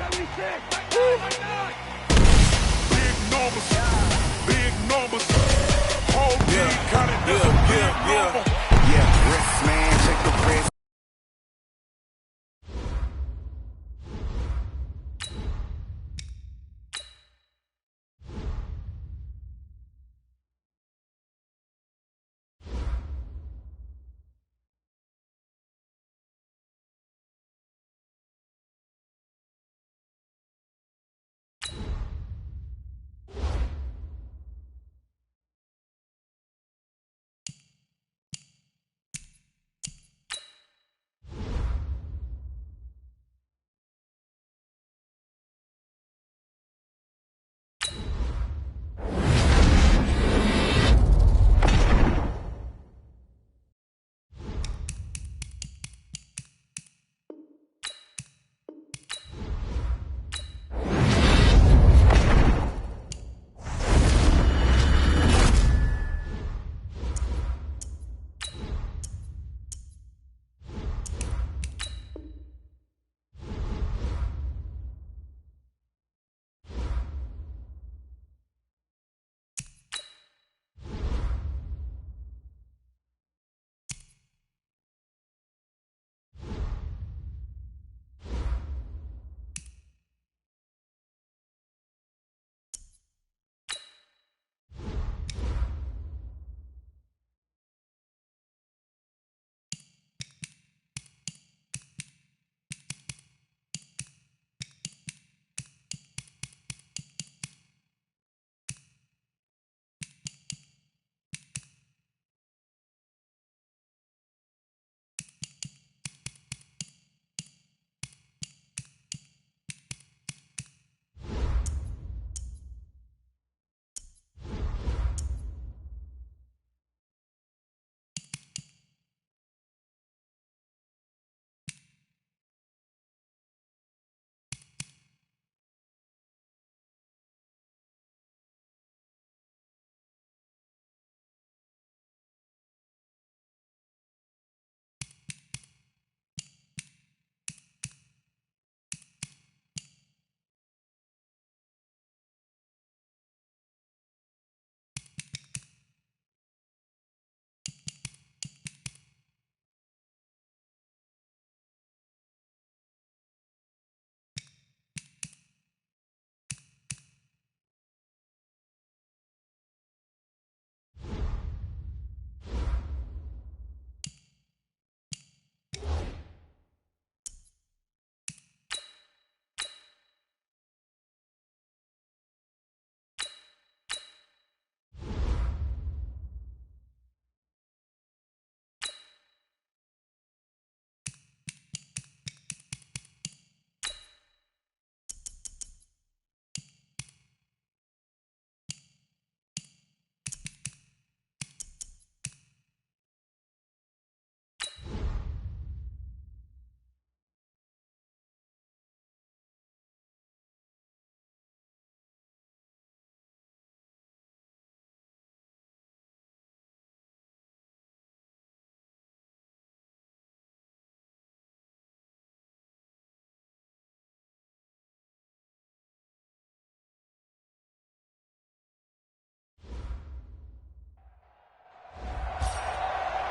Big numbers, big numbers. Whole team counted this a big number. Yeah, wrist, man, check the wrist.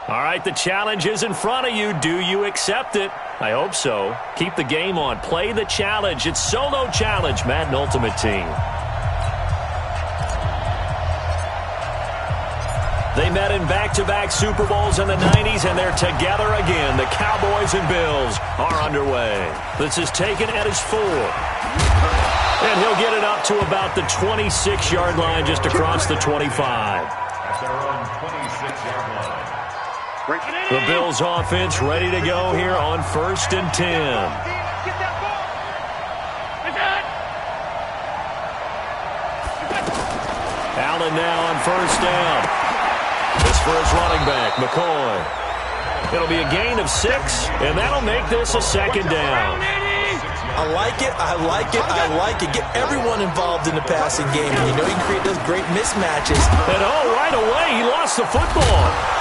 All right, the challenge is in front of you. Do you accept it? I hope so. Keep the game on. Play the challenge. It's Solo Challenge, Madden Ultimate Team. They met in back-to-back Super Bowls in the 90s, and they're together again. The Cowboys and Bills are underway. This is taken at his 4. And he'll get it up to about the 26-yard line, just across the 25. At their own 26-yard line. The Bills offense ready to go here on 1st and 10. Allen now on 1st down. This for his running back, McCoy. It'll be a gain of 6, and that'll make this a 2nd down. I like it, I like it, I like it. Get everyone involved in the passing game. And you know you can create those great mismatches. And right away, he lost the football.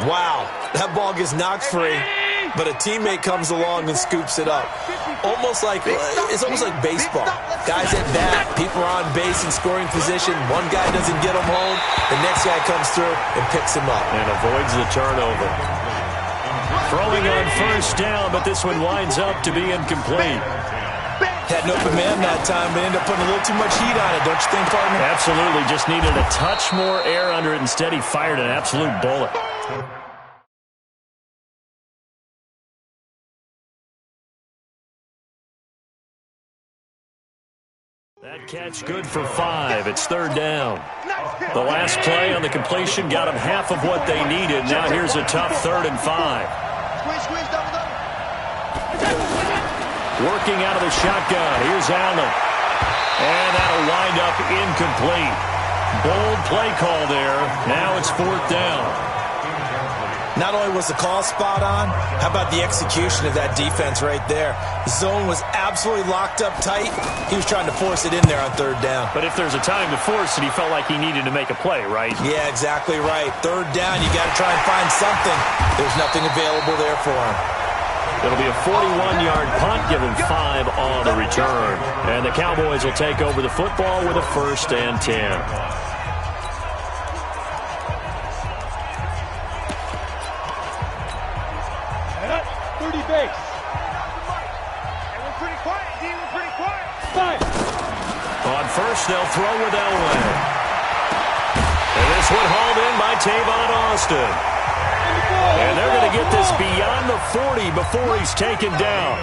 Wow, That ball gets knocked free, but a teammate comes along and scoops it up. It's almost like baseball. Guys at bat, people are on base in scoring position. One guy doesn't get him home. The next guy comes through and picks him up. And avoids the turnover. Throwing on first down, but this one winds up to be incomplete. Had an open man that time, but ended up putting a little too much heat on it, don't you think, partner? Absolutely. Just needed a touch more air under it. Instead, he fired an absolute bullet. That catch good for 5. It's third down. The last play on the completion got them half of what they needed. Now here's a tough 3rd and 5. Working out of the shotgun. Here's Allen. And that'll wind up incomplete. Bold play call there. Now it's 4th down. Not only was the call spot on, how about the execution of that defense right there? The zone was absolutely locked up tight. He was trying to force it in there on 3rd down. But if there's a time to force it, he felt like he needed to make a play, right? Yeah, exactly right. 3rd down, you got to try and find something. There's nothing available there for him. It'll be a 41-yard punt, give him 5 on the return. And the Cowboys will take over the football with a 1st and 10. 30 base. And we're pretty quiet, D. We're pretty quiet. 5. On first, they'll throw with Elway. And this one hauled in by Tavon Austin. And they're going to get this beyond the 40 before he's taken down.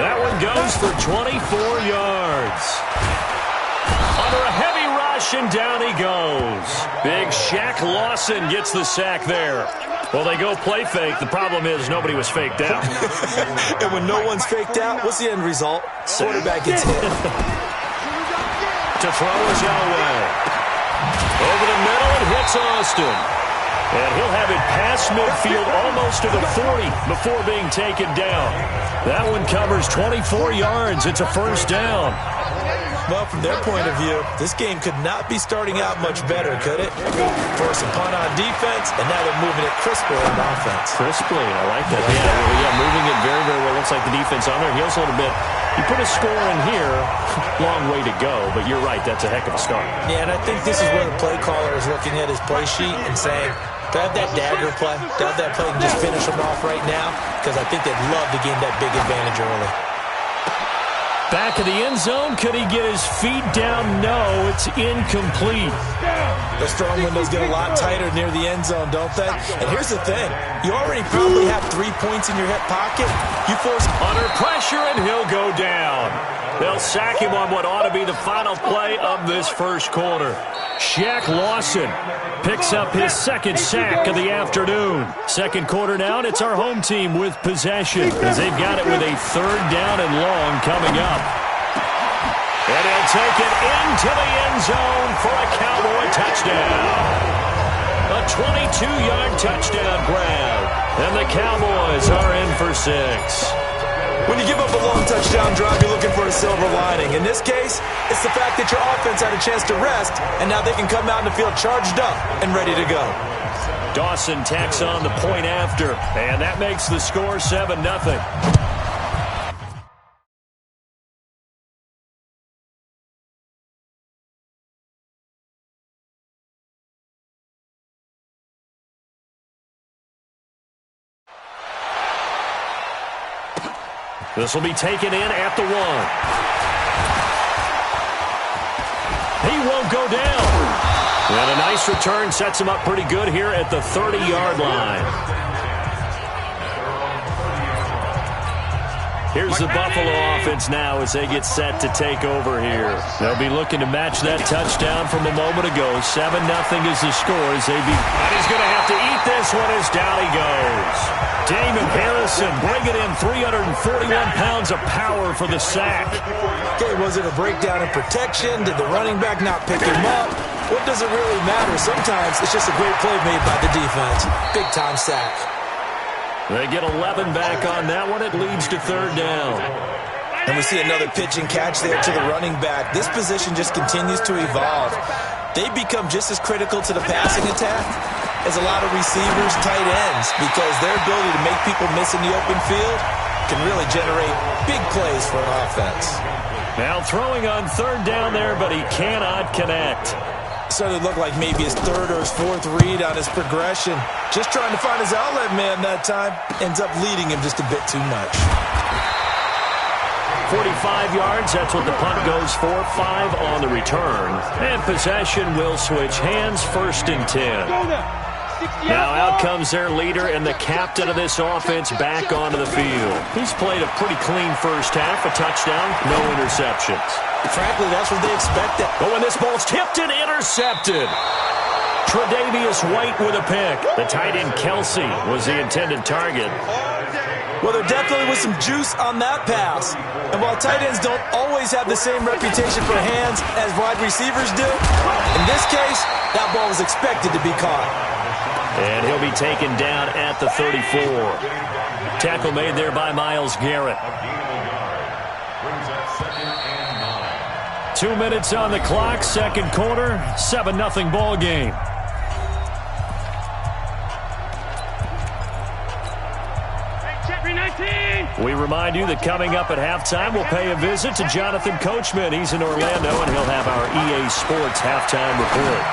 That one goes for 24 yards. Under a heavy rush, and down he goes. Big Shaq Lawson gets the sack there. Well, they go play fake. The problem is nobody was faked out. And when no one's faked out, what's the end result? Quarterback gets hit. To throw is Elway. Over the middle, it hits Austin. And he'll have it past midfield almost to the 40 before being taken down. That one covers 24 yards. It's a 1st down. Well, from their point of view, this game could not be starting out much better, could it? Force a punt on defense, and now they're moving it crisply on offense. Crisply, I like that. Yeah, moving it very, very well. Looks like the defense on their heels a little bit. You put a score in here, long way to go, but you're right, that's a heck of a start. Yeah, and I think this is where the play caller is looking at his play sheet and saying, do I have that dagger play? Do I have that play and just finish them off right now? Because I think they'd love to gain that big advantage early. Back of the end zone. Could he get his feet down? No, it's incomplete. Those throwing windows get a lot tighter near the end zone, don't they? And here's the thing. You already probably have 3 points in your hip pocket. You force under pressure, and he'll go down. They'll sack him on what ought to be the final play of this first quarter. Shaq Lawson picks up his 2nd sack of the afternoon. Second quarter now, and it's our home team with possession as they've got it with a 3rd down and long coming up. And he'll take it into the end zone for a Cowboy touchdown. A 22-yard touchdown grab. And the Cowboys are in for 6. When you give up a long touchdown drive, you're looking for a silver lining. In this case, it's the fact that your offense had a chance to rest, and now they can come out in the field charged up and ready to go. Dawson tacks on the point after, and that makes the score 7-0. This will be taken in at the 1. He won't go down. And a nice return sets him up pretty good here at the 30-yard line. Here's the Buffalo offense now as they get set to take over here. They'll be looking to match that touchdown from a moment ago. 7-0 is the score as they be. And he's going to have to eat this one as down he goes. Damon Harrison bringing in 341 pounds of power for the sack. Okay, was it a breakdown in protection? Did the running back not pick him up? What does it really matter? Sometimes it's just a great play made by the defense. Big-time sack. They get 11 back on that one. It leads to 3rd down. And we see another pitch and catch there to the running back. This position just continues to evolve. They become just as critical to the passing attack is a lot of receivers, tight ends, because their ability to make people miss in the open field can really generate big plays for an offense. Now throwing on third down there, but he cannot connect. Started to look like maybe his third or his fourth read on his progression. Just trying to find his outlet man that time. Ends up leading him just a bit too much. 45 yards, that's what the punt goes for. 5 on the return. And possession will switch hands, 1st and 10. Now out comes their leader and the captain of this offense back onto the field. He's played a pretty clean first half, a touchdown, no interceptions. Frankly, that's what they expected. But when this ball's tipped and intercepted, Tre'Davious White with a pick. The tight end Kelsey was the intended target. Well, there definitely was some juice on that pass. And while tight ends don't always have the same reputation for hands as wide receivers do, in this case, that ball was expected to be caught. And he'll be taken down at the 34. Tackle made there by Myles Garrett. 2 minutes on the clock, second quarter, 7-0 ball game. We remind you that coming up at halftime, we'll pay a visit to Jonathan Coachman. He's in Orlando, and he'll have our EA Sports halftime report.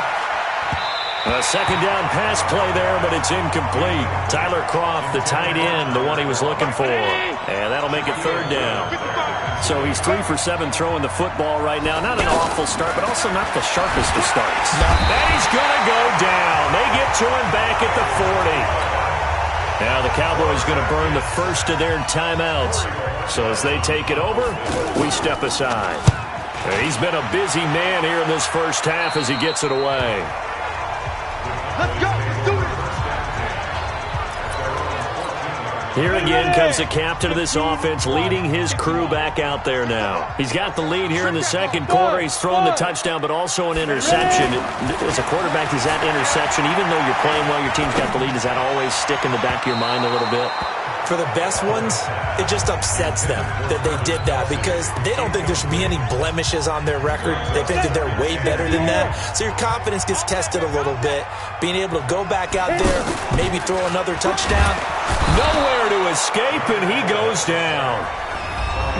A second down pass play there, but it's incomplete. Tyler Kroft, the tight end, the one he was looking for. And that'll make it third down. So he's 3 for 7 throwing the football right now. Not an awful start, but also not the sharpest of starts. And he's going to go down. They get to him back at the 40. Now the Cowboys going to burn the first of their timeouts. So as they take it over, we step aside. And he's been a busy man here in this first half as he gets it away. Let's go. Let's do it. Here again comes the captain of this offense leading his crew back out there now. He's got the lead here in the second quarter. He's thrown the touchdown, but also an interception. As a quarterback, is that interception, even though you're playing well, your team's got the lead, does that always stick in the back of your mind a little bit? For the best ones, it just upsets them that they did that because they don't think there should be any blemishes on their record. They think that they're way better than that. So your confidence gets tested a little bit. Being able to go back out there, maybe throw another touchdown. Nowhere to escape, and he goes down.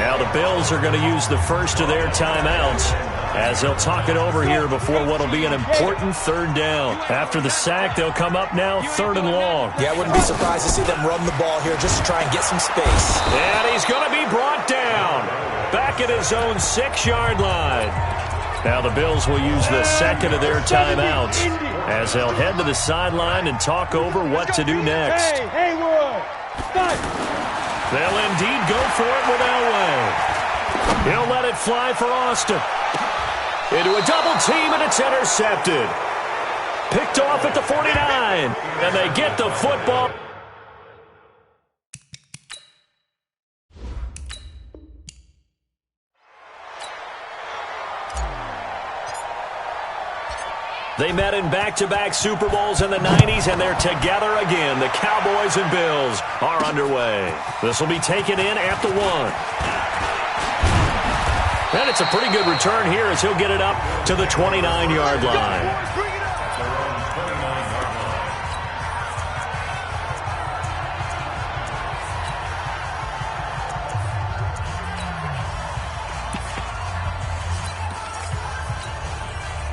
Now the Bills are going to use the first of their timeouts as they'll talk it over here before what will be an important third down. After the sack, they'll come up now 3rd and long. Yeah, I wouldn't be surprised to see them run the ball here just to try and get some space. And he's going to be brought down back at his own 6-yard line. Now the Bills will use the second of their timeouts as they'll head to the sideline and talk over what to do next. Hey, Haywood, stop. They'll indeed go for it with Elway. He'll let it fly for Austin. Into a double team, and it's intercepted. Picked off at the 49, and they get the football. They met in back-to-back Super Bowls in the 90s, and they're together again. The Cowboys and Bills are underway. This will be taken in at the 1. And it's a pretty good return here as he'll get it up to the 29-yard line.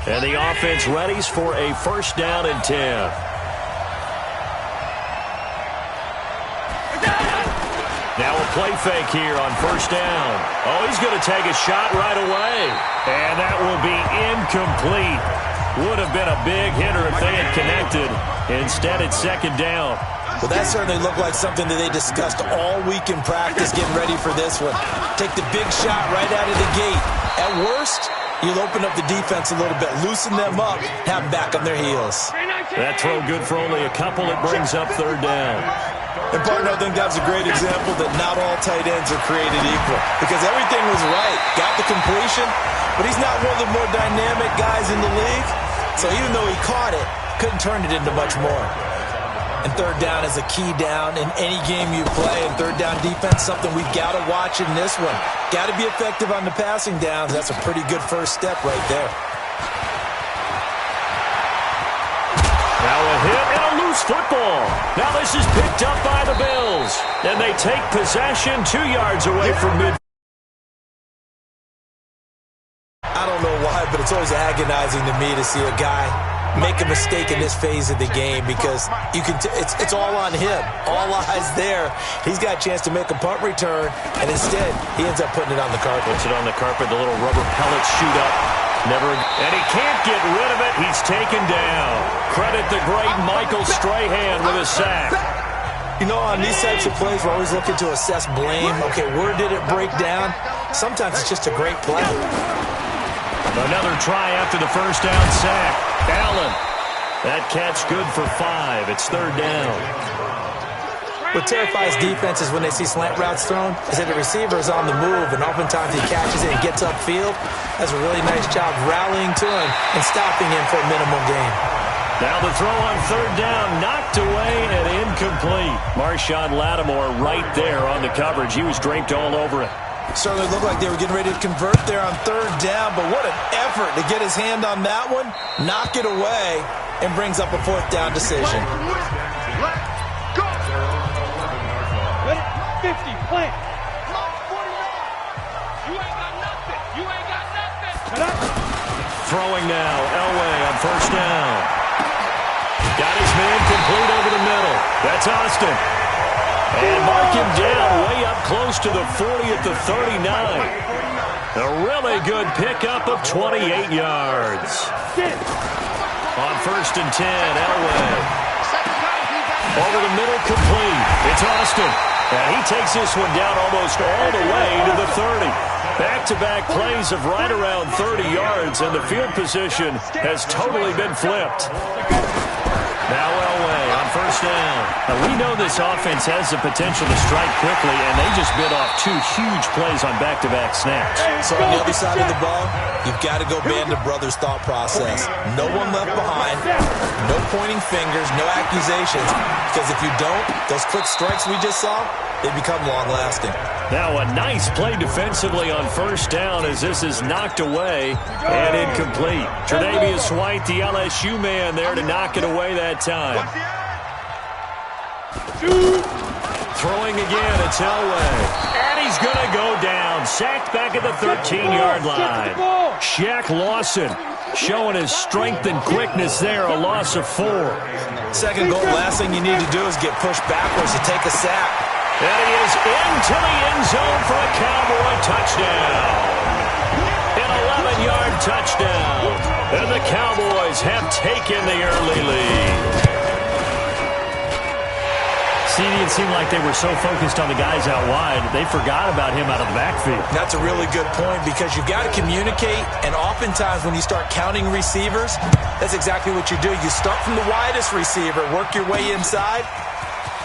And the offense readies for a 1st down and 10. Now a play fake here on 1st down. Oh, he's going to take a shot right away. And that will be incomplete. Would have been a big hitter if they had connected. Instead, it's 2nd down. Well, that certainly looked like something that they discussed all week in practice, getting ready for this one. Take the big shot right out of the gate. At worst, you'll open up the defense a little bit, loosen them up, have them back on their heels. That throw good for only a couple. It brings up 3rd down. And, partner, I think that's a great example that not all tight ends are created equal because everything was right. Got the completion, but he's not one of the more dynamic guys in the league. So even though he caught it, couldn't turn it into much more. And 3rd down is a key down in any game you play. And 3rd down defense, something we've got to watch in this one. Got to be effective on the passing downs. That's a pretty good first step right there. Now a hit and a loose football. Now this is picked up by the Bills. And they take possession 2 yards away from mid. I don't know why, but it's always agonizing to me to see a guy make a mistake in this phase of the game because you can. It's all on him. All eyes there. He's got a chance to make a punt return, and instead he ends up putting it on the carpet. Puts it on the carpet. The little rubber pellets shoot up. And he can't get rid of it. He's taken down. Credit the great Michael Strahan with a sack. You know, on these types of plays, we're always looking to assess blame. Okay, where did it break down? Sometimes it's just a great play. Another try after the first down sack. Allen. That catch good for 5. It's 3rd down. What terrifies defenses when they see slant routes thrown is that the receiver is on the move, and oftentimes he catches it and gets upfield. Does a really nice job rallying to him and stopping him for a minimal gain. Now the throw on 3rd down, knocked away and incomplete. Marshawn Lattimore right there on the coverage. He was draped all over it. Certainly looked like they were getting ready to convert there on 3rd down, but what an effort to get his hand on that one, knock it away, and brings up a 4th down decision. Let's go. 50, plant. You ain't got nothing. You ain't got nothing. Throwing now, Elway on 1st down. Got his man complete over the middle. That's Austin. And mark him down way up close to the 40 at the 39. A really good pickup of 28 yards. On 1st and 10, Elway. Over the middle, complete. It's Austin. And he takes this one down almost all the way to the 30. Back-to-back plays of right around 30 yards, and the field position has totally been flipped. Now Elway on 1st down. Now we know this offense has the potential to strike quickly, and they just bit off 2 huge plays on back-to-back snaps. So on the other side of the ball, you've got to go Band of Brothers thought process. No one left behind, no pointing fingers, no accusations, because if you don't, those quick strikes we just saw, they become long-lasting. Now a nice play defensively on 1st down as this is knocked away and incomplete. Tre'Davious White, the LSU man there to knock it away that time. Throwing again, it's Elway. And he's going to go down. Sacked back at the 13-yard line. Shaq Lawson showing his strength and quickness there, a loss of 4. Second goal, last thing you need to do is get pushed backwards to take a sack. And he is into the end zone for a Cowboy touchdown. An 11-yard touchdown. And the Cowboys have taken the early lead. See, it seemed like they were so focused on the guys out wide, they forgot about him out of the backfield. That's a really good point because you've got to communicate, and oftentimes when you start counting receivers, that's exactly what you do. You start from the widest receiver, work your way inside.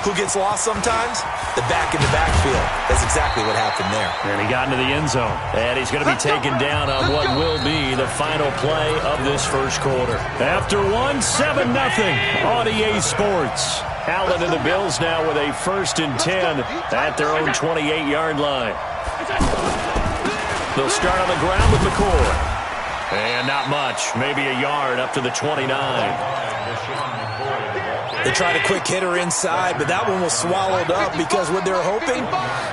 Who gets lost sometimes? The back in the backfield. That's exactly what happened there. And he got into the end zone. And he's going to be taken down on what will be the final play of this first quarter. After 7-0 on EA Sports. Allen and the Bills now with a 1st and 10 at their own 28-yard line. They'll start on the ground with McCoy. And not much. Maybe a yard up to the 29. They tried a quick hitter inside, but that one was swallowed up because what they're hoping,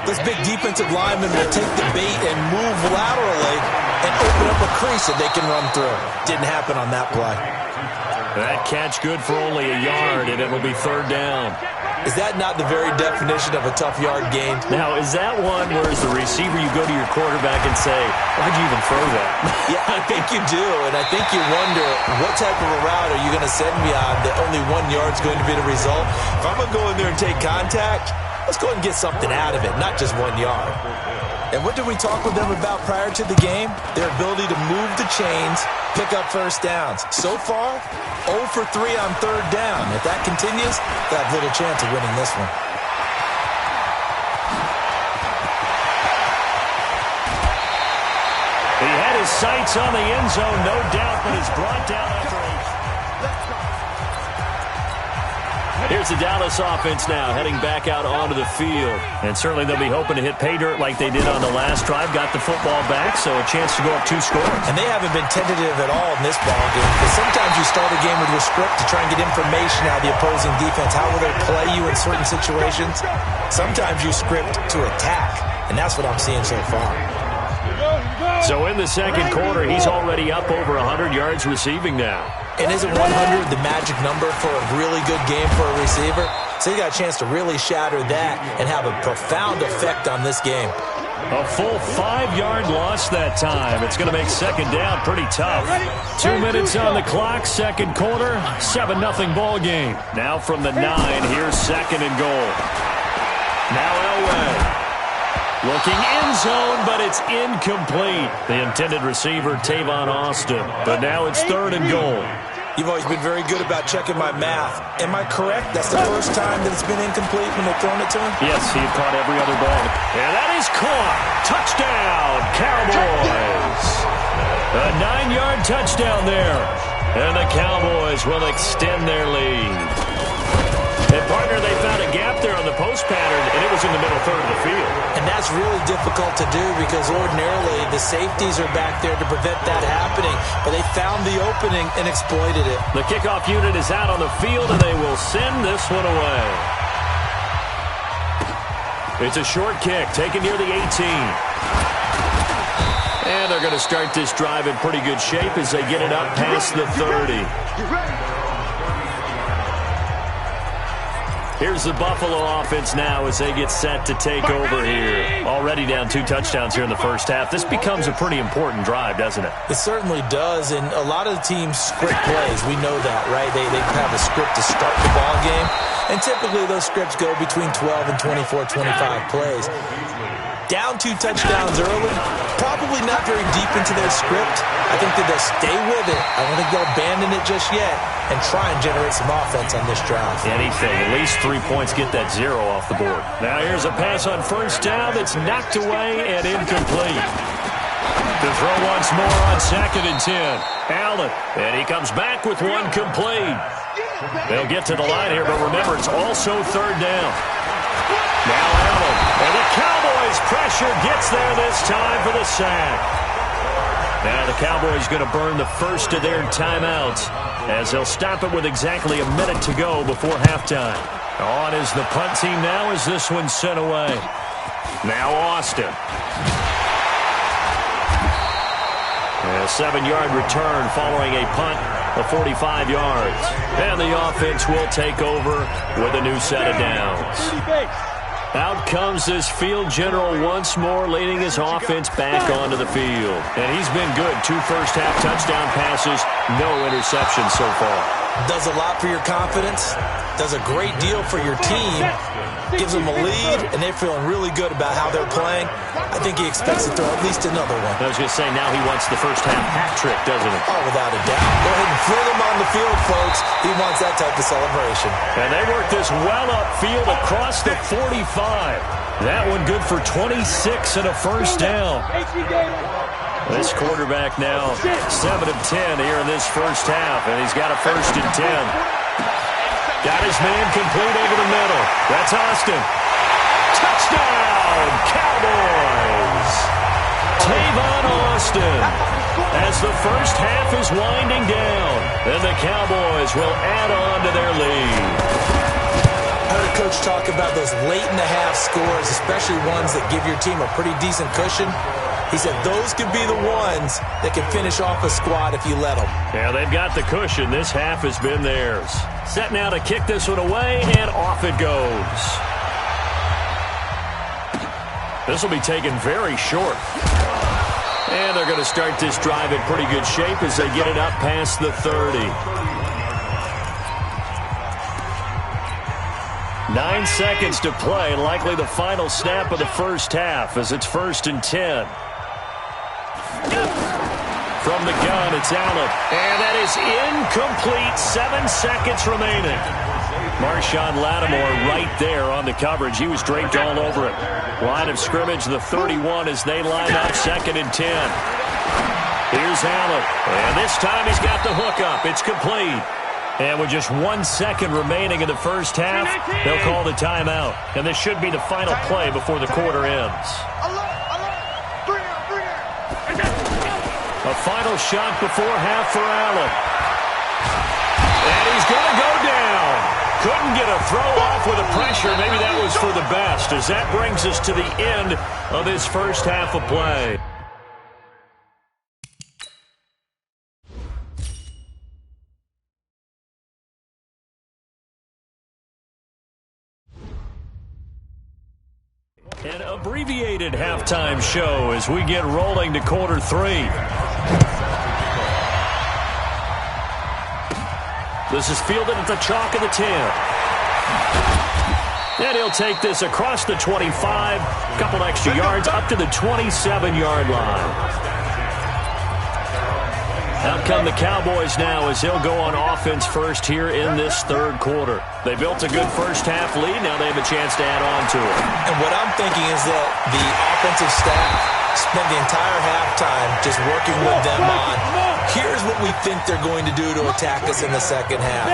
those big defensive linemen will take the bait and move laterally and open up a crease that they can run through. Didn't happen on that play. That catch good for only a yard, and it will be 3rd down. Is that not the very definition of a tough yard gain? Now, is that one where as the receiver you go to your quarterback and say, why'd you even throw that? Yeah, I think you do, and I think you wonder what type of a route are you going to send me on that only 1 yard's going to be the result? If I'm going to go in there and take contact, let's go ahead and get something out of it, not just 1 yard. And what did we talk with them about prior to the game? Their ability to move the chains, pick up 1st downs. So far, 0 for 3 on 3rd down. If that continues, they'll have little chance of winning this one. He had his sights on the end zone, no doubt, but is brought down after Here's the Dallas offense now heading back out onto the field. And certainly they'll be hoping to hit pay dirt like they did on the last drive. Got the football back, so a chance to go up 2 scores. And they haven't been tentative at all in this ballgame. Because sometimes you start a game with your script to try and get information out of the opposing defense. How will they play you in certain situations? Sometimes you script to attack. And that's what I'm seeing so far. So in the second quarter, he's already up over 100 yards receiving now. And isn't 100 the magic number for a really good game for a receiver? So you got a chance to really shatter that and have a profound effect on this game. A full 5-yard loss that time. It's going to make second down pretty tough. 2 minutes on the clock, second quarter, 7-0 ball game. Now from the 9, here's second and goal. Now Elway. Looking end zone, but it's incomplete. The intended receiver, Tavon Austin. But now it's third and goal. You've always been very good about checking my math. Am I correct? That's the first time that it's been incomplete when they've thrown it to him? Yes, he caught every other ball. And that is caught. Touchdown, Cowboys. A 9-yard touchdown there. And the Cowboys will extend their lead. And, partner, they found a gap there on the post pattern, and it was in the middle third of the field. And that's really difficult to do because ordinarily the safeties are back there to prevent that happening. But they found the opening and exploited it. The kickoff unit is out on the field, and they will send this one away. It's a short kick, taken near the 18. And they're going to start this drive in pretty good shape as they get it up past the 30. Here's the Buffalo offense now as they get set to take over here. Already down 2 touchdowns here in the first half. This becomes a pretty important drive, doesn't it? It certainly does, and a lot of the teams script plays. We know that, right? They have a script to start the ball game, and typically those scripts go between 12 and 24, 25 plays. Down 2 touchdowns early, probably not very deep into their script. I think that they'll stay with it. I don't think they'll abandon it just yet and try and generate some offense on this drive. Anything, at least 3 points, get that 0 off the board. Now here's a pass on first down that's knocked away and incomplete. To throw once more on second and 10. Allen, and he comes back with one complete. They'll get to the line here, but remember, it's also third down. Now Allen, and the Cowboys pressure gets there this time for the sack. Now the Cowboys going to burn the first of their timeouts as they'll stop it with exactly a minute to go before halftime. On is the punt team now as this one's sent away. Now Austin. A 7-yard return following a punt of 45 yards. And the offense will take over with a new set of downs. Out comes this field general once more, leading his offense back onto the field. And he's been good. 2 first-half touchdown passes, no interceptions so far. Does a lot for your confidence, does a great deal for your team, gives them a lead, and they're feeling really good about how they're playing. I think he expects to throw at least another one. I was going to say, now he wants the first-half hat trick, doesn't he? Oh, without a doubt. Go ahead and fling him on the field, folks. He wants that type of celebration. And they work this well upfield across the 45. That one good for 26 and a first down. This quarterback now 7 of 10 here in this first half, and he's got a first and 10. Got his man complete over the middle. That's Austin. Touchdown, Cowboys! Tavon Austin as the first half is winding down, and the Cowboys will add on to their lead. I heard Coach talk about those late-in-the-half scores, especially ones that give your team a pretty decent cushion. He said those could be the ones that can finish off a squad if you let them. Yeah, they've got the cushion. This half has been theirs. Set now to kick this one away, and off it goes. This will be taken very short. And they're going to start this drive in pretty good shape as they get it up past the 30. 9 seconds to play, likely the final snap of the first half as it's first and 10. From the gun, it's Allen. And that is incomplete. 7 seconds remaining. Marshawn Lattimore right there on the coverage. He was draped all over it. Line of scrimmage, the 31 as they line up second and 10. Here's Allen. And this time he's got the hook up. It's complete. And with just 1 second remaining in the first half, they'll call the timeout. And this should be the final play before the quarter ends. A final shot before half for Allen. And he's going to go down. Couldn't get a throw off with the pressure. Maybe that was for the best, as that brings us to the end of this first half of play. An abbreviated halftime show as we get rolling to quarter three. This is fielded at the chalk of the 10. And he'll take this across the 25, couple extra yards up to the 27-yard line. Out come the Cowboys now as he'll go on offense first here in this third quarter. They built a good first half lead. Now they have a chance to add on to it. And what I'm thinking is that the offensive staff spent the entire halftime just working with them on, here's what we think they're going to do to attack us in the second half.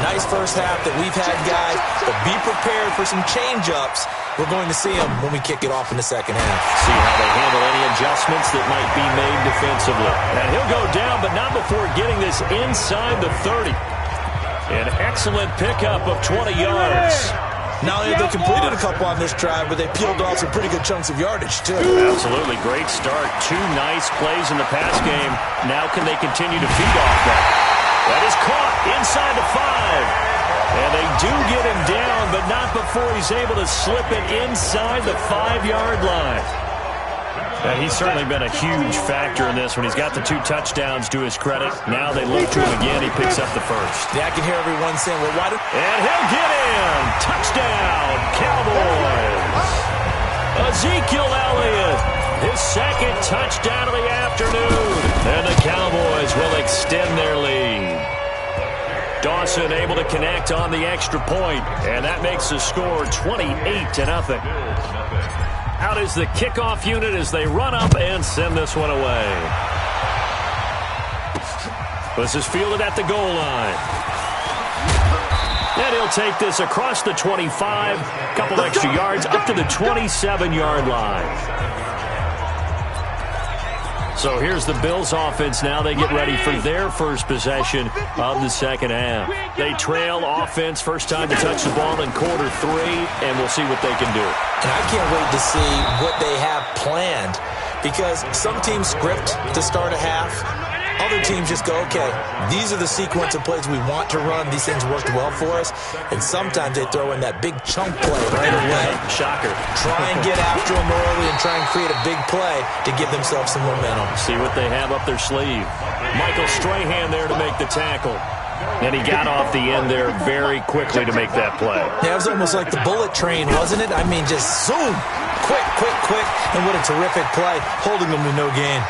Nice first half that we've had, guys, but be prepared for some change-ups. We're going to see them when we kick it off in the second half. See how they handle any adjustments that might be made defensively. And he'll go down, but not before getting this inside the 30. An excellent pickup of 20 yards. Not only have they completed a couple on this drive, but they peeled off some pretty good chunks of yardage, too. Absolutely. Great start. 2 nice plays in the pass game. Now can they continue to feed off that? That is caught inside the 5. And they do get him down, but not before he's able to slip it inside the 5-yard line. And he's certainly been a huge factor in this when he's got the 2 touchdowns to his credit. Now they look to him again. He picks up the first. Yeah, I can hear everyone saying, well, why don't... And he'll get in. Touchdown, Cowboys. Ezekiel Elliott, his second touchdown of the afternoon. And the Cowboys will extend their lead. Dawson able to connect on the extra point, and that makes the score 28-0. Out is the kickoff unit as they run up and send this one away. This is fielded at the goal line. And he'll take this across the 25, couple extra yards up to the 27-yard line. So here's the Bills offense now. They get ready for their first possession of the second half. They trail offense first time to touch the ball in quarter 3, and we'll see what they can do. And I can't wait to see what they have planned, because some teams script to start a half. Other teams just go, okay, these are the sequence of plays we want to run. These things worked well for us. And sometimes they throw in that big chunk play right away. Shocker. Try and get after them early and try and create a big play to give themselves some momentum. See what they have up their sleeve. Michael Strahan there to make the tackle. And he got off the end there very quickly to make that play. Yeah, it was almost like the bullet train, wasn't it? I mean, just zoom. Quick, quick, quick. And what a terrific play, holding them to no gain.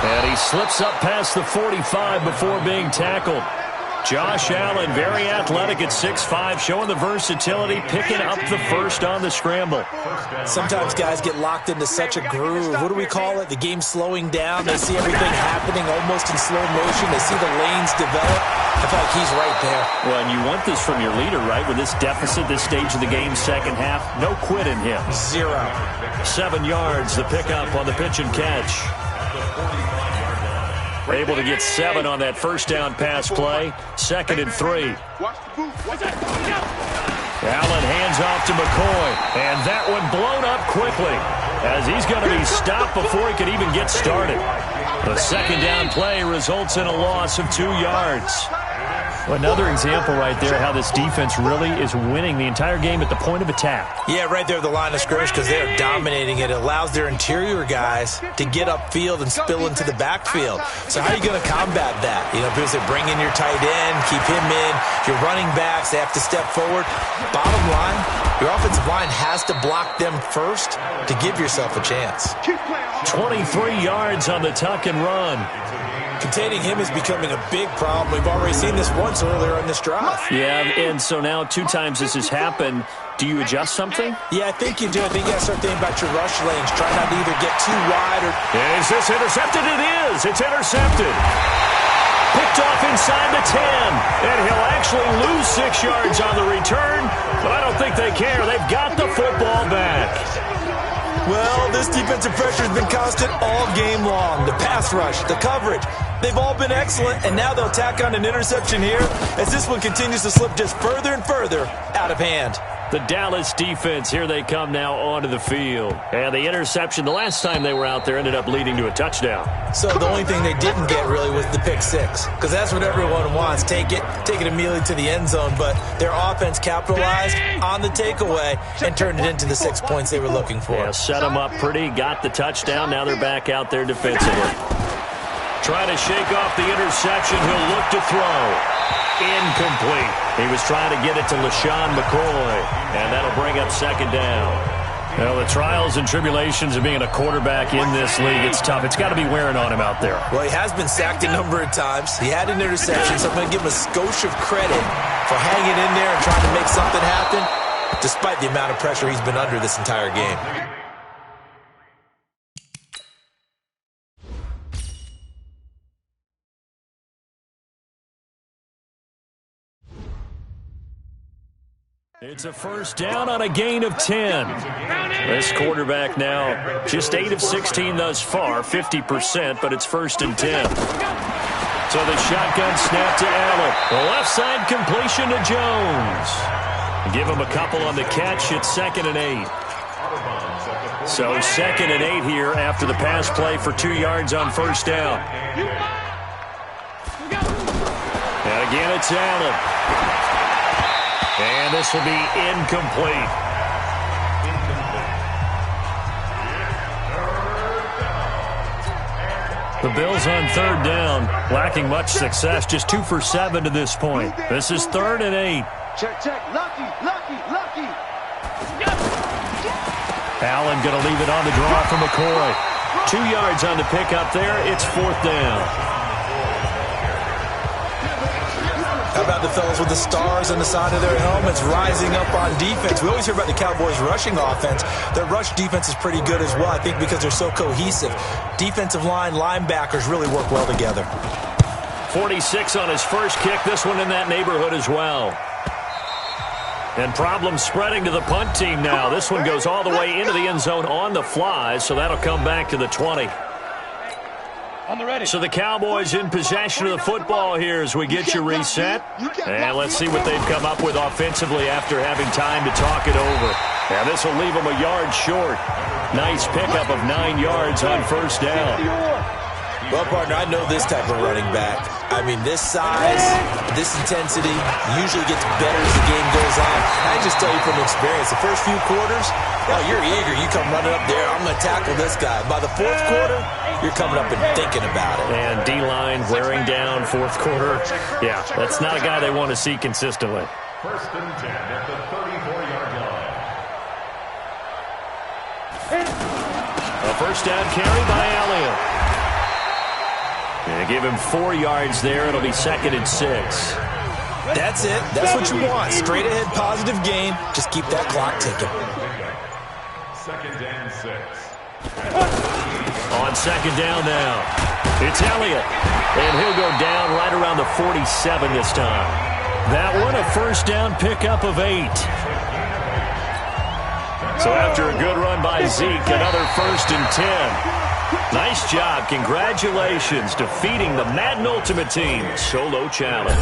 And he slips up past the 45 before being tackled. Josh Allen, very athletic at 6'5", showing the versatility, picking up the first on the scramble. Sometimes guys get locked into such a groove. What do we call it? The game slowing down. They see everything happening almost in slow motion. They see the lanes develop. I feel like he's right there. Well, and you want this from your leader, right? With this deficit, this stage of the game, second half, no quit in him. 0. 7 yards, the pickup on the pitch and catch. Able to get 7 on that first down pass play. 2nd and 3. Allen hands off to McCoy. And that one blown up quickly, as he's going to be stopped before he could even get started. The second down play results in a loss of 2 yards. Well, another example right there how this defense really is winning the entire game at the point of attack. Yeah, right there at the line of scrimmage, because they are dominating it. It allows their interior guys to get upfield and spill into the backfield. So how are you going to combat that? You know, people say bring in your tight end, keep him in. Your running backs, they have to step forward. Bottom line, your offensive line has to block them first to give yourself a chance. 23 yards on the tuck and run. Containing him is becoming a big problem. We've already seen this once earlier in this drive. Yeah, and so now 2 times this has happened. Do you adjust something? Yeah, I think you do. I think you got to start thinking about your rush lanes. Try not to either get too wide or... Is this intercepted? It is. It's intercepted. Picked off inside the 10. And he'll actually lose 6 yards on the return, but I don't think they care. They've got the football back. Well, this defensive pressure has been constant all game long. The pass rush, the coverage, they've all been excellent, and now they'll tack on an interception here as this one continues to slip just further and further out of hand. The Dallas defense, here they come now onto the field. And the interception the last time they were out there ended up leading to a touchdown. So the only thing they didn't get really was the pick six, because that's what everyone wants. Take it immediately to the end zone, but their offense capitalized on the takeaway and turned it into the 6 points they were looking for. Yeah, set them up pretty, got the touchdown. Now they're back out there defensively. Trying to shake off the interception. He'll look to throw. Incomplete. He was trying to get it to LaShawn McCoy, and that'll bring up second down. Well, the trials and tribulations of being a quarterback in this league, it's tough. It's got to be wearing on him out there. Well, he has been sacked a number of times. He had an interception, so I'm going to give him a skosh of credit for hanging in there and trying to make something happen, despite the amount of pressure he's been under this entire game. It's a first down on a gain of 10. This quarterback now just 8 of 16 thus far, 50%, but it's first and 10. So the shotgun snap to Allen. The left side completion to Jones. Give him a couple on the catch. It's 2nd and 8. So 2nd and 8 here after the pass play for 2 yards on first down. And again, it's Allen. And this will be incomplete. The Bills on third down, lacking much success, just 2 for 7 to this point. This is 3rd and 8. Check. Lucky. Allen going to leave it on the draw for McCoy. 2 yards on the pickup there. It's 4th down. How about the fellas with the stars on the side of their helmets rising up on defense? We always hear about the Cowboys' rushing offense. Their rush defense is pretty good as well, I think, because they're so cohesive. Defensive line, linebackers really work well together. 46 on his first kick. This one in that neighborhood as well. And problems spreading to the punt team now. This one goes all the way into the end zone on the fly, so that'll come back to the 20. So the Cowboys in possession of the football here as we get you reset. And let's see what they've come up with offensively after having time to talk it over. Now this will leave them a yard short. Nice pickup of 9 yards on first down. Well, partner, I know this type of running back. I mean, this size, this intensity usually gets better as the game goes on. I can just tell you from experience, the first few quarters, you're eager. You come running up there, I'm going to tackle this guy. By the 4th quarter, you're coming up and thinking about it. And D-line wearing down 4th quarter. Yeah, that's not a guy they want to see consistently. 1st and 10 at the 34-yard line. A first down carry by Elliott. And give him 4 yards there. It'll be 2nd and 6. That's it. That's what you want. Straight ahead positive gain. Just keep that clock ticking. 2nd and 6. On second down now, it's Elliott. And he'll go down right around the 47 this time. That one, a first down pickup of 8. So after a good run by Zeke, another 1st and 10. Nice job. Congratulations. Defeating the Madden Ultimate Team solo challenge.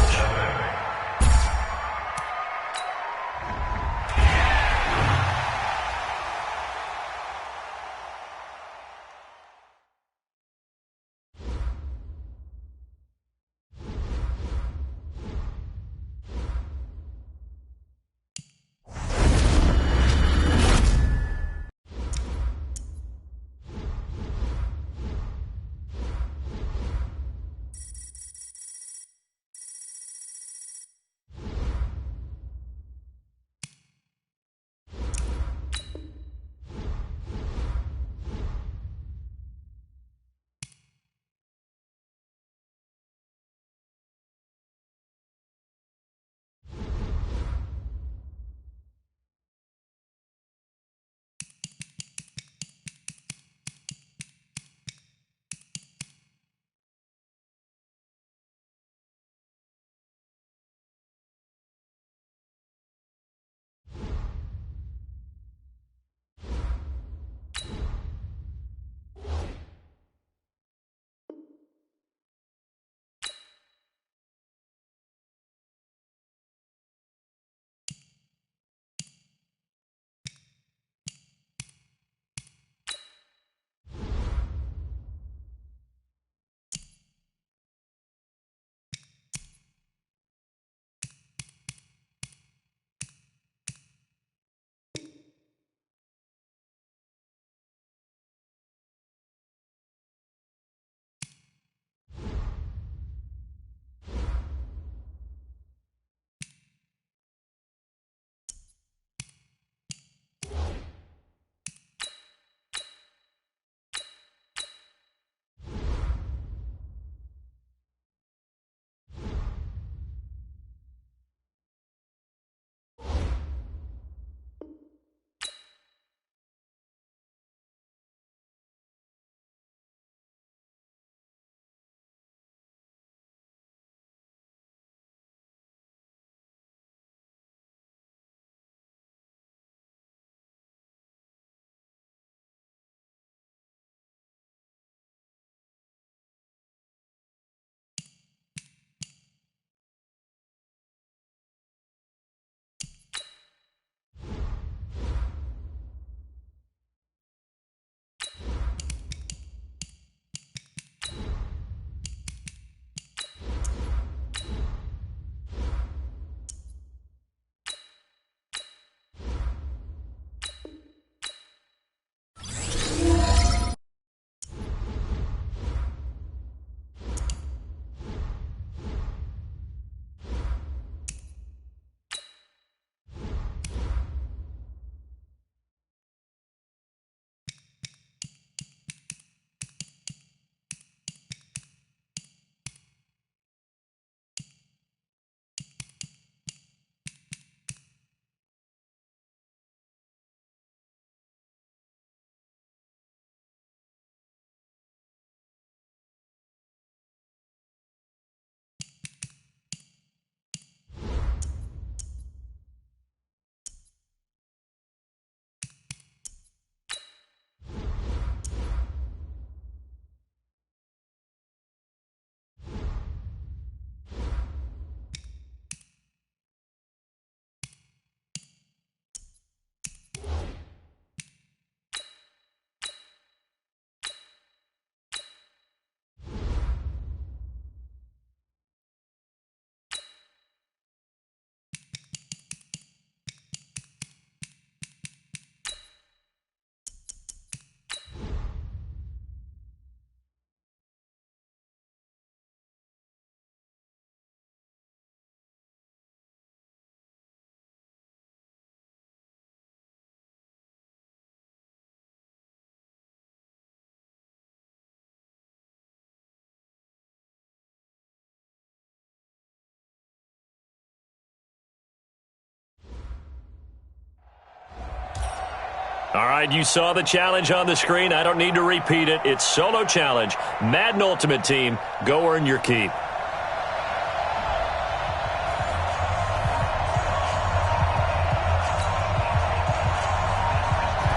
All right, you saw the challenge on the screen. I don't need to repeat it. It's solo challenge. Madden Ultimate Team, go earn your keep.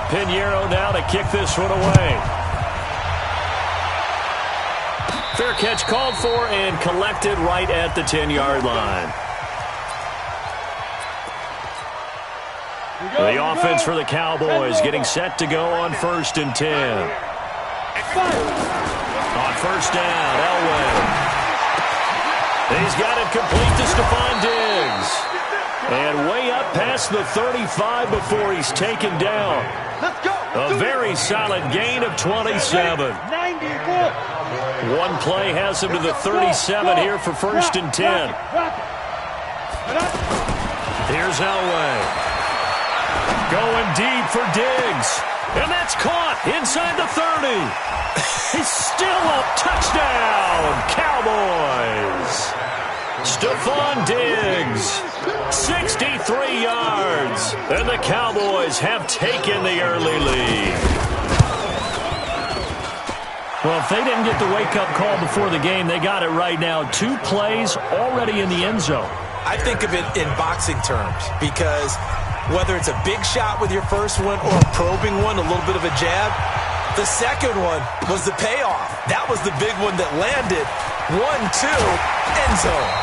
Pinheiro now to kick this one away. Fair catch called for and collected right at the 10-yard line. The offense for the Cowboys getting set to go on 1st and 10. On 1st down, Elway. He's got it complete to Stephon Diggs. And way up past the 35 before he's taken down. A very solid gain of 27. One play has him to the 37 here for 1st and 10. Here's Elway. Going deep for Diggs. And that's caught inside the 30. He's still up. Touchdown, Cowboys. Stephon Diggs, 63 yards. And the Cowboys have taken the early lead. Well, if they didn't get the wake-up call before the game, they got it right now. 2 plays already in the end zone. I think of it in boxing terms because whether it's a big shot with your first one or a probing one, a little bit of a jab, the second one was the payoff. That was the big one that landed. 1-2, end zone.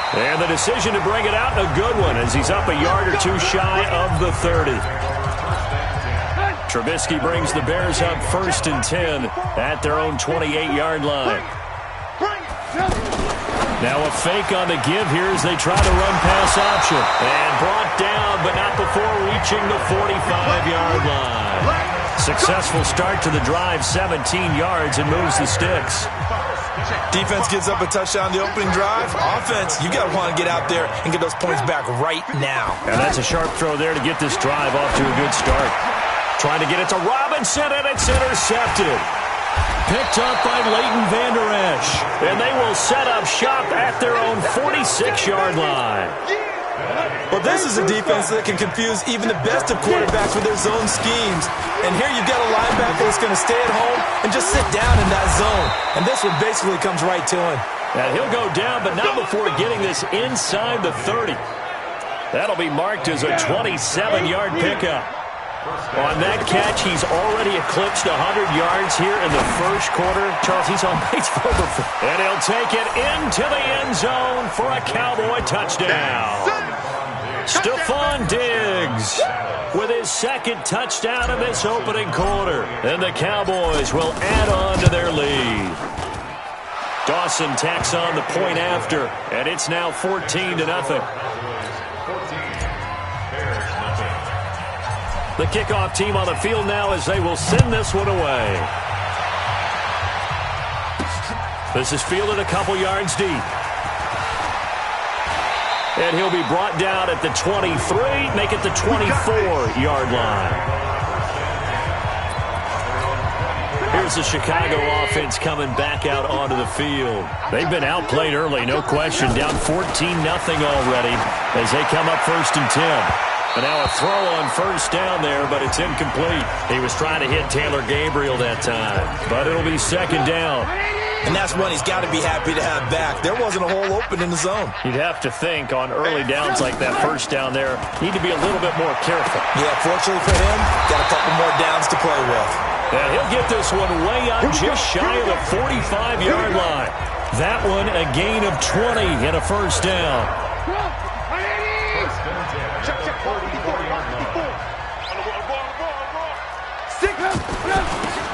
And the decision to bring it out, a good one, as he's up a yard or 2 shy of the 30. Trubisky brings the Bears up 1st and 10 at their own 28-yard line. Now a fake on the give here as they try to run pass option. And brought down, but not before reaching the 45-yard line. Successful start to the drive, 17 yards, and moves the sticks. Defense gives up a touchdown the opening drive. Offense, you got to want to get out there and get those points back right now. And that's a sharp throw there to get this drive off to a good start. Trying to get it to Robinson, and it's intercepted. Picked up by Leighton Vander Esch. And they will set up shop at their own 46-yard line. Well, this is a defense that can confuse even the best of quarterbacks with their zone schemes. And here you've got a linebacker that's going to stay at home and just sit down in that zone. And this one basically comes right to him. Now he'll go down, but not before getting this inside the 30. That'll be marked as a 27-yard pickup. On that catch, he's already eclipsed 100 yards here in the first quarter. Charles, he's on pace for over 4. And he'll take it into the end zone for a Cowboy touchdown. Stephon Diggs with his 2nd touchdown of this opening quarter. And the Cowboys will add on to their lead. Dawson tacks on the point after, and it's now 14-0. The kickoff team on the field now as they will send this one away. This is fielded a couple yards deep. And he'll be brought down at the 23, make it the 24-yard line. Here's the Chicago offense coming back out onto the field. They've been outplayed early, no question, down 14-0 already as they come up 1st and 10. And now a throw on 1st down there, but it's incomplete. He was trying to hit Taylor Gabriel that time, but it'll be 2nd down. And that's one he's got to be happy to have back. There wasn't a hole open in the zone. You'd have to think on early downs like that 1st down there, need to be a little bit more careful. Yeah, fortunately for him, got a couple more downs to play with. And he'll get this one way up just shy of the 45-yard line. That one a gain of 20 and a 1st down.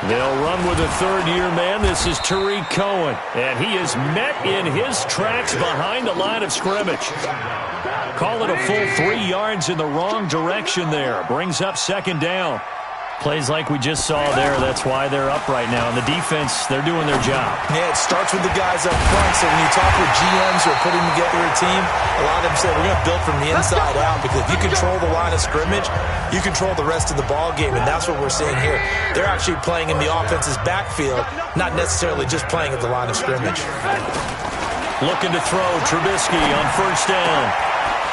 They'll run with a 3rd-year man. This is Tariq Cohen, and he is met in his tracks behind the line of scrimmage. Call it a full 3 yards in the wrong direction there. Brings up 2nd down. Plays like we just saw there. That's why they're up right now. And the defense, they're doing their job. Yeah, it starts with the guys up front. So when you talk with GMs who are putting together a team, a lot of them say, we're going to build from the inside out. Because if you control the line of scrimmage, you control the rest of the ball game. And that's what we're seeing here. They're actually playing in the offense's backfield, not necessarily just playing at the line of scrimmage. Looking to throw Trubisky on 1st down.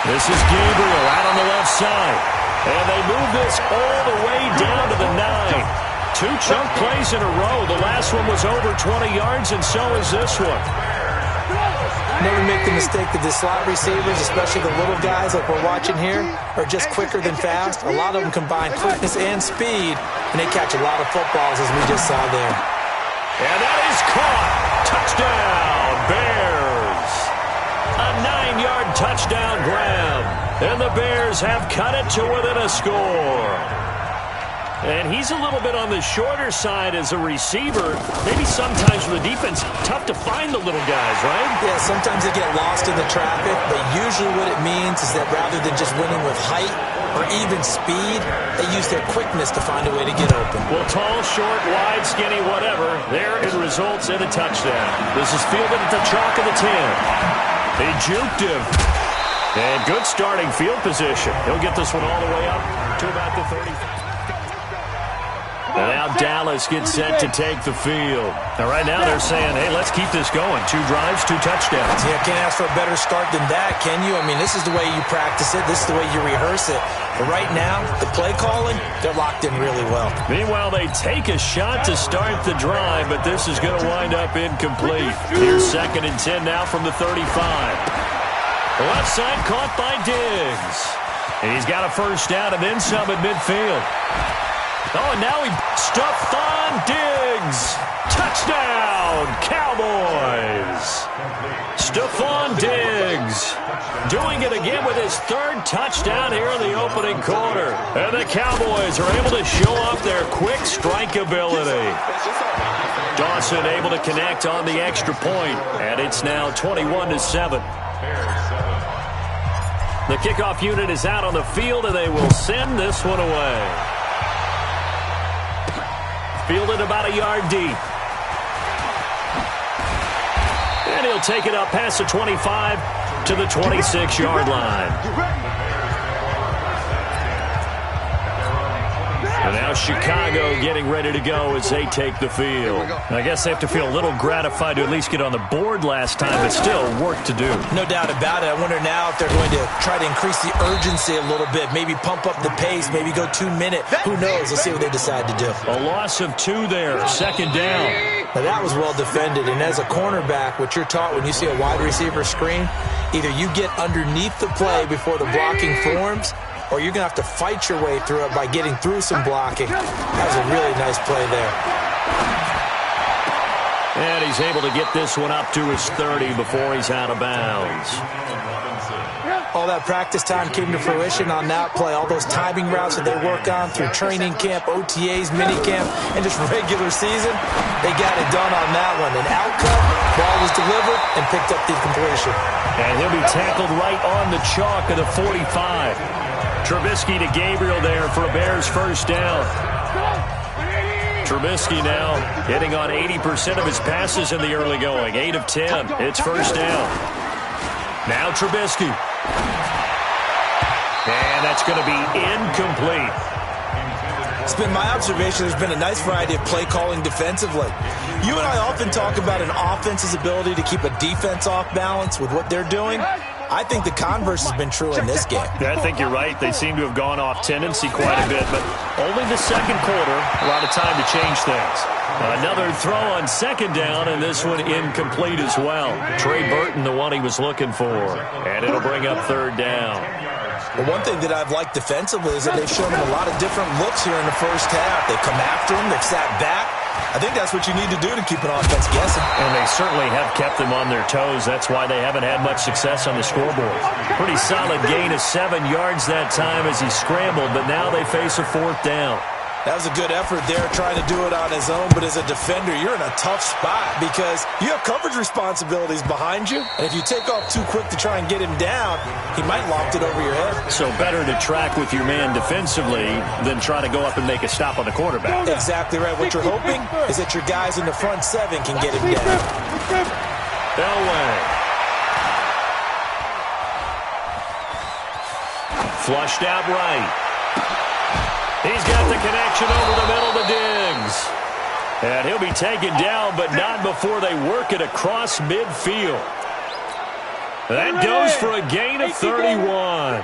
This is Gabriel out on the left side. And they move this all the way down to the 9. 2 chunk plays in a row. The last one was over 20 yards, and so is this one. Never make the mistake that the slot receivers, especially the little guys like we're watching here, are just quicker than fast. A lot of them combine quickness and speed, and they catch a lot of footballs, as we just saw there. And that is caught. Touchdown, Bears. A 9-yard touchdown grab. And the Bears have cut it to within a score. And he's a little bit on the shorter side as a receiver. Maybe sometimes for the defense, tough to find the little guys, right? Yeah, sometimes they get lost in the traffic, but usually what it means is that rather than just winning with height or even speed, they use their quickness to find a way to get open. Well, tall, short, wide, skinny, whatever, there it results in a touchdown. This is fielded at the chalk of the 10. They juked him. And good starting field position. He'll get this one all the way up to about the 30. And now Dallas gets set to take the field. And right now they're saying, hey, let's keep this going. 2 drives, 2 touchdowns. Yeah, can't ask for a better start than that, can you? I mean, this is the way you practice it. This is the way you rehearse it. But right now, the play calling, they're locked in really well. Meanwhile, they take a shot to start the drive, but this is going to wind up incomplete. Here's 2nd and 10 now from the 35. The left side caught by Diggs. And he's got a first down and then some at midfield. Oh, and now he Stephon Diggs. Touchdown, Cowboys. Stephon Diggs doing it again with his 3rd touchdown here in the opening quarter. And the Cowboys are able to show off their quick strike ability. Dawson able to connect on the extra point, and it's now 21-7. The kickoff unit is out on the field, and they will send this one away. Fielded about a yard deep. And he'll take it up past the 25 to the 26-yard line. And now Chicago getting ready to go as they take the field. I guess they have to feel a little gratified to at least get on the board last time, but still work to do. No doubt about it. I wonder now if they're going to try to increase the urgency a little bit, maybe pump up the pace, maybe go 2-minute. Who knows? Let's see what they decide to do. A loss of 2 there, 2nd down. Now that was well defended, and as a cornerback, what you're taught when you see a wide receiver screen, either you get underneath the play before the blocking forms, or you're going to have to fight your way through it by getting through some blocking. That was a really nice play there. And he's able to get this one up to his 30 before he's out of bounds. All that practice time came to fruition on that play. All those timing routes that they work on through training camp, OTAs, minicamp, and just regular season, they got it done on that one. An outcome, ball was delivered, and picked up the completion. And he'll be tackled right on the chalk of the 45. Trubisky to Gabriel there for a Bears first down. Trubisky now hitting on 80% of his passes in the early going. 8 of 10. It's first down. Now Trubisky. And that's going to be incomplete. It's been my observation there's been a nice variety of play calling defensively. You and I often talk about an offense's ability to keep a defense off balance with what they're doing. I think the converse has been true in this game. Yeah, I think you're right. They seem to have gone off tendency quite a bit, but only the 2nd quarter, a lot of time to change things. Another throw on 2nd down, and this one incomplete as well. Trey Burton, the one he was looking for, and it'll bring up 3rd down. Well, one thing that I've liked defensively is that they've shown him a lot of different looks here in the first half. They've come after him. They've sat back. I think that's what you need to do to keep an offense guessing. And they certainly have kept them on their toes. That's why they haven't had much success on the scoreboard. Pretty solid gain of 7 yards that time as he scrambled, but now they face a 4th down. That was a good effort there, trying to do it on his own. But as a defender, you're in a tough spot because you have coverage responsibilities behind you. And if you take off too quick to try and get him down, he might loft it over your head. So better to track with your man defensively than try to go up and make a stop on the quarterback. Exactly right. What you're hoping is that your guys in the front 7 can get him down. Elway. Flushed out right. He's got the connection over the middle to Diggs. And he'll be taken down, but not before they work it across midfield. That goes for a gain of 31.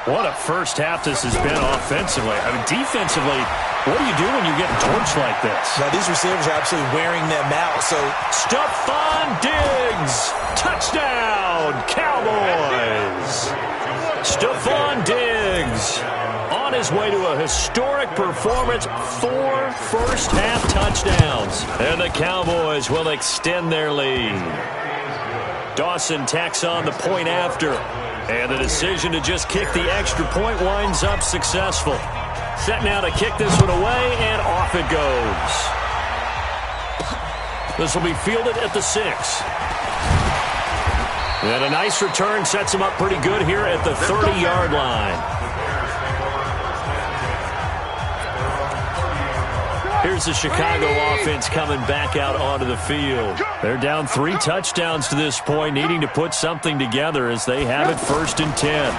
What a first half this has been offensively. I mean, defensively, what do you do when you're getting torched like this? Now, these receivers are absolutely wearing them out. So Stephon Diggs, touchdown, Cowboys. Stephon Diggs on his way to a historic performance, 4 first-half touchdowns. And the Cowboys will extend their lead. Dawson tacks on the point after. And the decision to just kick the extra point winds up successful. Set now to kick this one away, and off it goes. This will be fielded at the 6. And a nice return sets him up pretty good here at the 30-yard line. Here's the Chicago offense coming back out onto the field. They're down 3 touchdowns to this point, needing to put something together as they have it 1st and 10.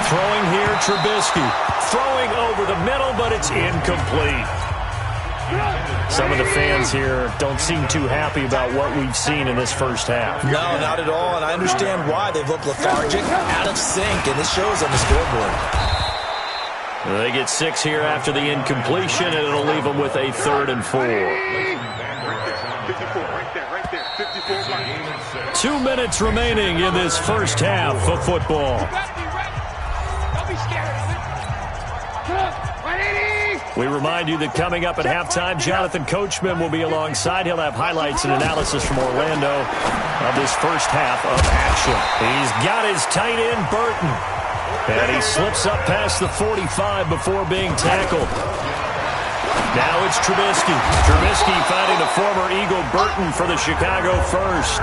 Throwing here, Trubisky. Throwing over the middle, but it's incomplete. Some of the fans here don't seem too happy about what we've seen in this first half. no, not at all, and I understand why. They've looked lethargic, out of sync, and this shows on the scoreboard. They get 6 here after the incompletion, and it'll leave them with a 3rd and 4. 2 minutes remaining in this first half of football. We remind you that coming up at halftime, Jonathan Coachman will be alongside. He'll have highlights and analysis from Orlando of this first half of action. He's got his tight end, Burton. And he slips up past the 45 before being tackled. Now it's Trubisky. Trubisky finding the former Eagle Burton for the Chicago first.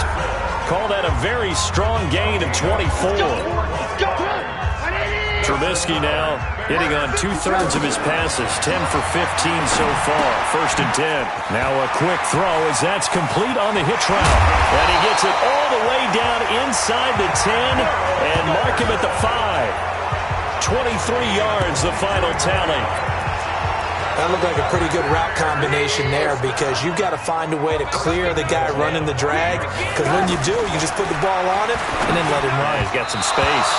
Call that a very strong gain of 24. Trubisky now hitting on 2/3 of his passes, 10 for 15 so far, 1st and 10. Now a quick throw as that's complete on the hitch route. And he gets it all the way down inside the 10 and mark him at the 5. 23 yards, the final tally. That looked like a pretty good route combination there because you've got to find a way to clear the guy running the drag, because when you do, you just put the ball on him and then let him run. He's got some space.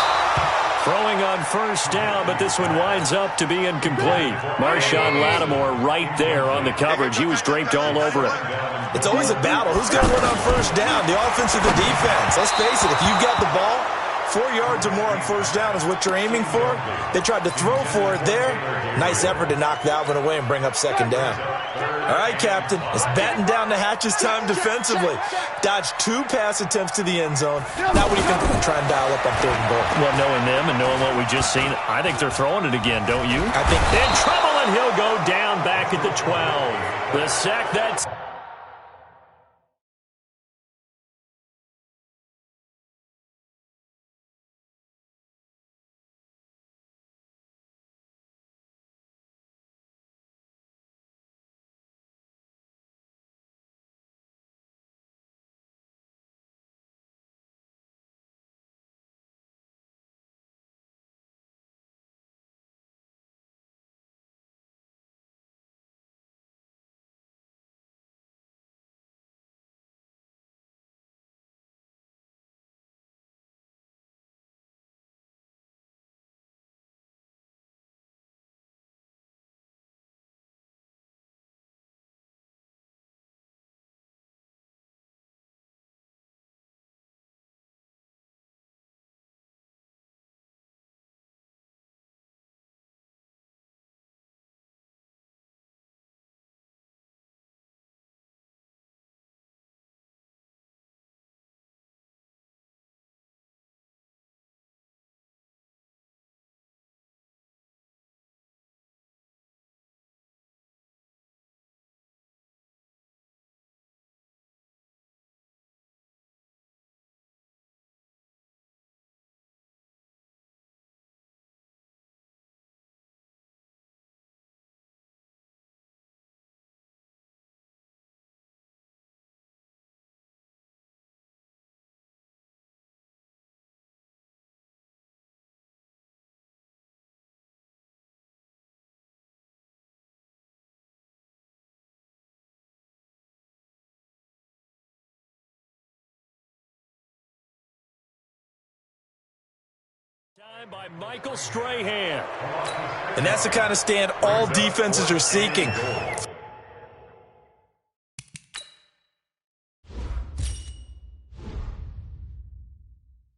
Throwing on 1st down, but this one winds up to be incomplete. Marshawn Lattimore right there on the coverage. He was draped all over it. It's always a battle. Who's going to win on 1st down, the offense or the defense? Let's face it, if you've got the ball, 4 yards or more on 1st down is what you're aiming for. They tried to throw for it there. Nice effort to knock that one away and bring up 2nd down. All right, Captain, it's batten down the hatches time defensively. Dodged 2 pass attempts to the end zone. Now what do you think they're going to try and dial up on 3rd and goal? Well, knowing them and knowing what we just seen, I think they're throwing it again, don't you? I think in trouble, and he'll go down back at the 12. The sack, that's By Michael Strahan. And that's the kind of stand all defenses are seeking.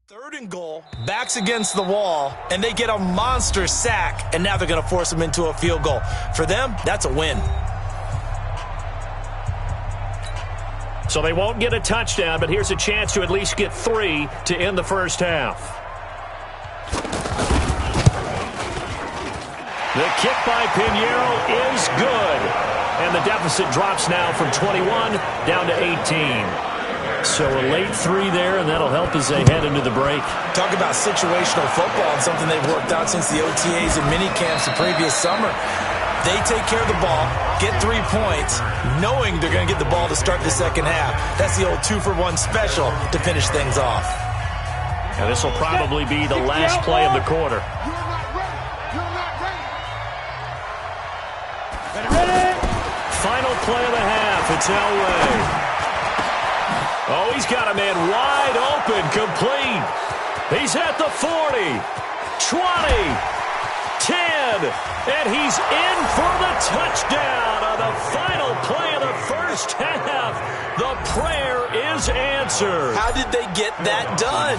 Third and goal, backs against the wall, and they get a monster sack, and now they're going to force them into a field goal. For them, that's a win. So they won't get a touchdown, but here's a chance to at least get 3 to end the first half. The kick by Pinheiro is good. And the deficit drops now from 21 down to 18. So a late 3 there, and that'll help as they head into the break. Talk about situational football and something they've worked out since the OTAs and mini camps the previous summer. They take care of the ball, get 3 points, knowing they're going to get the ball to start the second half. That's the old 2-for-1 special to finish things off. And this will probably be the last play of the quarter. Final play of the half. It's Elway. Oh, he's got a man wide open, complete. He's at the 40, 20, 10, and he's in for the touchdown on the final play of the first half. The prayer is answered. How did they get that done?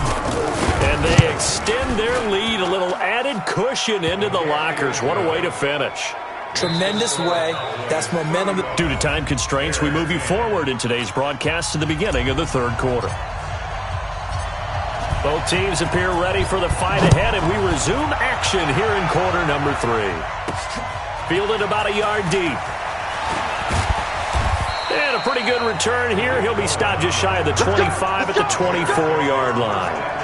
And they extend their lead, a little added cushion into the lockers. What a way to finish. Tremendous way. That's momentum. Due to time constraints, we move you forward in today's broadcast to the beginning of the third quarter. Both teams appear ready for the fight ahead, and we resume action here in quarter number 3. Fielded about a yard deep. And a pretty good return here. He'll be stopped just shy of the 25 at the 24-yard line.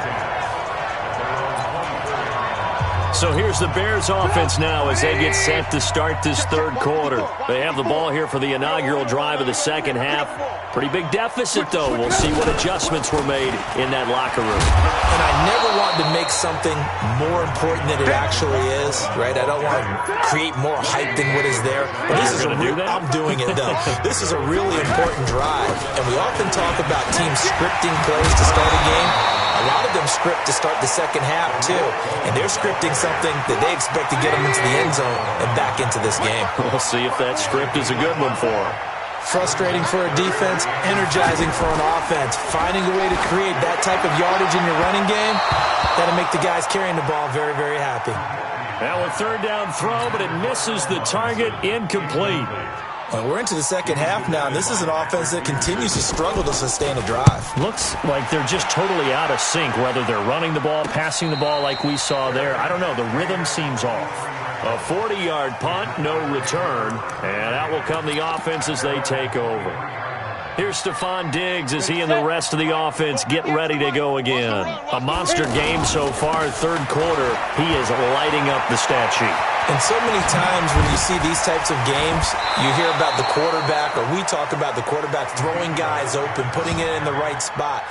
So here's the Bears offense now as they get set to start this third quarter. They have the ball here for the inaugural drive of the second half. Pretty big deficit, though. We'll see what adjustments were made in that locker room. And I never want to make something more important than it actually is, right? I don't want to create more hype than what is there. But this is a real, I'm doing it, though. This is a really important drive. And we often talk about teams scripting plays to start a game. A lot of them script to start the second half, too. And they're scripting something that they expect to get them into the end zone and back into this game. We'll see if that script is a good one for them. Frustrating for a defense, energizing for an offense. Finding a way to create that type of yardage in your running game, that'll make the guys carrying the ball very, very happy. Now a third down throw, but it misses the target, incomplete. Well, we're into the second half now. This is an offense that continues to struggle to sustain a drive. Looks like they're just totally out of sync, whether they're running the ball, passing the ball like we saw there. I don't know. The rhythm seems off. A 40-yard punt, no return, and out will come the offense as they take over. Here's Stephon Diggs as he and the rest of the offense get ready to go again. A monster game so far, third quarter. He is lighting up the stat sheet. And so many times when you see these types of games, you hear about the quarterback, or we talk about the quarterback throwing guys open, putting it in the right spot.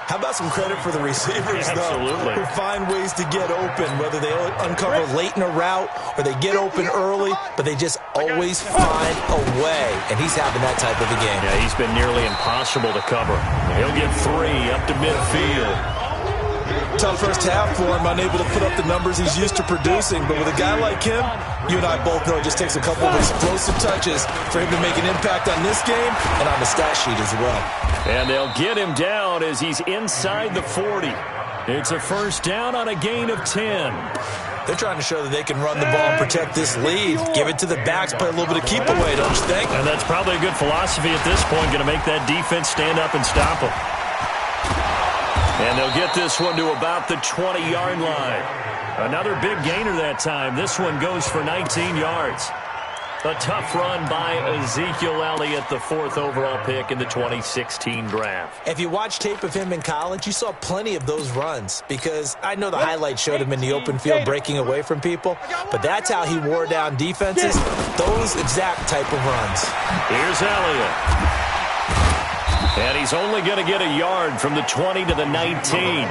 How about some credit for the receivers, Absolutely. though, who find ways to get open, whether they uncover late in a route or they get open early, but they just always find a way. And he's having that type of a game. Yeah, he's been nearly impossible to cover. He'll get 3 up to midfield. Tough first half for him, unable to put up the numbers he's used to producing. But with a guy like him, you and I both know it just takes a couple of explosive touches for him to make an impact on this game and on the stat sheet as well. And they'll get him down as he's inside the 40. It's a first down on a gain of 10. They're trying to show that they can run the ball and protect this lead. Give it to the backs, play a little bit of keep away, don't you think? And that's probably a good philosophy at this point, going to make that defense stand up and stop them. And they'll get this one to about the 20-yard line. Another big gainer that time. This one goes for 19 yards. A tough run by Ezekiel Elliott, the 4th overall pick in the 2016 draft. If you watch tape of him in college, you saw plenty of those runs, because I know the highlights showed him in the open field breaking away from people, but that's how he wore down defenses, those exact type of runs. Here's Elliott. And he's only going to get a yard from the 20 to the 19.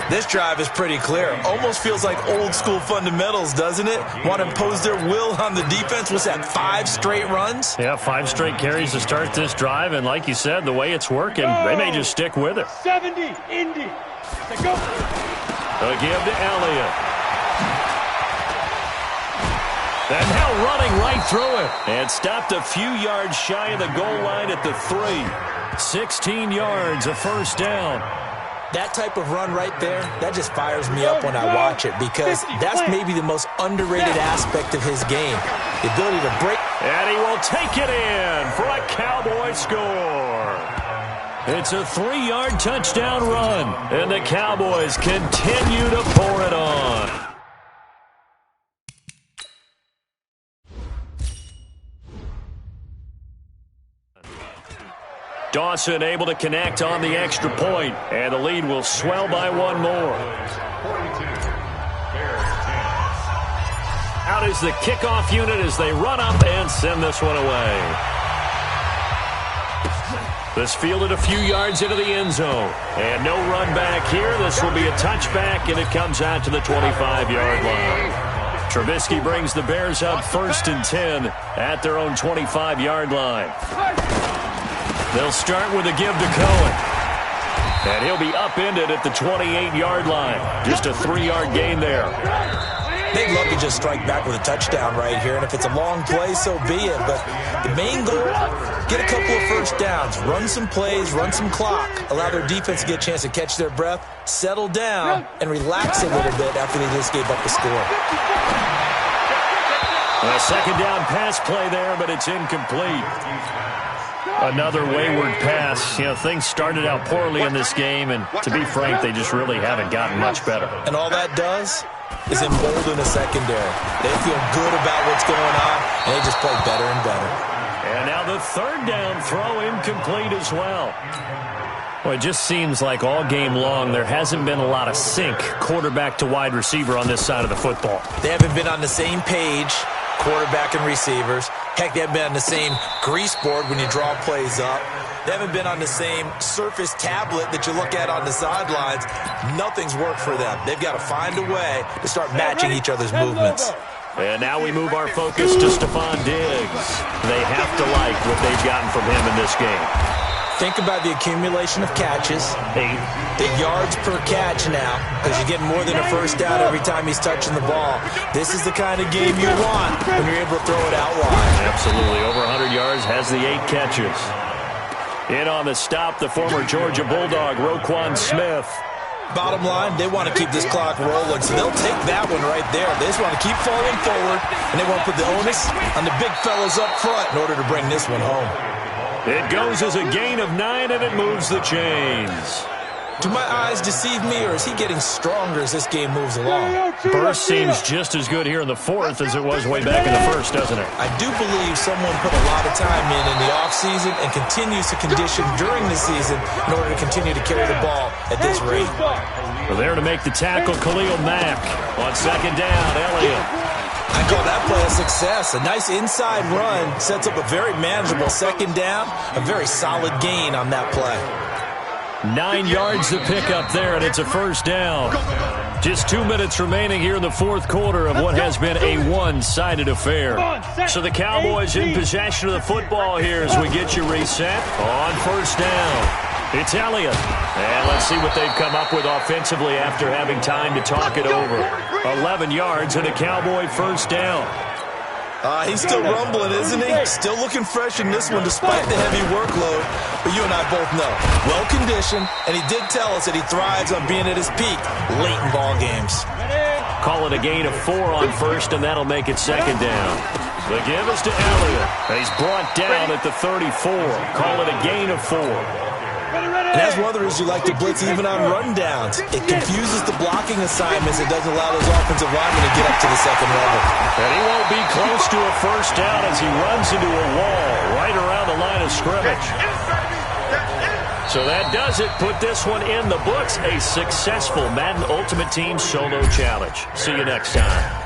This drive is pretty clear. Almost feels like old school fundamentals, doesn't it? Want to impose their will on the defense. What's that, 5 straight runs? Yeah, 5 straight carries to start this drive. And like you said, the way it's working, they may just stick with it. 70, Indy. Go. A give to Elliott. And now running right through it. And stopped a few yards shy of the goal line at the 3. 16 yards, a first down. That type of run right there, that just fires me up when I watch it because that's maybe the most underrated aspect of his game. The ability to break. And he will take it in for a Cowboy score. It's a 3-yard touchdown run, and the Cowboys continue to pour it on. Dawson able to connect on the extra point, and the lead will swell by one more. Out is the kickoff unit as they run up and send this one away. This fielded a few yards into the end zone. And no run back here. This will be a touchback, and it comes out to the 25-yard line. Trubisky brings the Bears up 1st and 10 at their own 25-yard line. They'll start with a give to Cohen. And he'll be upended at the 28-yard line. Just a 3-yard gain there. They'd love to just strike back with a touchdown right here, and if it's a long play, so be it. But the main goal, get a couple of first downs, run some plays, run some clock, allow their defense to get a chance to catch their breath, settle down, and relax a little bit after they just gave up the score. A second down pass play there, but it's incomplete. Another wayward pass. You know, things started out poorly in this game, and to be frank, they just really haven't gotten much better. And all that does is embolden a secondary. They feel good about what's going on, and they just play better and better. And now the third down throw incomplete as well. Well, it just seems like all game long there hasn't been a lot of sync quarterback to wide receiver on this side of the football. They haven't been on the same page, quarterback and receivers. Heck, they haven't been on the same grease board when you draw plays up. They haven't been on the same surface tablet that you look at on the sidelines. Nothing's worked for them. They've got to find a way to start matching each other's movements. And now we move our focus to Stephon Diggs. They have to like what they've gotten from him in this game. Think about the accumulation of catches, 8. the yards per catch now, because you're getting more than a first down every time he's touching the ball. This is the kind of game you want when you're able to throw it out wide. Absolutely. Over 100 yards, has the 8 catches. In on the stop, the former Georgia Bulldog, Roquan Smith. Bottom line, they want to keep this clock rolling, so they'll take that one right there. They just want to keep falling forward, and they want to put the onus on the big fellas up front in order to bring this one home. It goes as a gain of 9, and it moves the chains. Do my eyes deceive me, or is he getting stronger as this game moves along? Burst seems just as good here in the 4th as it was way back in the 1st, doesn't it? I do believe someone put a lot of time in the offseason and continues to condition during the season in order to continue to carry the ball at this rate. Well, there to make the tackle, Khalil Mack. On second down, Elliott. I call that play a success. A nice inside run sets up a very manageable second down, a very solid gain on that play. 9 yards to pick up there, and it's a first down. Just 2 minutes remaining here in the 4th quarter of what has been a one-sided affair. So the Cowboys in possession of the football here as we get you reset on first down. It's Elliott. And let's see what they've come up with offensively after having time to talk it over. 11 yards and a Cowboy first down. He's still rumbling, isn't he? Still looking fresh in this one despite the heavy workload. But you and I both know, well-conditioned, and he did tell us that he thrives on being at his peak late in ball games. Call it a gain of 4 on first, and that'll make it second down. The give is to Elliott. He's brought down at the 34. Call it a gain of 4. And that's one of the reasons you like to blitz even on rundowns. It confuses the blocking assignments. It doesn't allow those offensive linemen to get up to the second level. And he won't be close to a first down as he runs into a wall right around the line of scrimmage. So that does it. Put this one in the books. A successful Madden Ultimate Team Solo Challenge. See you next time.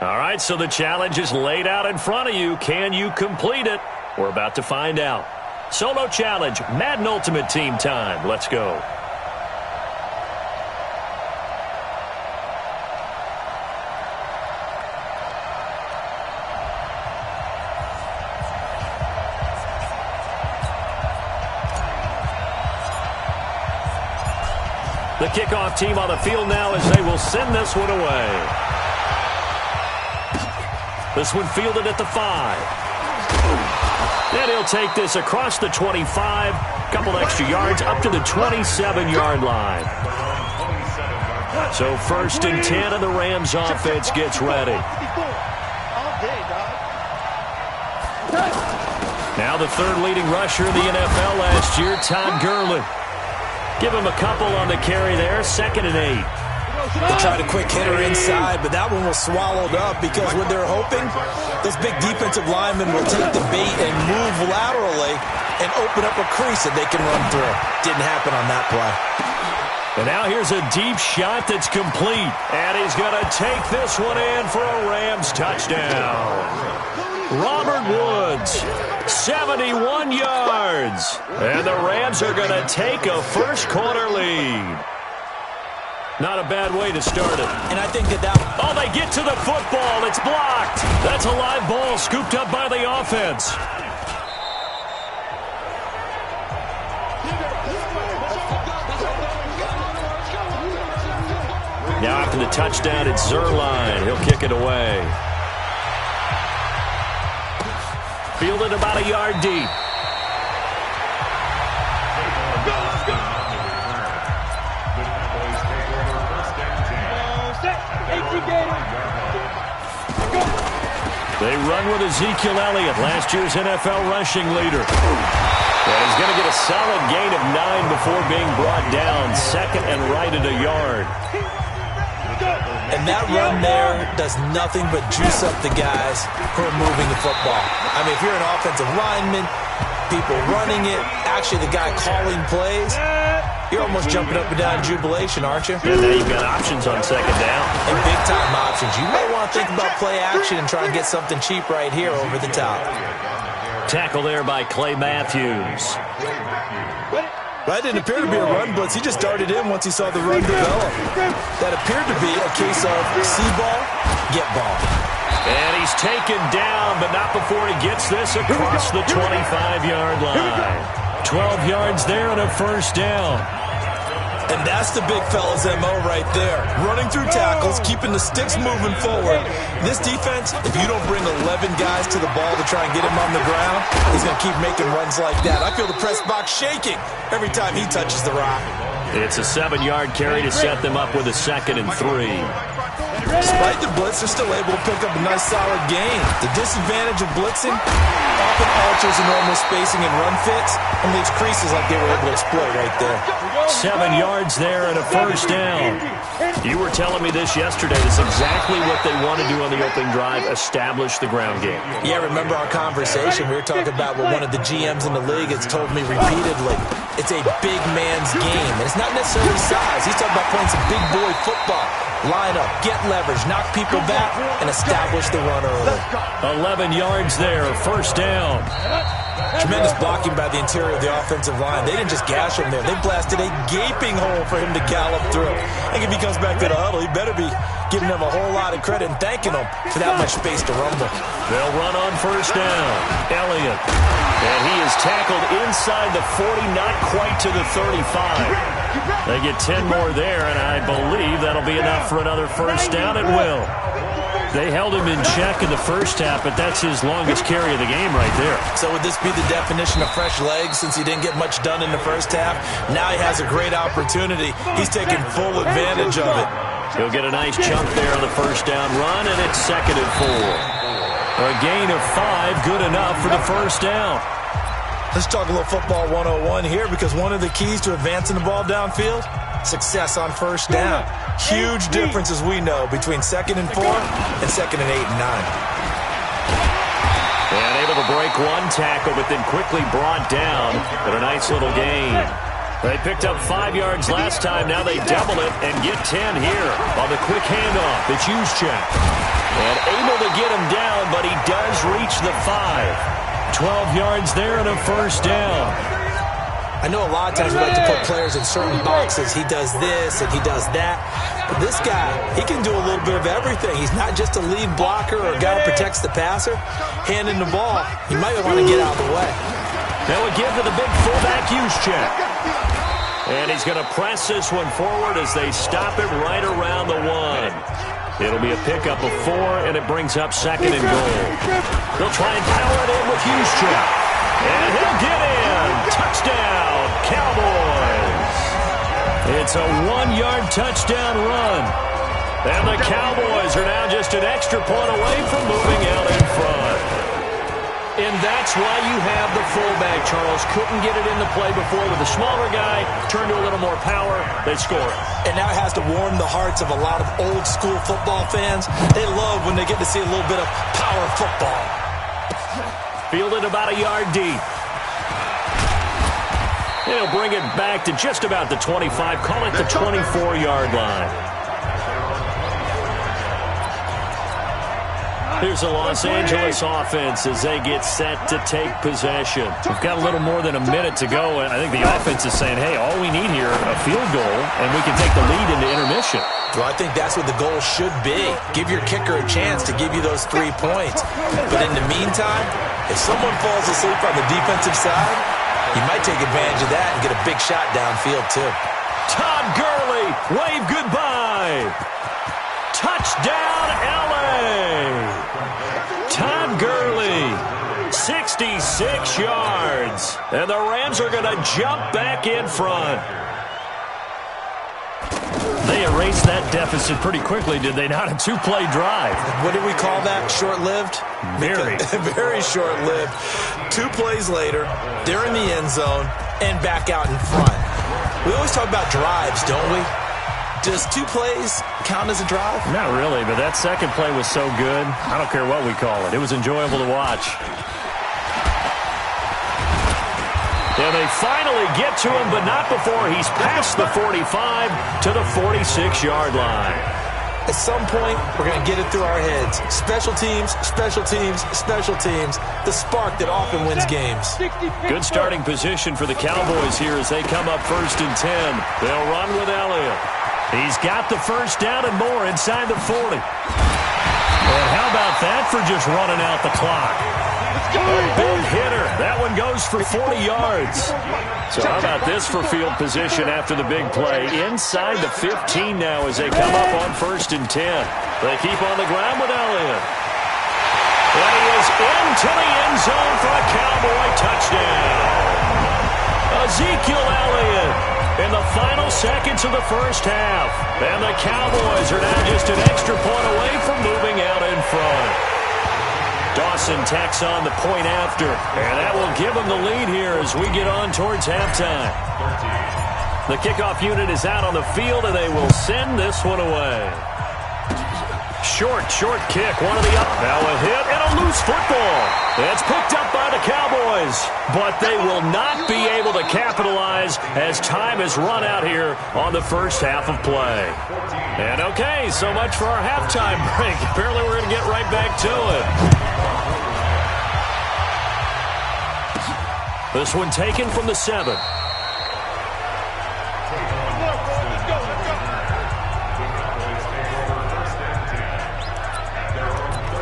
All right, so the challenge is laid out in front of you. Can you complete it? We're about to find out. Solo challenge, Madden Ultimate Team time. Let's go. The kickoff team on the field now as they will send this one away. This one fielded at the 5. And he'll take this across the 25. Couple extra yards up to the 27-yard line. So 1st and 10 and the Rams offense gets ready. Now the 3rd leading rusher in the NFL last year, Todd Gurley. Give him a couple on the carry there. 2nd and 8. They tried a quick hitter inside, but that one was swallowed up because what they're hoping, those big defensive linemen will take the bait and move laterally and open up a crease that they can run through. Didn't happen on that play. And now here's a deep shot that's complete. And he's going to take this one in for a Rams touchdown. Robert Woods, 71 yards. And the Rams are going to take a first-quarter lead. Not a bad way to start it. And I think that Oh, they get to the football. It's blocked. That's a live ball scooped up by the offense. Now after the touchdown, it's Zerline. He'll kick it away. Fielded about a yard deep. They run with Ezekiel Elliott, last year's NFL rushing leader. And he's going to get a solid gain of 9 before being brought down. 2nd and right at a yard. And that run there does nothing but juice up the guys who are moving the football. I mean, if you're an offensive lineman, people running it, actually the guy calling plays, you're almost jumping up and down in jubilation, aren't you? And now you've got options on 2nd down. And big-time options. You may want to think about play action and try and get something cheap right here over the top. Tackle there by Clay Matthews. That didn't appear to be a run blitz. He just darted in once he saw the run develop. That appeared to be a case of see ball, get ball. And he's taken down, but not before he gets this across the 25-yard line. 12 yards there and a first down. And that's the big fella's MO right there. Running through tackles, keeping the sticks moving forward. This defense, if you don't bring 11 guys to the ball to try and get him on the ground, he's going to keep making runs like that. I feel the press box shaking every time he touches the rock. It's a 7-yard carry to set them up with a 2nd and 3. Despite the blitz, they're still able to pick up a nice solid gain. The disadvantage of blitzing often alters the normal spacing and run fits and leaves creases like they were able to exploit right there. 7 yards there and a first down. You were telling me this yesterday. This is exactly what they want to do on the opening drive, establish the ground game. Yeah, remember our conversation? We were talking about what one of the GMs in the league has told me repeatedly. It's a big man's game. And it's not necessarily size. He's talking about playing some big boy football. Line up, get leverage, knock people back, and establish the run early. 11 yards there, first down. Tremendous blocking by the interior of the offensive line. They didn't just gash him there. They blasted a gaping hole for him to gallop through. I think if he comes back to the huddle, he better be giving them a whole lot of credit and thanking them for that much space to rumble. They'll run on first down. Elliott. And he is tackled inside the 40, not quite to the 35. They get 10 more there, and I believe that'll be enough for another first down. It will. They held him in check in the first half, but that's his longest carry of the game right there. So would this be the definition of fresh legs since he didn't get much done in the first half? Now he has a great opportunity. He's taking full advantage of it. He'll get a nice chunk there on the first down run, and it's 2nd and 4. A gain of 5, good enough for the first down. Let's talk a little football 101 here, because one of the keys to advancing the ball downfield, success on first down. Huge difference, as we know, between 2nd and 4 and 2nd and 8 and 9. And able to break one tackle, but then quickly brought down. But a nice little gain. They picked up 5 yards last time. Now they double it and get 10 here on the quick handoff. It's Juszczyk. And able to get him down, but he does reach the 5. 12 yards there and a first down. I know a lot of times we like to put players in certain boxes. He does this and he does that. But this guy, he can do a little bit of everything. He's not just a lead blocker or a guy who protects the passer. Handing the ball, he might want to get out of the way. They will give to the big fullback, Juszczyk. And he's going to press this one forward as they stop it right around the 1. It'll be a pickup of 4, and it brings up 2nd and goal. They'll try and power it in with Juszczyk. And he'll get in. Touchdown, Cowboys. It's a 1-yard touchdown run. And the Cowboys are now just an extra point away from moving out in front. And that's why you have the fullback, Charles. Couldn't get it into play before with a smaller guy. Turned to a little more power. They score it. And now it has to warm the hearts of a lot of old-school football fans. They love when they get to see a little bit of power football. Fielded about a yard deep. He'll bring it back to just about the 25. Call it the 24-yard line. Here's the Los Angeles offense as they get set to take possession. We've got a little more than a minute to go, and I think the offense is saying, hey, all we need here, a field goal, and we can take the lead into intermission. Well, I think that's what the goal should be. Give your kicker a chance to give you those 3 points. But in the meantime, if someone falls asleep on the defensive side, you might take advantage of that and get a big shot downfield, too. Todd Gurley, wave goodbye. Touchdown, L.A. Todd Gurley, 66 yards. And the Rams are going to jump back in front. They erased that deficit pretty quickly, did they not? A 2-play drive. What did we call that? Short-lived? Very. Very short-lived. 2 plays later, they're in the end zone and back out in front. We always talk about drives, don't we? Does 2 plays count as a drive? Not really, but that second play was so good. I don't care what we call it. It was enjoyable to watch. And they finally get to him, but not before he's past the 45 to the 46-yard line. At some point, we're going to get it through our heads. Special teams, special teams, special teams. The spark that often wins games. Good starting position for the Cowboys here as they come up 1st and 10. They'll run with Elliott. He's got the first down and more inside the 40. And how about that for just running out the clock? Big hitter. That one goes for 40 yards. So how about this for field position after the big play? Inside the 15 now as they come up on 1st and 10. They keep on the ground with Elliott. And he is into the end zone for a Cowboy touchdown. Ezekiel Elliott in the final seconds of the first half. And the Cowboys are now just an extra point away from moving out in front. Dawson tacks on the point after, and that will give them the lead here as we get on towards halftime. The kickoff unit is out on the field, and they will send this one away. Short kick, one of the up. Now a hit and a loose football. It's picked up by the Cowboys, but they will not be able to capitalize as time has run out here on the first half of play. And okay, so much for our halftime break. Apparently we're going to get right back to it. This one taken from the 7.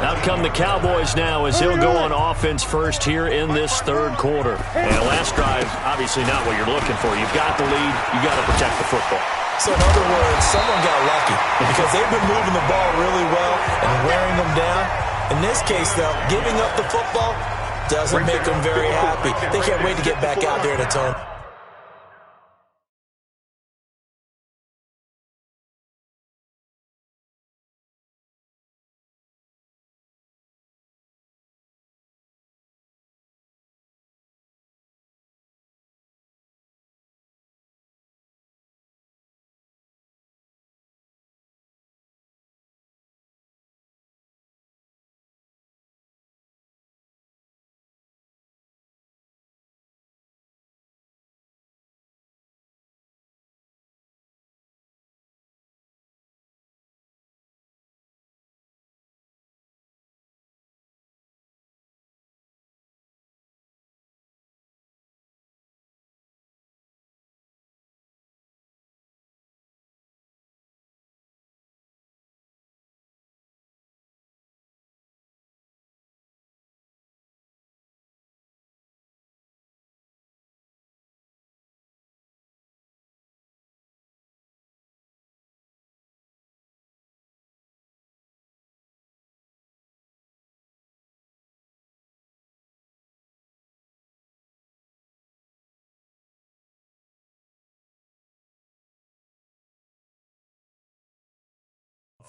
Out come the Cowboys now as they'll go on offense first here in this 3rd quarter. And last drive, obviously not what you're looking for. You've got the lead. You've got to protect the football. So in other words, someone got lucky because they've been moving the ball really well and wearing them down. In this case, though, giving up the football doesn't make them very happy. They can't wait to get back out there and atone.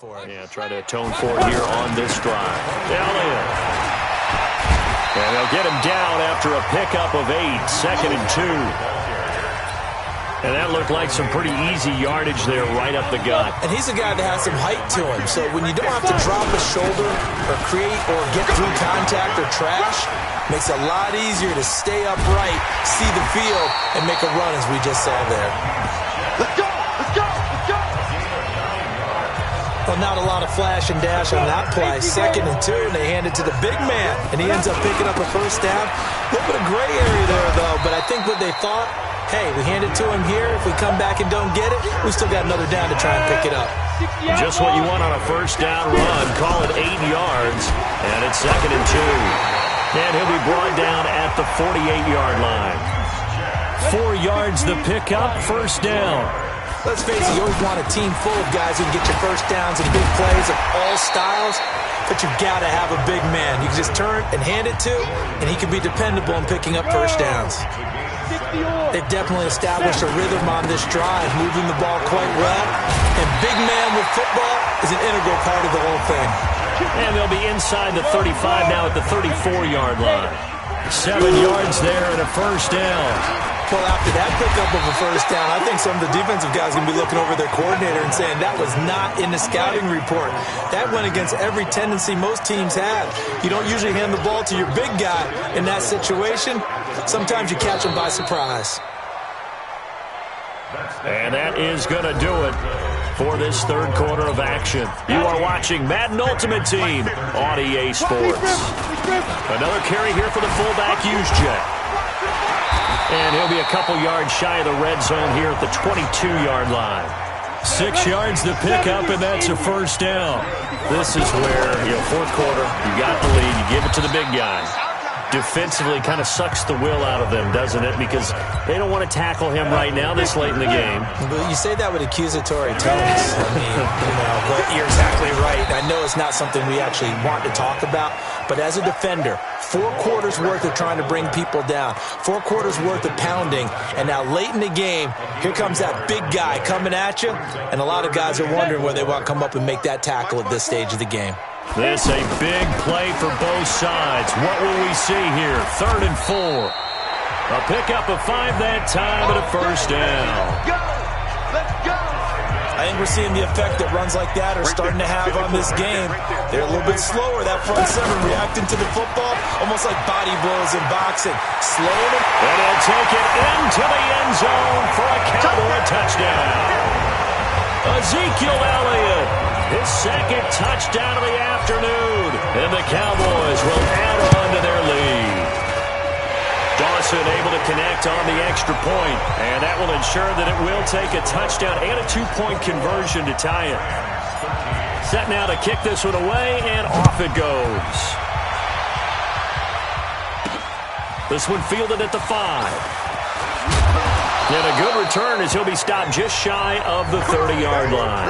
for it. Yeah, try to atone for it here on this drive. Elliott. And they'll get him down after a pickup of 8, 2nd and 2. And that looked like some pretty easy yardage there right up the gut. And he's a guy that has some height to him. So when you don't have to drop a shoulder or create or get through contact or trash, makes it a lot easier to stay upright, see the field, and make a run as we just saw there. Let's go! Let's go! Let's go! Well, not a lot of flash and dash on that play. 2nd and 2, and they hand it to the big man. And he ends up picking up a first down. A little bit of gray area there, though. But I think what they thought, hey, we hand it to him here. If we come back and don't get it, we still got another down to try and pick it up. Just what you want on a first down run. Call it 8 yards. And it's 2nd and 2. And he'll be brought down at the 48-yard line. 4 yards the pickup, first down. Let's face it, you always want a team full of guys who can get your first downs and big plays of all styles, but you've got to have a big man. You can just turn and hand it to, and he can be dependable in picking up first downs. They've definitely established a rhythm on this drive, moving the ball quite well, and big man with football is an integral part of the whole thing. And they'll be inside the 35 now at the 34-yard line. 7 yards there and a first down. Well, after that pickup of a first down, I think some of the defensive guys are going to be looking over their coordinator and saying that was not in the scouting report. That went against every tendency most teams have. You don't usually hand the ball to your big guy in that situation. Sometimes you catch them by surprise. And that is going to do it for this third quarter of action. You are watching Madden Ultimate Team on EA Sports. Another carry here for the fullback, Juszczyk. And he'll be a couple yards shy of the red zone here at the 22-yard line. 6 yards to pick up, and that's a first down. This is where, fourth quarter, you got the lead, you give it to the big guy. Defensively kind of sucks the will out of them, doesn't it? Because they don't want to tackle him right now this late in the game. But you say that with accusatory tones. I mean, but you're exactly right. I know it's not something we actually want to talk about, but as a defender, 4 quarters worth of trying to bring people down, 4 quarters worth of pounding, and now late in the game, here comes that big guy coming at you, and a lot of guys are wondering where they want to come up and make that tackle at this stage of the game. This a big play for both sides. What will we see here? 3rd and 4. A pickup of 5 that time and a first down. Let's go! I think we're seeing the effect that runs like that are starting to have on this game. They're a little bit slower, that front 7 reacting to the football, almost like body blows in boxing. Slowing it. And he'll take it into the end zone for a Cowboy touchdown. Ezekiel Elliott, his 2nd touchdown of the afternoon. And the Cowboys will add on to their lead. Dawson able to connect on the extra point, and that will ensure that it will take a touchdown and a 2-point conversion to tie it. Set now to kick this one away, and off it goes. This one fielded at the 5. And a good return as he'll be stopped just shy of the 30-yard line.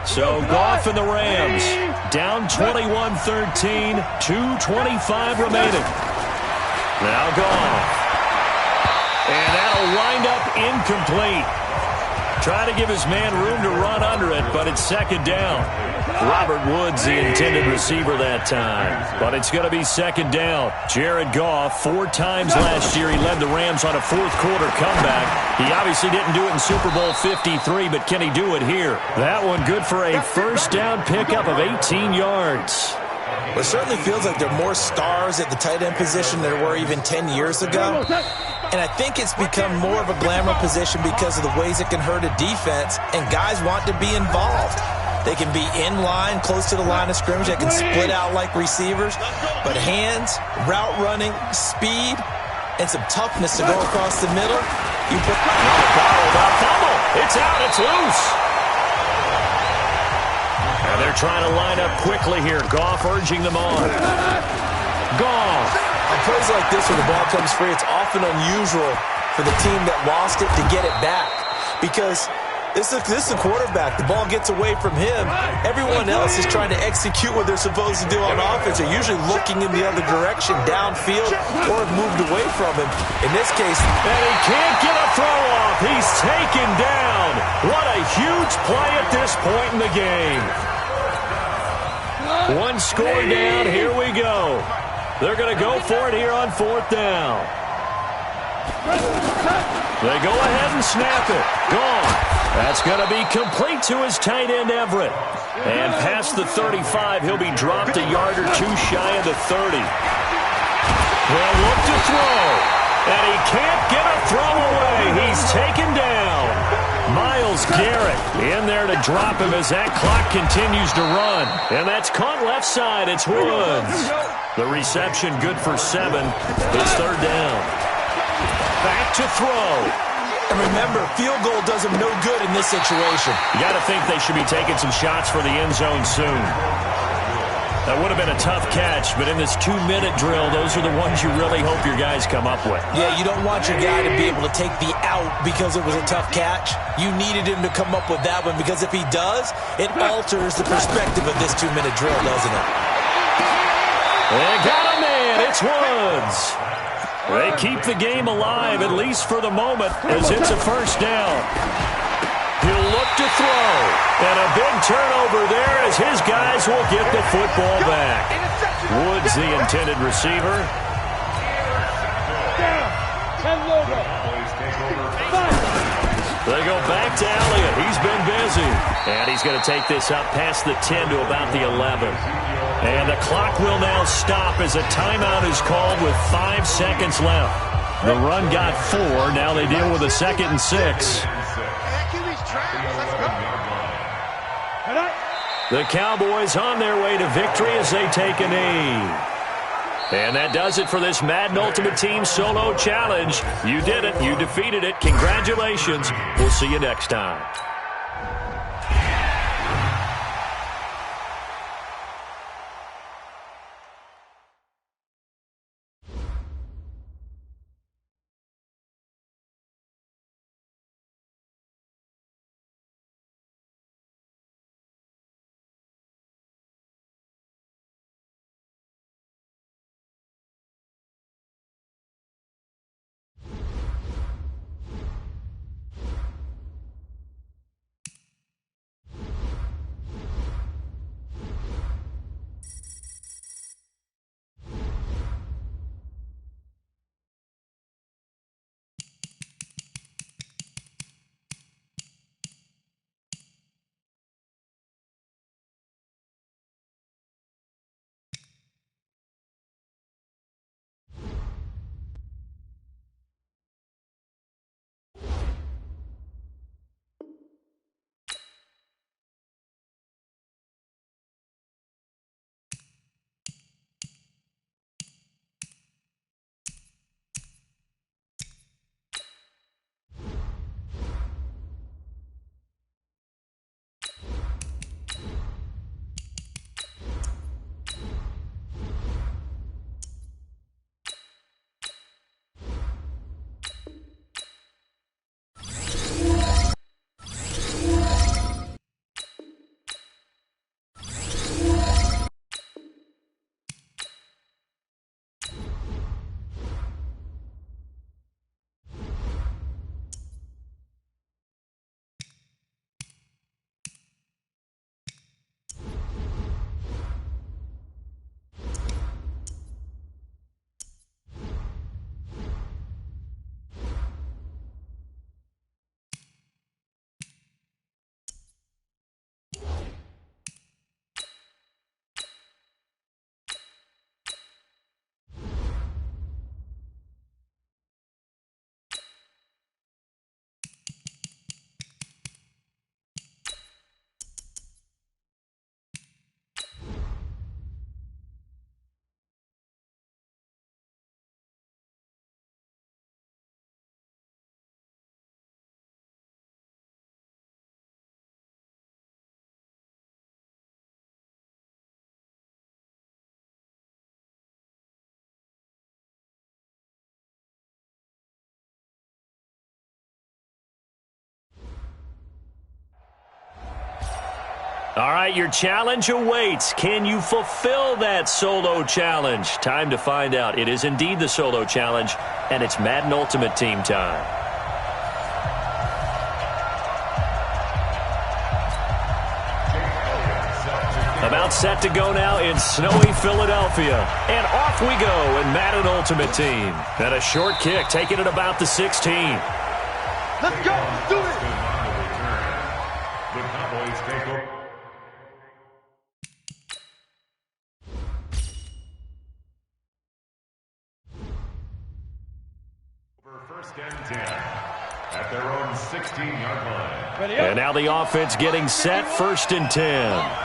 So Goff and the Rams down 21-13, 2:25 remaining. Now Goff. And that'll wind up incomplete. Trying to give his man room to run under it, but it's 2nd down. Robert Woods, the intended receiver that time. But it's going to be 2nd down. Jared Goff, 4 times last year, he led the Rams on a fourth-quarter comeback. He obviously didn't do it in Super Bowl 53, but can he do it here? That one good for a first down pickup of 18 yards. Well, it certainly feels like there are more stars at the tight end position than there were even 10 years ago. And I think it's become more of a glamour position because of the ways it can hurt a defense, and guys want to be involved. They can be in line, close to the line of scrimmage. They can split out like receivers. But hands, route running, speed, and some toughness to go across the middle. You put fumble. It's out. It's loose. And they're trying to line up quickly here. Goff urging them on. Goff. On plays like this, when the ball comes free, it's often unusual for the team that lost it to get it back. Because this is the quarterback. The ball gets away from him. Everyone else is trying to execute what they're supposed to do on offense. They're usually looking in the other direction, downfield, or have moved away from him. In this case, and he can't get a throw off. He's taken down. huge play at this point in the game. One score down. Here we go. They're going to go for it here on 4th down. They go ahead and snap it. Gone. That's going to be complete to his tight end, Everett. And past the 35, he'll be dropped a yard or two shy of the 30. They'll look to throw. And he can't get a throw away. He's taken down. Myles Garrett in there to drop him as that clock continues to run. And that's caught left side. It's Woods. The reception good for 7. It's 3rd down. Back to throw. And remember, field goal does him no good in this situation. You got to think they should be taking some shots for the end zone soon. That would have been a tough catch, but in this 2-minute drill, those are the ones you really hope your guys come up with. Yeah, you don't want your guy to be able to take the out because it was a tough catch. You needed him to come up with that one, because if he does, it alters the perspective of this 2-minute drill, doesn't it? They got a man. It's Woods. They keep the game alive, at least for the moment, as it's a 1st down. He'll look to throw. And a big turnover there as his guys will get the football back. Woods, the intended receiver. They go back to Elliott. He's been busy. And he's going to take this up past the 10 to about the 11. And the clock will now stop as a timeout is called with 5 seconds left. The run got 4. Now they deal with a 2nd and 6. The Cowboys on their way to victory as they take a knee. And that does it for this Madden Ultimate Team Solo Challenge. You did it. You defeated it. Congratulations. We'll see you next time. All right, your challenge awaits. Can you fulfill that solo challenge? Time to find out. It is indeed the solo challenge, and it's Madden Ultimate Team time. About set to go now in snowy Philadelphia. And off we go in Madden Ultimate Team. And a short kick taking it about the 16. Let's go. Let's do it. The Cowboys take over. First and 10 at their own 16-yard line. And now the offense getting set, 1st and 10.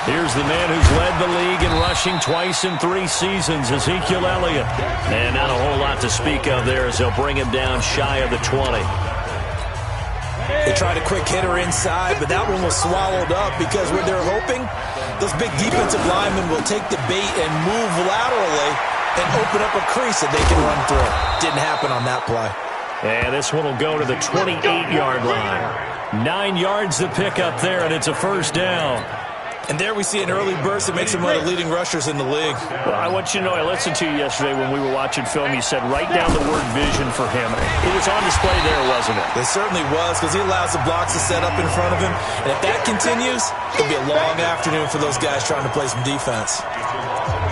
Here's the man who's led the league in rushing twice in 3 seasons, Ezekiel Elliott. And not a whole lot to speak of there as they'll bring him down shy of the 20. They tried a quick hitter inside, but that one was swallowed up because what they're hoping, those big defensive linemen will take the bait and move laterally and open up a crease that they can run through. Didn't happen on that play. And this one will go to the 28-yard line. 9 yards to pick up there, and it's a 1st down. And there we see an early burst that makes him one of the leading rushers in the league. Well, I want you to know, I listened to you yesterday when we were watching film. You said write down the word vision for him. It was on display there, wasn't it? It certainly was, because he allows the blocks to set up in front of him. And if that continues, it'll be a long afternoon for those guys trying to play some defense.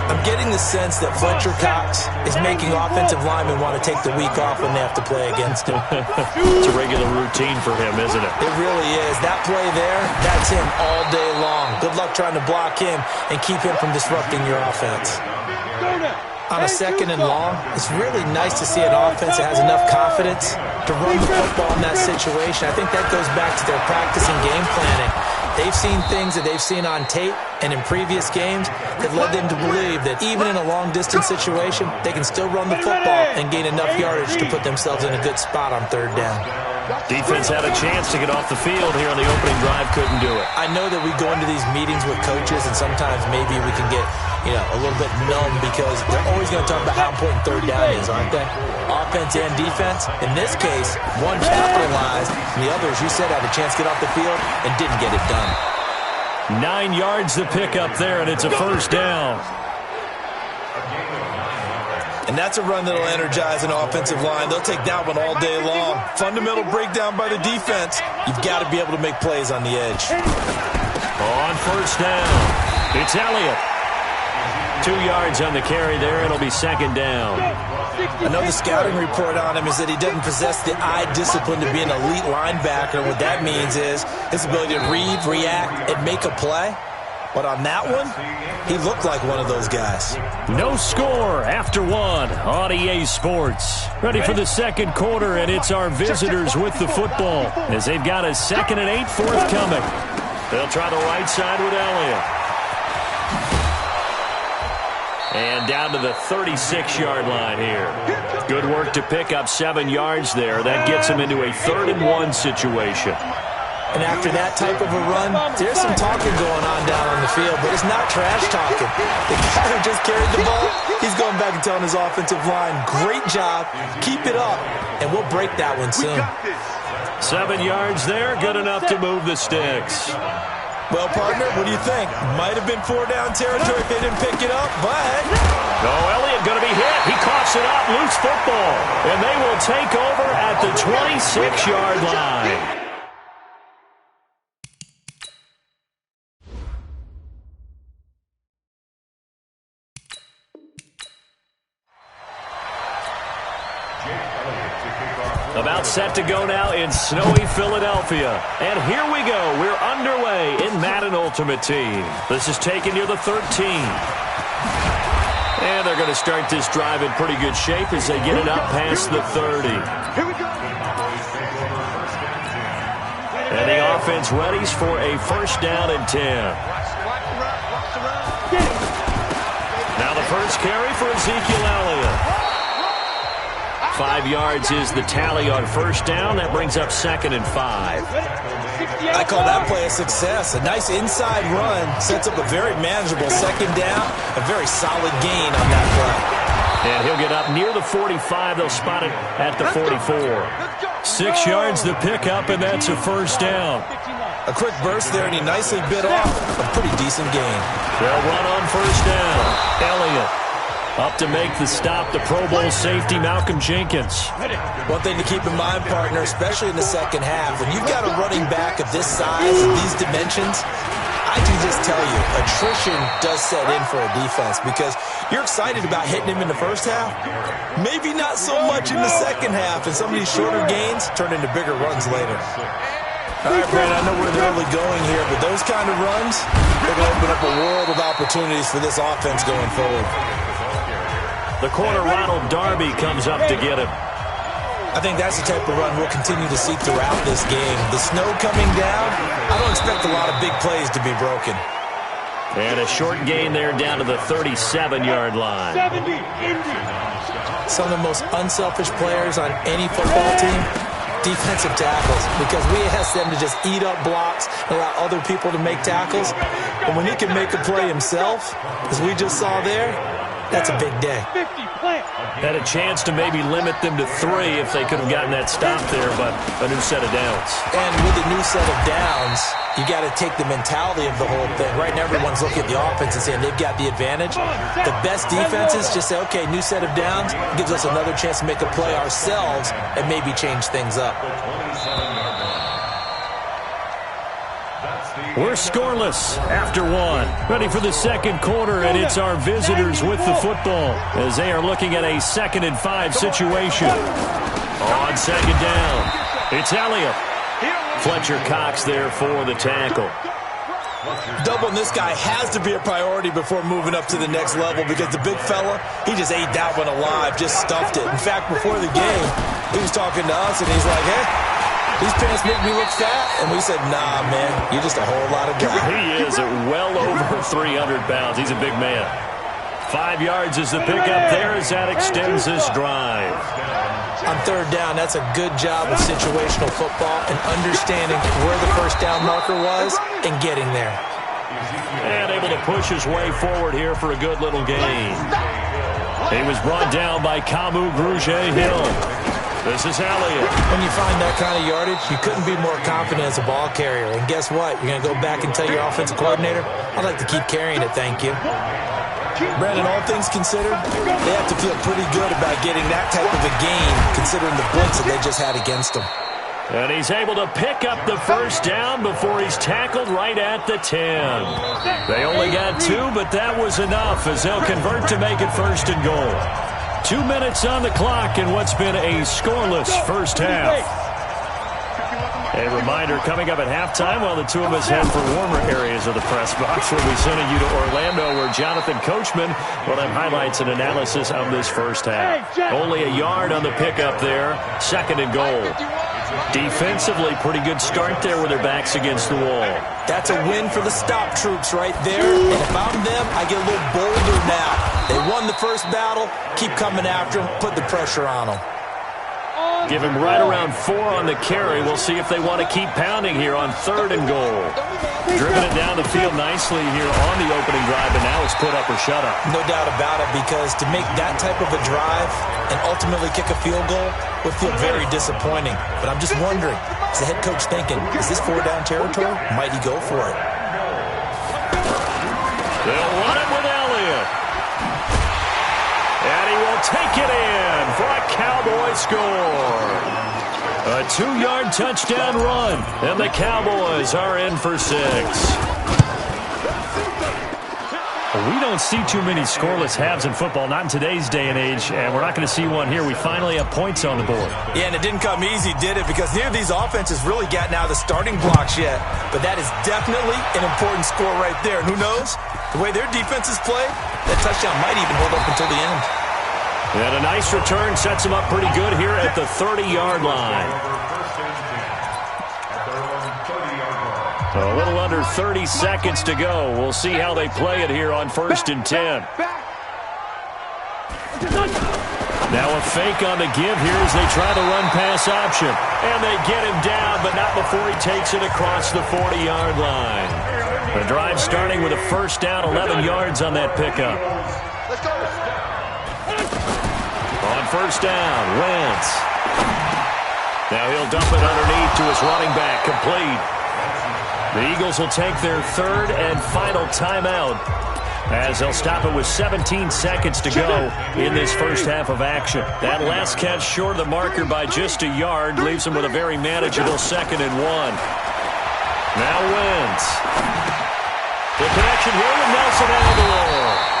I'm getting the sense that Fletcher Cox is making offensive linemen want to take the week off when they have to play against him. It's a regular routine for him, isn't it? It really is. That play there, that's him all day long. Good luck trying to block him and keep him from disrupting your offense. On a 2nd and long, it's really nice to see an offense that has enough confidence to run the football in that situation. I think that goes back to their practice and game planning. They've seen things that they've seen on tape and in previous games that led them to believe that even in a long-distance situation, they can still run the football and gain enough yardage to put themselves in a good spot on 3rd down. Defense had a chance to get off the field here on the opening drive, couldn't do it. I know that we go into these meetings with coaches, and sometimes maybe we can get, a little bit numb because they're always going to talk about how important 3rd down is, aren't they? Offense and defense. In this case, one capitalized, and the others, you said, had a chance to get off the field and didn't get it done. 9 yards to pick up there, and it's a 1st down. And that's a run that'll energize an offensive line. They'll take that one all day long. Fundamental breakdown by the defense. You've got to be able to make plays on the edge. On 1st down, it's Elliott. 2 yards on the carry there. It'll be 2nd down. I know the scouting report on him is that he doesn't possess the eye discipline to be an elite linebacker. What that means is his ability to read, react, and make a play. But on that one, he looked like one of those guys. No score after 1 on EA Sports. Ready for the 2nd quarter, and it's our visitors with the football as they've got a 2nd and 8 forthcoming. They'll try the right side with Elliott. And down to the 36-yard line here. Good work to pick up 7 yards there. That gets him into a 3rd and 1 situation. And after that type of a run, there's some talking going on down on the field, but it's not trash talking. The guy who just carried the ball, he's going back and telling his offensive line, great job, keep it up, and we'll break that one soon. 7 yards there, good enough to move the sticks. Well, partner, what do you think? Might have been 4-down territory if they didn't pick it up, but... Oh, Elliott going to be hit. He coughs it up, loose football. And they will take over at the 26-yard line. About set to go now in snowy Philadelphia. And here we go. We're underway in Madden Ultimate Team. This is taken near the 13. And they're going to start this drive in pretty good shape as they get it up past the 30. And the offense readies for a 1st down and 10. Now the first carry for Ezekiel Elliott. 5 yards is the tally on 1st down. That brings up 2nd and 5. I call that play a success. A nice inside run sets up a very manageable 2nd down. A very solid gain on that play. And he'll get up near the 45. They'll spot it at the 44. 6 yards to pick up, and that's a 1st down. A quick burst there, and he nicely bit off a pretty decent gain. They'll run on 1st down. Elliott. Up to make the stop, the Pro Bowl safety, Malcolm Jenkins. One thing to keep in mind, partner, especially in the second half, when you've got a running back of this size and these dimensions, I can just tell you, attrition does set in for a defense because you're excited about hitting him in the first half. Maybe not so much in the second half, and some of these shorter gains turn into bigger runs later. All right, Brad, I know where they're early going here, but those kind of runs, they're going to open up a world of opportunities for this offense going forward. The corner, Ronald Darby, comes up to get him. I think that's the type of run we'll continue to see throughout this game. The snow coming down, I don't expect a lot of big plays to be broken. And a short gain there down to the 37-yard line. Some of the most unselfish players on any football team, defensive tackles, because we ask them to just eat up blocks and allow other people to make tackles. And when he can make a play himself, as we just saw there, that's a big day. Had a chance to maybe limit them to 3 if they could have gotten that stop there, but a new set of downs. And with a new set of downs, you got to take the mentality of the whole thing. Right now, everyone's looking at the offense and saying they've got the advantage. The best defenses just say, okay, new set of downs, gives us another chance to make a play ourselves and maybe change things up. We're scoreless after 1. Ready for the second quarter, and it's our visitors with the football as they are looking at a 2nd and 5 situation. On second down, it's Elliott. Fletcher Cox there for the tackle. Doubling this guy has to be a priority before moving up to the next level because the big fella, he just ate that one alive, just stuffed it. In fact, before the game, he was talking to us, and he's like, hey, these pants make me look fat. And we said, nah, man, you're just a whole lot of guy. He is at well over 300 pounds. He's a big man. 5 yards is the pickup there as that extends this drive. On third down, that's a good job of situational football and understanding where the first down marker was and getting there. And able to push his way forward here for a good little gain. He was brought down by Kamu Grugier-Hill. This is Elliott. When you find that kind of yardage, you couldn't be more confident as a ball carrier. And guess what? You're going to go back and tell your offensive coordinator, I'd like to keep carrying it, thank you. Brandon, all things considered, they have to feel pretty good about getting that type of a gain, considering the blitz that they just had against them. And he's able to pick up the first down before he's tackled right at the 10. They only got 2, but that was enough as they'll convert to make it 1st and goal. 2 minutes on the clock in what's been a scoreless first half. A reminder coming up at halftime while the two of us head for warmer areas of the press box. We'll be sending you to Orlando where Jonathan Coachman will have highlights and analysis of this first half. Only a yard on the pickup there. 2nd and goal. Defensively, pretty good start there with their backs against the wall. That's a win for the stop troops right there. And if I'm them, I get a little bolder now. They won the first battle. Keep coming after them. Put the pressure on them. Give him right around 4 on the carry. We'll see if they want to keep pounding here on 3rd and goal. Driven it down the field nicely here on the opening drive, and now it's put up or shut up. No doubt about it, because to make that type of a drive and ultimately kick a field goal would feel very disappointing. But I'm just wondering, is the head coach thinking, is this 4-down territory? Might he go for it? They'll run it with Elliott. And he will take it in for a Cowboy score. A 2-yard touchdown run, and the Cowboys are in for 6. We don't see too many scoreless halves in football, not in today's day and age, and we're not going to see one here. We finally have points on the board. Yeah, and it didn't come easy, did it? Because neither of these offenses really gotten out of the starting blocks yet. But that is definitely an important score right there. And who knows? The way their defenses play, that touchdown might even hold up until the end. And a nice return sets them up pretty good here at the 30-yard line. A little under 30 seconds to go. We'll see how they play it here on 1st and 10. Now a fake on the give here as they try the run-pass option. And they get him down, but not before he takes it across the 40-yard line. The drive starting with a first down, 11 yards on that pickup. On first down, Wentz. Now he'll dump it underneath to his running back, complete. The Eagles will take their 3rd and final timeout. as they'll stop it with 17 seconds to go in this first half of action. That last catch short of the marker by just a yard leaves him with a very manageable 2nd and 1. Now Wentz. The connection here with Nelson Aguilar.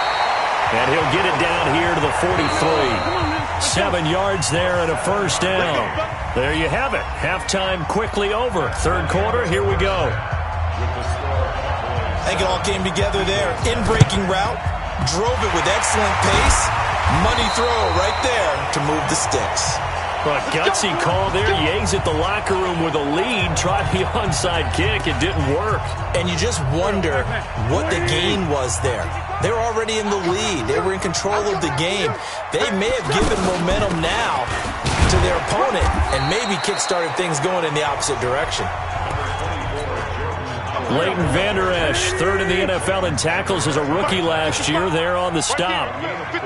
And he'll get it down here to the 43. 7 yards there and a first down. There you have it. Halftime quickly over. Third quarter, here we go. I think it all came together there. In-breaking route, drove it with excellent pace. Money throw right there to move the sticks. But gutsy call there. You exit the locker room with a lead. Try the onside kick. It didn't work. And you just wonder what the gain was there. They were already in the lead. They were in control of the game. They may have given momentum now to their opponent and maybe kick-started things going in the opposite direction. Leighton Vander Esch, third in the NFL in tackles as a rookie last year. There on the stop.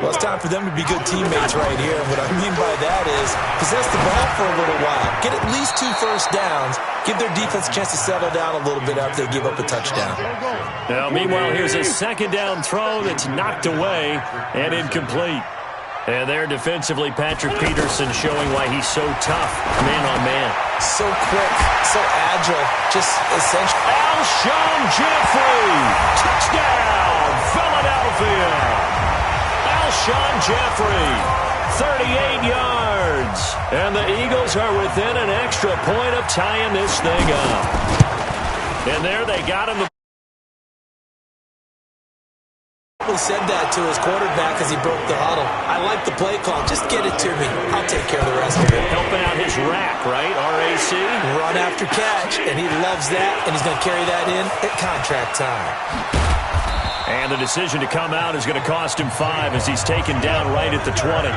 Well, it's time for them to be good teammates right here. What I mean by that is possess the ball for a little while. Get at least 2 first downs. Give their defense a chance to settle down a little bit after they give up a touchdown. Now, meanwhile, here's a 2nd down throw that's knocked away and incomplete. And there defensively, Patrick Peterson showing why he's so tough, man on man. So quick, so agile, just essential. Alshon Jeffrey, touchdown, Philadelphia. Alshon Jeffrey, 38 yards. And the Eagles are within an extra point of tying this thing up. And there they got him. He said that to his quarterback as he broke the huddle. I like the play call. Just get it to me. I'll take care of the rest of it. Helping out his rack, right? RAC? Run after catch, and he loves that, and he's going to carry that in at contract time. And the decision to come out is going to cost him 5 as he's taken down right at the 20.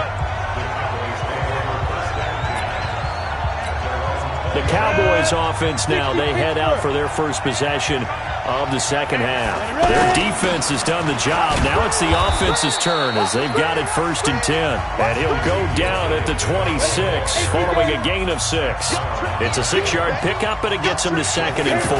The Cowboys offense now, they head out for their first possession of the second half. Their defense has done the job. Now it's the offense's turn as they've got it 1st and 10. And he'll go down at the 26 following a gain of 6. It's a 6-yard pickup, and it gets him to 2nd and 4.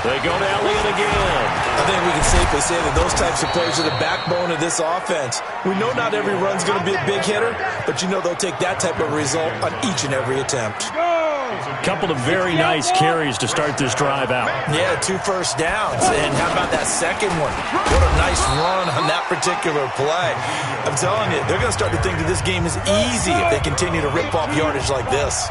They go to Elliott again. I think we can safely say that those types of players are the backbone of this offense. We know not every run's going to be a big hitter, but you know they'll take that type of result on each and every attempt. Couple of very nice carries to start this drive out. Yeah, 2 first downs. And how about that second one? What a nice run on that particular play. I'm telling you, they're going to start to think that this game is easy if they continue to rip off yardage like this.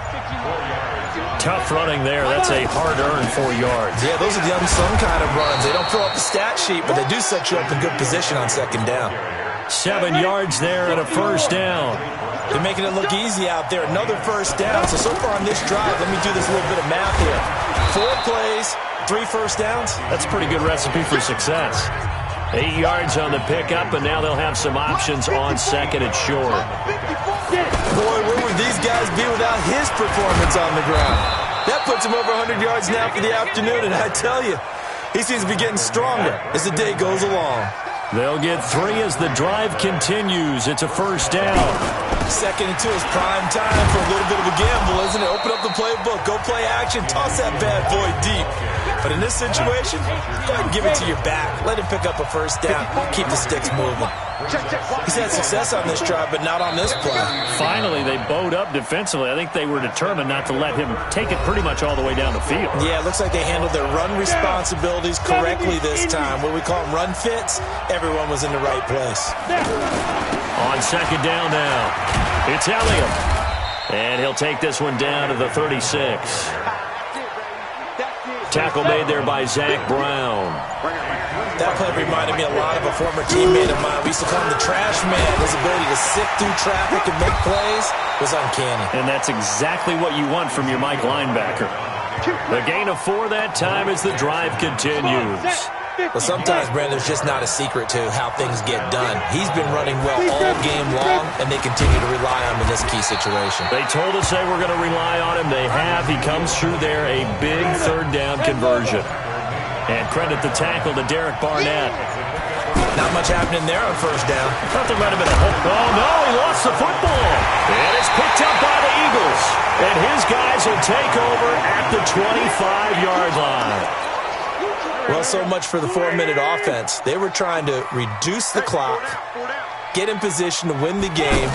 Tough running there. That's a hard-earned 4 yards. Yeah, those are the unsung kind of runs. They don't fill up the stat sheet, but they do set you up in good position on 2nd down. 7 yards there and a first down. They're making it look easy out there. Another first down. So far on this drive, let me do this little bit of math here. 4 plays, 3 first downs. That's a pretty good recipe for success. 8 yards on the pickup, and now they'll have some options on 2nd and short. Boy, where would these guys be without his performance on the ground? That puts him over 100 yards now for the afternoon, and I tell you, he seems to be getting stronger as the day goes along. They'll get 3 as the drive continues. It's a first down. 2nd and 2 is prime time for a little bit of a gamble, isn't it? Open up the playbook, go play action, toss that bad boy deep. But in this situation, go ahead and give it to your back. Let him pick up a first down. Keep the sticks moving. He's had success on this drive, but not on this play. Finally, they bowed up defensively. I think they were determined not to let him take it pretty much all the way down the field. Yeah, it looks like they handled their run responsibilities correctly this time. What we call them run fits, everyone was in the right place. On 2nd down now, it's Elliott. And he'll take this one down to the 36. Tackle made there by Zach Brown. That play reminded me a lot of a former teammate of mine. We used to call him the trash man. His ability to sift through traffic and make plays was uncanny. And that's exactly what you want from your Mike linebacker. The gain of 4 that time as the drive continues. But sometimes, Brandon, there's just not a secret to how things get done. He's been running well all game long, and they continue to rely on him in this key situation. They told us they were going to rely on him. They have. He comes through there, a big 3rd down conversion. And credit the tackle to Derek Barnett. Not much happening there on 1st down. Thought there might have been a hook. Oh, no, he lost the football. And it's picked up by the Eagles. And his guys will take over at the 25-yard line. Well, so much for the 4-minute offense. They were trying to reduce the clock, get in position to win the game,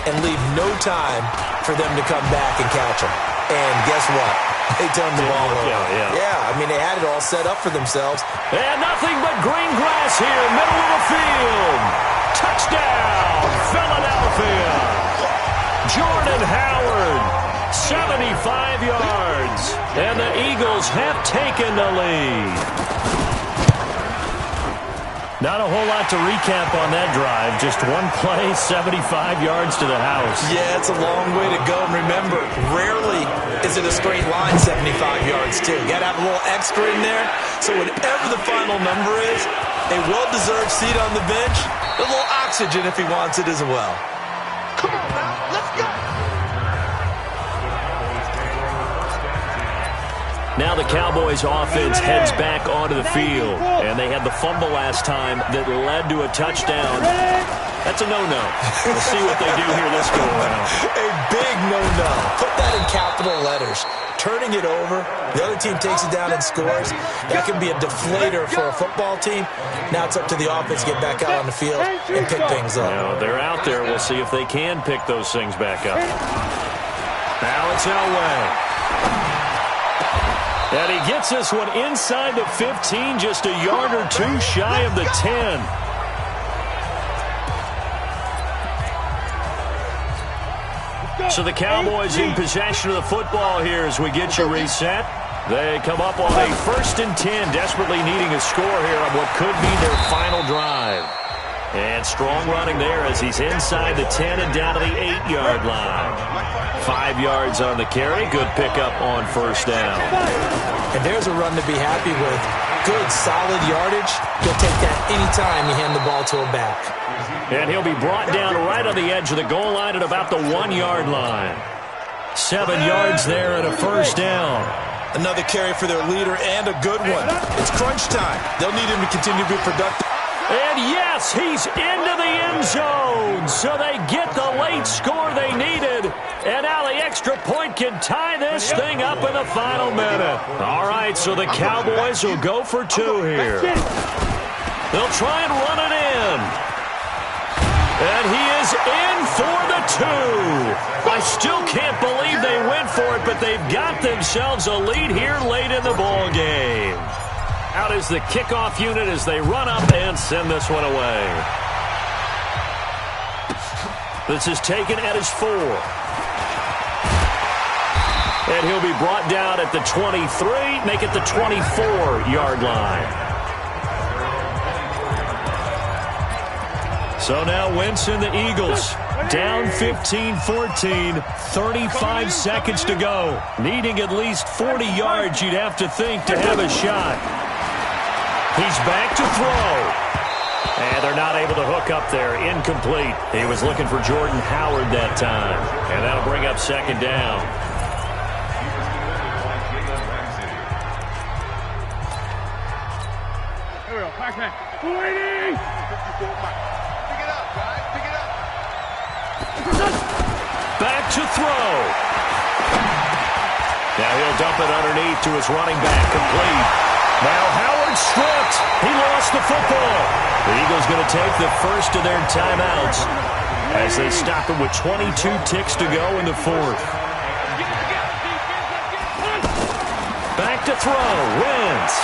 and leave no time for them to come back and catch them. And guess what? They turned the ball over. Yeah, I mean, they had it all set up for themselves. And nothing but green grass here, middle of the field. Touchdown, Philadelphia. Jordan Howard, 75 yards. And the Eagles have taken the lead. Not a whole lot to recap on that drive. Just one play, 75 yards to the house. Yeah, it's a long way to go. And remember, rarely is it a straight line 75 yards, too. Got to have a little extra in there. So whatever the final number is, a well-deserved seat on the bench, a little oxygen if he wants it as well. Come on, now. Let's go. Now the Cowboys offense heads back onto the field, and they had the fumble last time that led to a touchdown. That's a no-no. We'll see what they do here this go-around. A big no-no. Put that in capital letters. Turning it over, the other team takes it down and scores. That can be a deflator for a football team. Now it's up to the offense to get back out on the field and pick things up. Now they're out there. We'll see if they can pick those things back up. Now it's Elway. And he gets this one inside the 15, just a yard or two shy of the 10. So the Cowboys in possession of the football here as we get you reset. They come up on a 1st and 10, desperately needing a score here on what could be their final drive. And strong running there as he's inside the 10 and down to the 8-yard line. 5 yards on the carry. Good pickup on 1st down. And there's a run to be happy with. Good, solid yardage. You'll take that anytime you hand the ball to a back. And he'll be brought down right on the edge of the goal line at about the 1-yard line. 7 yards there and a 1st down. Another carry for their leader and a good one. It's crunch time. They'll need him to continue to be productive. And yes, he's into the end zone. So they get the late score they needed. And now the extra point can tie this thing up in the final minute. All right, so the Cowboys will go for 2 here. They'll try and run it in. And he is in for the 2. I still can't believe they went for it, but they've got themselves a lead here late in the ball game. Out is the kickoff unit as they run up and send this one away. This is taken at his 4. And he'll be brought down at the 23, make it the 24-yard line. So now Wentz and the Eagles down 15-14, 35 seconds to go. Needing at least 40 yards, you'd have to think, to have a shot. He's back to throw. And they're not able to hook up there. Incomplete. He was looking for Jordan Howard that time. And that'll bring up 2nd down. Here we go. Pac-Man. 280. Pick it up, guys. Pick it up. Back to throw. Now he'll dump it underneath to his running back. Complete. Now Howard stripped. He lost the football. The Eagles going to take the first of their timeouts as they stop it with 22 ticks to go in the 4th. Back to throw. Wentz.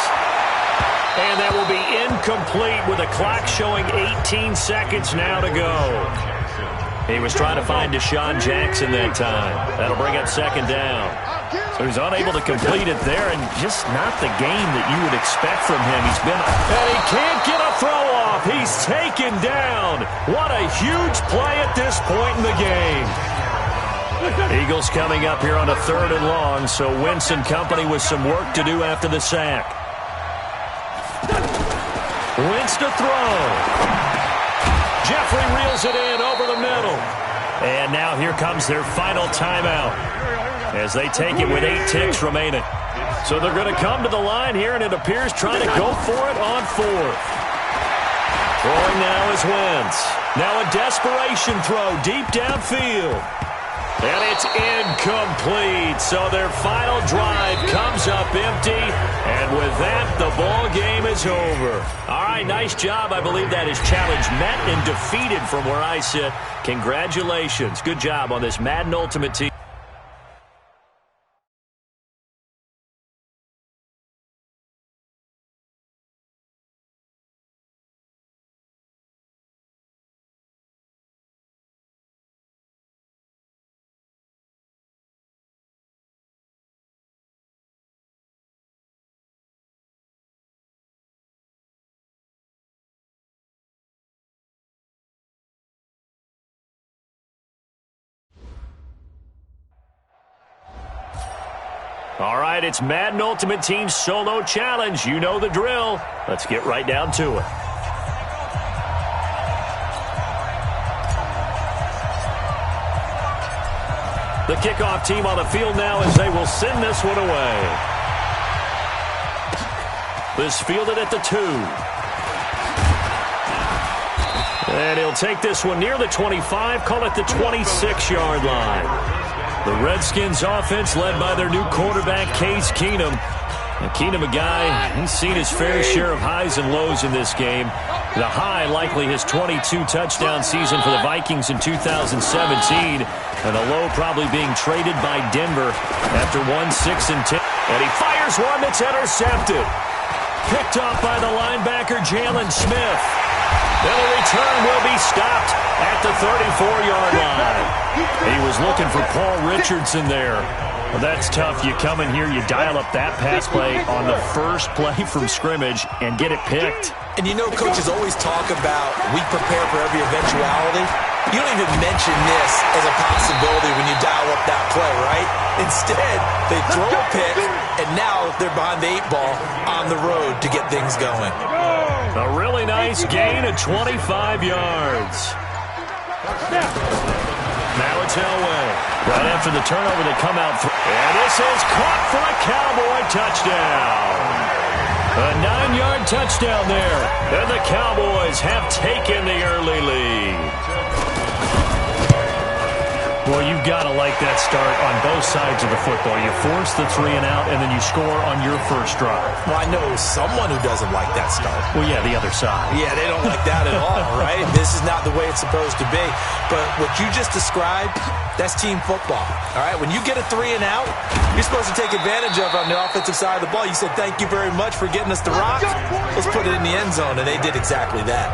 And that will be incomplete with the clock showing 18 seconds now to go. He was trying to find Deshaun Jackson that time. That'll bring up 2nd down. So he's unable to complete it there, and just not the game that you would expect from him. He's been, and he can't get a throw off. He's taken down. What a huge play at this point in the game. Eagles coming up here on a 3rd and long, so Wentz and company with some work to do after the sack. Wentz to throw. Jeffrey reels it in over the middle. And now here comes their final timeout as they take it with 8 ticks remaining. So they're going to come to the line here, and it appears trying to go for it on 4th. Throwing now is Wentz. Now a desperation throw deep downfield. And it's incomplete. So their final drive comes up empty. And with that, the ball game is over. All right, nice job. I believe that is challenge met and defeated from where I sit. Congratulations. Good job on this Madden Ultimate Team. All right, it's Madden Ultimate Team Solo Challenge. You know the drill. Let's get right down to it. The kickoff team on the field now as they will send this one away. This fielded at the 2. And he'll take this one near the 25, call it the 26-yard line. The Redskins offense led by their new quarterback, Case Keenum. And Keenum, a guy, he's seen his fair share of highs and lows in this game. The high, likely his 22-touchdown season for the Vikings in 2017. And the low, probably being traded by Denver after 1-6-10. And he fires one that's intercepted. Picked off by the linebacker, Jalen Smith. Then the return will be stopped at the 34-yard line. He was looking for Paul Richardson there. Well, that's tough. You come in here, you dial up that pass play on the first play from scrimmage and get it picked. And you know, coaches always talk about we prepare for every eventuality. You don't even mention this as a possibility when you dial up that play, right? Instead, they throw a pick, and now they're behind the 8-ball on the road to get things going. A really nice gain of 25 yards. Now it's Elway. Right after the turnover, they come out. And this is caught for a Cowboy touchdown. A 9-yard touchdown there. And the Cowboys have taken the early lead. Well, you've got to like that start on both sides of the football. You force the 3 and out, and then you score on your first drive. Well, I know someone who doesn't like that start. Well, yeah, the other side. Yeah, they don't like that at all, right? This is not the way it's supposed to be. But what you just described, that's team football, all right? When you get a 3 and out, you're supposed to take advantage of it on the offensive side of the ball. You said, thank you very much for getting us the rock. Let's put it in the end zone, and they did exactly that.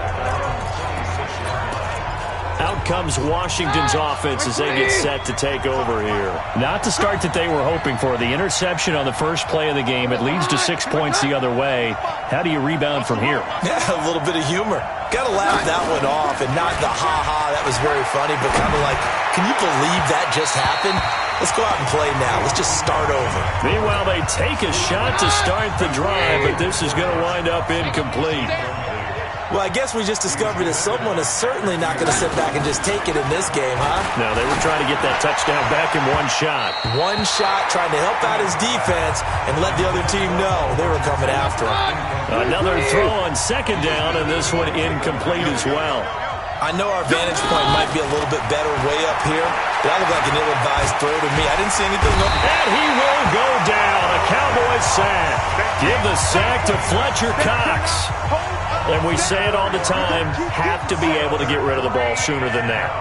Out comes Washington's offense as they get set to take over here. Not the start that they were hoping for. The interception on the first play of the game. It leads to 6 points the other way. How do you rebound from here? Yeah, a little bit of humor. Got to laugh that one off and not the ha-ha. That was very funny, but kind of like, can you believe that just happened? Let's go out and play now. Let's just start over. Meanwhile, they take a shot to start the drive, but this is going to wind up incomplete. Well, I guess we just discovered that someone is certainly not going to sit back and just take it in this game, huh? No, they were trying to get that touchdown back in one shot. One shot, trying to help out his defense and let the other team know they were coming after him. Another throw on second down, and this one incomplete as well. I know our vantage point might be a little bit better way up here, but that looked like an ill-advised throw to me. I didn't see anything up. And he will go down. A Cowboys sack. Give the sack to Fletcher Cox. And we say it all the time, have to be able to get rid of the ball sooner than that.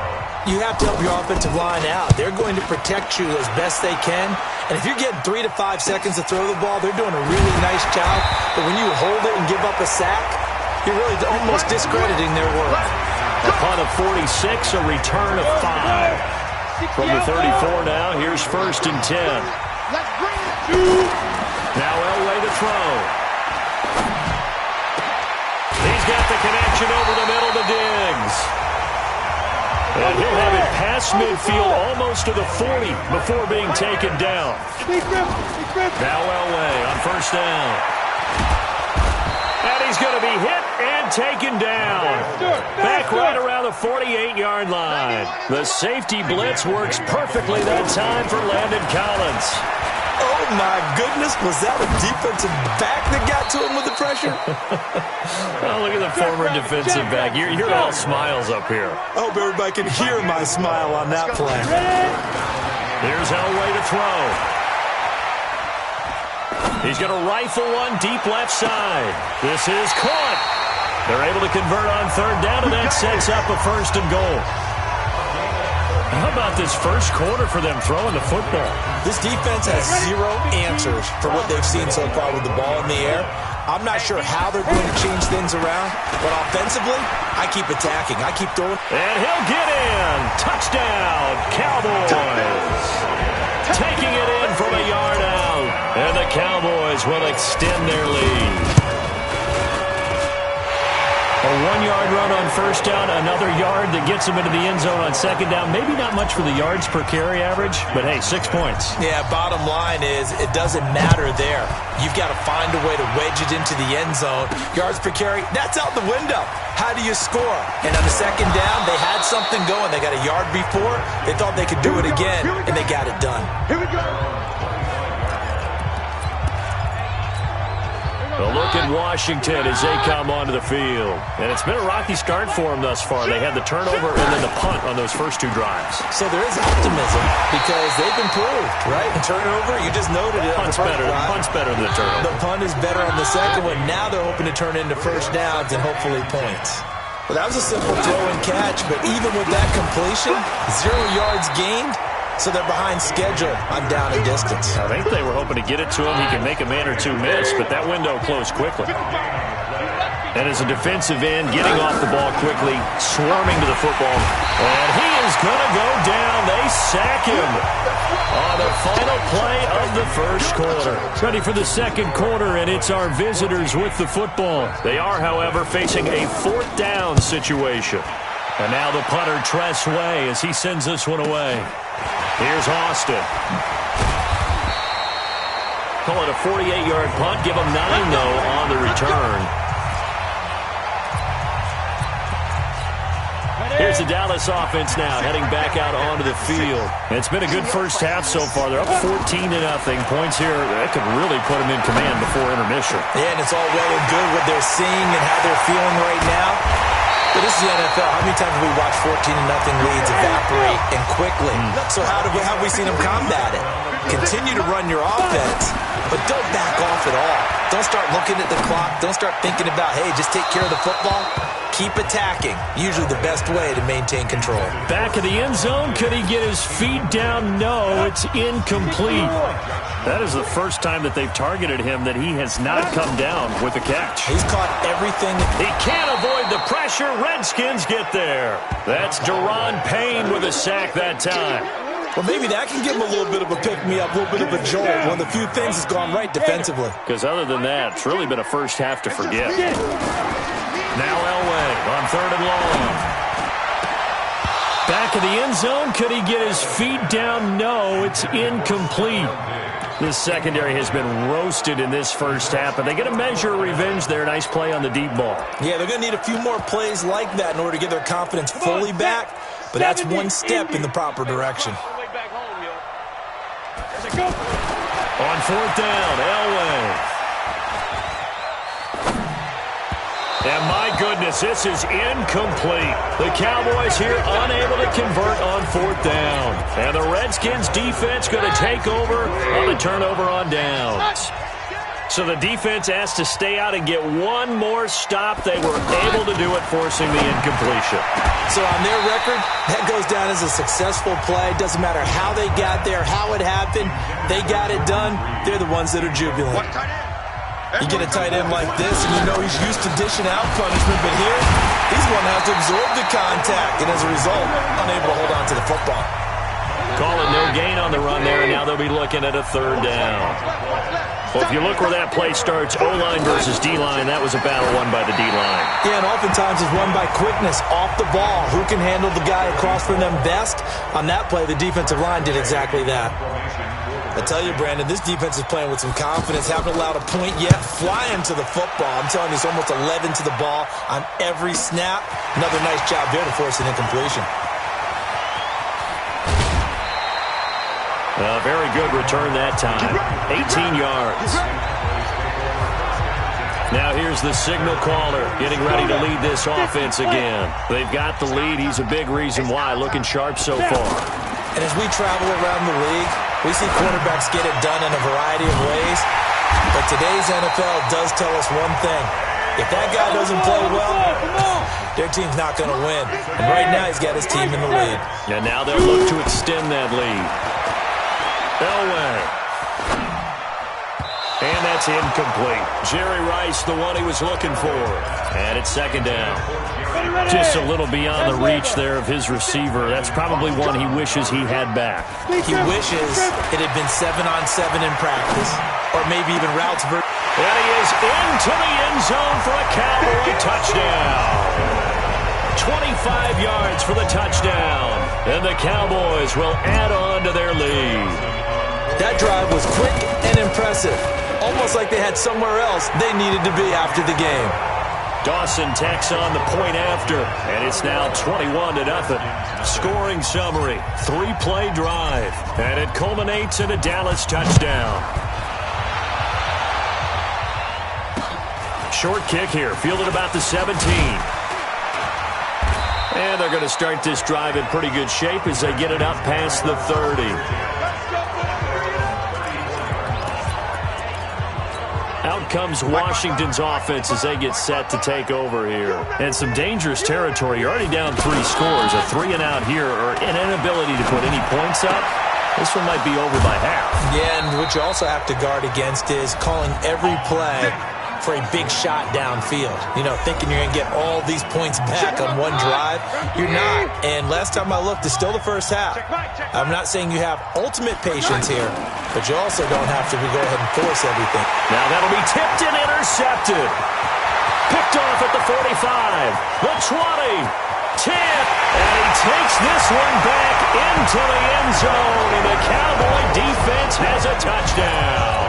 You have to help your offensive line out. They're going to protect you as best they can. And if you're getting 3 to 5 seconds to throw the ball, they're doing a really nice job. But when you hold it and give up a sack, you're really almost discrediting their work. Upon a 46, a return of 5. From the 34 now, here's 1st and 10. Now Elway to throw. He's got the connection over the middle to Diggs. And he'll have it past midfield almost to the 40 before being taken down. Now Elway on 1st down. And he's going to be hit and taken down. Back right around the 48-yard line. The safety blitz works perfectly that time for Landon Collins. Oh, my goodness. Was that a defensive back that got to him with the pressure? Oh, look at the former defensive back. You're all smiles up here. I hope everybody can hear my smile on that play. Here's Elway to throw. He's going to rifle one deep left side. This is caught. They're able to convert on third down, and that sets up a 1st and goal. How about this first quarter for them throwing the football? This defense has 0 answers for what they've seen so far with the ball in the air. I'm not sure how they're going to change things around, but offensively, I keep attacking. I keep throwing. And he'll get in. Touchdown, Cowboys. Taking it in from a yard out. And the Cowboys will extend their lead. A 1-yard run on first down, another yard that gets them into the end zone on second down. Maybe not much for the yards per carry average, but hey, 6 points. Yeah, bottom line is it doesn't matter there. You've got to find a way to wedge it into the end zone. Yards per carry, that's out the window. How do you score? And on the second down, they had something going. They got a yard before. They thought they could do it again, and they got it done. Here we go. A look at Washington as they come onto the field. And it's been a rocky start for them thus far. They had the turnover and then the punt on those first 2 drives. So there is optimism because they've improved, right? The turnover, you just noted it. Punt's better than the turnover. The punt is better on the second one. Now they're hoping to turn into first downs and hopefully points. Well, that was a simple throw and catch, but even with that completion, 0 yards gained. So they're behind schedule on down and distance. I think they were hoping to get it to him. He can make a man or 2 miss, but that window closed quickly. And as a defensive end, getting off the ball quickly, swarming to the football. And he is going to go down. They sack him on the final play of the first quarter. Ready for the second quarter, and it's our visitors with the football. They are, however, facing a 4th down situation. And now the punter, Tress Way, as he sends this one away. Here's Austin. Call it a 48-yard punt. Give him 9, though, on the return. Here's the Dallas offense now, heading back out onto the field. It's been a good first half so far. They're up 14-0. Points here, that could really put them in command before intermission. Yeah, and it's all well and good what they're seeing and how they're feeling right now. But this is the NFL. How many times have we watched 14-0 leads evaporate and quickly? So how have we seen them combat it? Continue to run your offense, but don't back off at all. Don't start looking at the clock. Don't start thinking about, hey, just take care of the football. Keep attacking. Usually the best way to maintain control. Back of the end zone. Could he get his feet down? No, it's incomplete. That is the first time that they've targeted him that he has not come down with a catch. He's caught everything. He can't avoid the pressure. Redskins get there. That's Daron Payne with a sack that time. Well, maybe that can give him a little bit of a pick-me-up, a little bit of a jolt. One of the few things that's gone right defensively. Because other than that, it's really been a first half to forget. Now Elway on 3rd and long. Back of the end zone. Could he get his feet down? No, it's incomplete. This secondary has been roasted in this first half, and they get a measure of revenge there. Nice play on the deep ball. Yeah, they're going to need a few more plays like that in order to get their confidence fully back, but that's one step in the proper direction. On 4th down, Elway. And my goodness, this is incomplete. The Cowboys here unable to convert on 4th down. And the Redskins defense going to take over on the turnover on downs. So the defense asked to stay out and get one more stop. They were able to do it, forcing the incompletion. So on their record, that goes down as a successful play. Doesn't matter how they got there, how it happened. They got it done. They're the ones that are jubilant. You get a tight end like this, and you know he's used to dishing out punishment, but here, he's going to have to absorb the contact, and as a result, unable to hold on to the football. Call it no gain on the run there, and now they'll be looking at a 3rd down. Well, if you look where that play starts, O-line versus D-line, that was a battle won by the D-line. Yeah, and oftentimes it's won by quickness, off the ball. Who can handle the guy across from them best? On that play, the defensive line did exactly that. I tell you, Brandon, this defense is playing with some confidence. Haven't allowed a point yet. Flying to the football. I'm telling you, it's almost 11 to the ball on every snap. Another nice job there to force an incompletion. A very good return that time. 18 yards. Now here's the signal caller getting ready to lead this offense again. They've got the lead. He's a big reason why. Looking sharp so far. And as we travel around the league, we see quarterbacks get it done in a variety of ways. But today's NFL does tell us one thing. If that guy doesn't play well, their team's not going to win. And right now he's got his team in the lead. And now they'll look to extend that lead. Elway. And that's incomplete. Jerry Rice, the one he was looking for. And it's second down. Just a little beyond the reach there of his receiver. That's probably one he wishes he had back. He wishes it had been 7-on-7 in practice, or maybe even routes. And he is into the end zone for a Cowboy touchdown. 25 yards for the touchdown. And the Cowboys will add on to their lead. That drive was quick and impressive. Almost like they had somewhere else they needed to be after the game. Dawson tacks on the point after, and it's now 21-0. Scoring summary, 3-play drive, and it culminates in a Dallas touchdown. Short kick here, fielded about the 17. And they're going to start this drive in pretty good shape as they get it up past the 30. Out comes Washington's offense as they get set to take over here. And some dangerous territory. You're already down 3 scores. A 3-and-out here, or an inability to put any points up. This one might be over by half. Yeah, and what you also have to guard against is calling every play for a big shot downfield. You know, thinking you're going to get all these points back on one drive. You're not. And last time I looked, it's still the first half. I'm not saying you have ultimate patience here, but you also don't have to go ahead and force everything. Now that'll be tipped and intercepted. Picked off at the 45, the 20, tip, and he takes this one back into the end zone, and the Cowboy defense has a touchdown.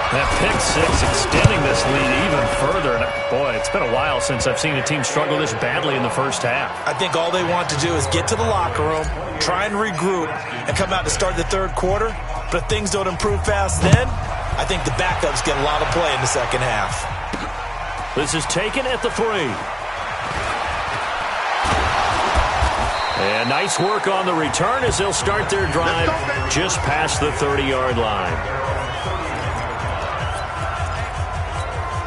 That pick six extending this lead even further. And boy, it's been a while since I've seen a team struggle this badly in the first half. I think all they want to do is get to the locker room, try and regroup, and come out to start the third quarter. But if things don't improve fast then, I think the backups get a lot of play in the second half. This is taken at the 3. And nice work on the return as they'll start their drive just past the 30-yard line.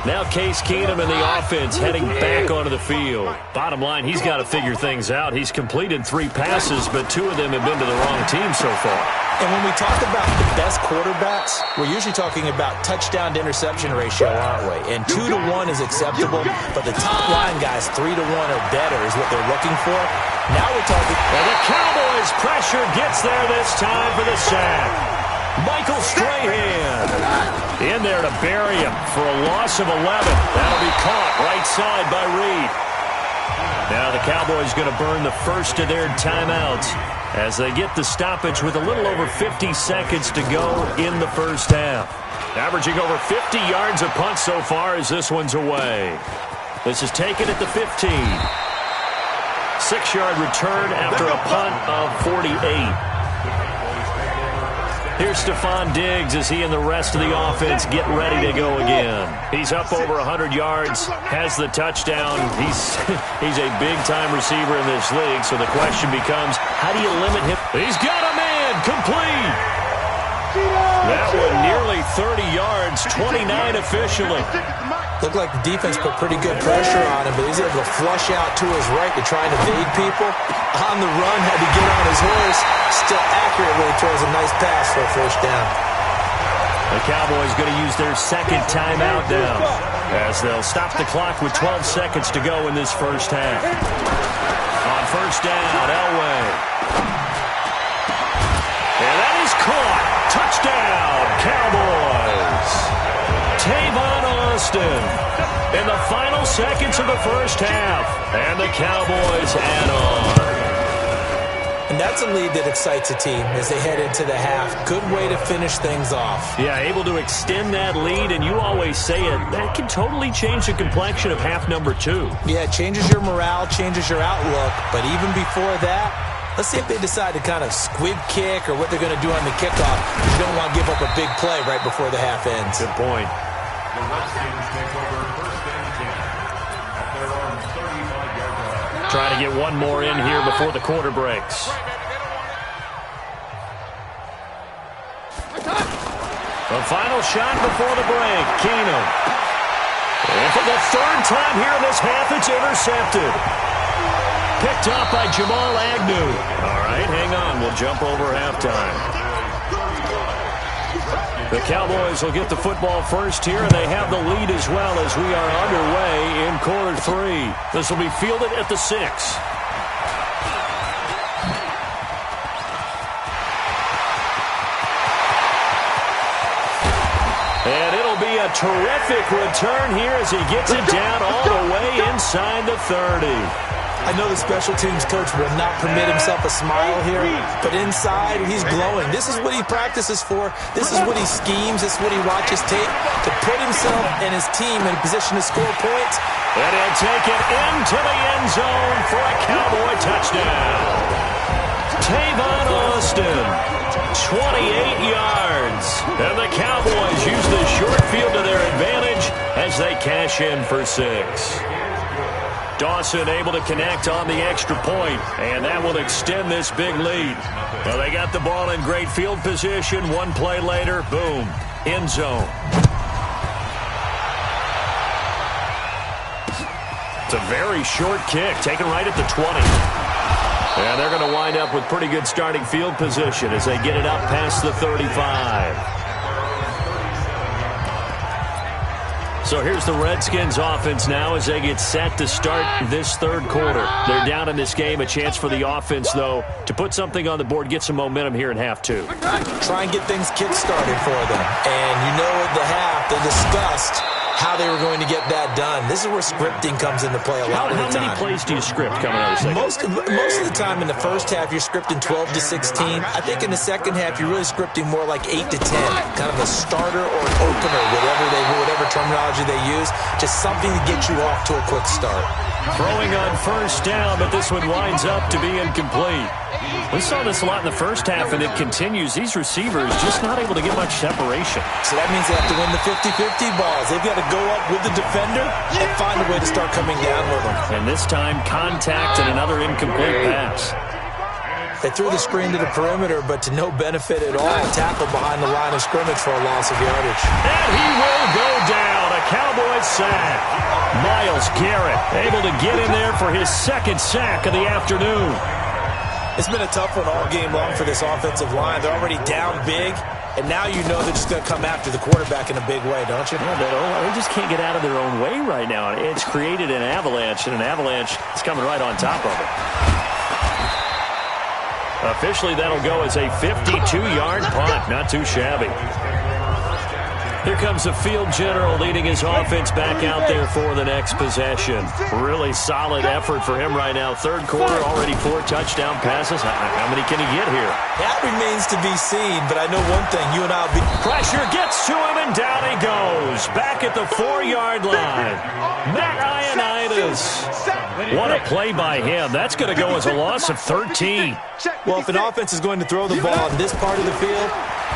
Now Case Keenum and the offense heading back onto the field. Bottom line, he's got to figure things out. He's completed 3 passes, but 2 of them have been to the wrong team so far. And when we talk about the best quarterbacks, we're usually talking about touchdown to interception ratio, aren't we? And 2 to 1 is acceptable, but the top line guys, 3 to 1 or better is what they're looking for. Now we're talking. And the Cowboys pressure gets there this time for the sack. Michael Strahan in there to bury him for a loss of 11. That'll be caught right side by Reed. Now the Cowboys going to burn the first of their timeouts as they get the stoppage with a little over 50 seconds to go in the first half. Averaging over 50 yards a punt so far as this one's away. This is taken at the 15. 6-yard return after a punt of 48. Here's Stephon Diggs as he and the rest of the offense get ready to go again. He's up over 100 yards, has the touchdown. He's a big-time receiver in this league, so the question becomes, how do you limit him? He's got a man, complete. That one nearly 30 yards, 29 officially. Looked like the defense put pretty good pressure on him, but he's able to flush out to his right to try and evade people. On the run, had to get on his horse. Still accurately throws a nice pass for a first down. The Cowboys going to use their second timeout now as they'll stop the clock with 12 seconds to go in this first half. On first down, Elway. And that is caught. Touchdown, Cowboys. Tavon Austin in the final seconds of the first half. And the Cowboys add on. And that's a lead that excites a team as they head into the half. Good way to finish things off. Yeah, able to extend that lead, and you always say it, that can totally change the complexion of half number 2. Yeah, it changes your morale, changes your outlook, but even before that, Let's see if they decide to kind of squib kick or what they're going to do on the kickoff. You don't want to give up a big play right before the half ends. Good point. The Redskins take over first and 10 at their own 35-yard line. Trying to get one more in here before the quarter breaks. The final shot before the break. Keenum. And for the third time here in this half, it's intercepted. Picked off by Jamal Agnew. All right, hang on. We'll jump over halftime. The Cowboys will get the football first here, and they have the lead as well as we are underway in quarter 3. This will be fielded at the 6. And it'll be a terrific return here as he gets it down all the way inside the 30. I know the special teams coach will not permit himself a smile here, but inside, he's glowing. This is what he practices for. This is what he schemes. This is what he watches tape to put himself and his team in a position to score points. And he'll take it into the end zone for a Cowboy touchdown. Tavon Austin, 28 yards. And the Cowboys use the short field to their advantage as they cash in for 6. Dawson able to connect on the extra point, and that will extend this big lead. Well, they got the ball in great field position. One play later, boom, end zone. It's a very short kick, taken right at the 20. And they're going to wind up with pretty good starting field position as they get it up past the 35. So here's the Redskins offense now as they get set to start this third quarter. They're down in this game. A chance for the offense, though, to put something on the board, get some momentum here in half 2. Try and get things kick-started for them. And you know at the half, they discussed how they were going to get that done. This is where scripting comes into play a lot of the time. How many plays do you script coming out of the second? Most of the time in the first half, you're scripting 12 to 16. I think in the second half, you're really scripting more like 8 to 10. Kind of a starter or an opener, whatever terminology they use. Just something to get you off to a quick start. Throwing on first down, but this one winds up to be incomplete. We saw this a lot in the first half, and it continues. These receivers just not able to get much separation. So that means they have to win the 50-50 balls. They've got to go up with the defender and find a way to start coming down with them. And this time, contact and another incomplete pass. They threw the screen to the perimeter, but to no benefit at all. Tackle behind the line of scrimmage for a loss of yardage. And he will go down. A Cowboys sack. Myles Garrett able to get in there for his second sack of the afternoon. It's been a tough one all game long for this offensive line. They're already down big, and now you know they're just going to come after the quarterback in a big way, don't you? Yeah, they just can't get out of their own way right now. It's created an avalanche, and an avalanche is coming right on top of it. Officially, that'll go as a 52-yard punt. Not too shabby. Here comes the field general leading his offense back out there for the next possession. Really solid effort for him right now. Third quarter, already 4 touchdown passes. How many can he get here? That remains to be seen, but I know one thing. You and I will be... Pressure gets to him, and down he goes. Back at the 4-yard line. Matt Ioannidis. What a play by him. That's going to go as a loss of 13. Well, if an offense is going to throw the ball in this part of the field,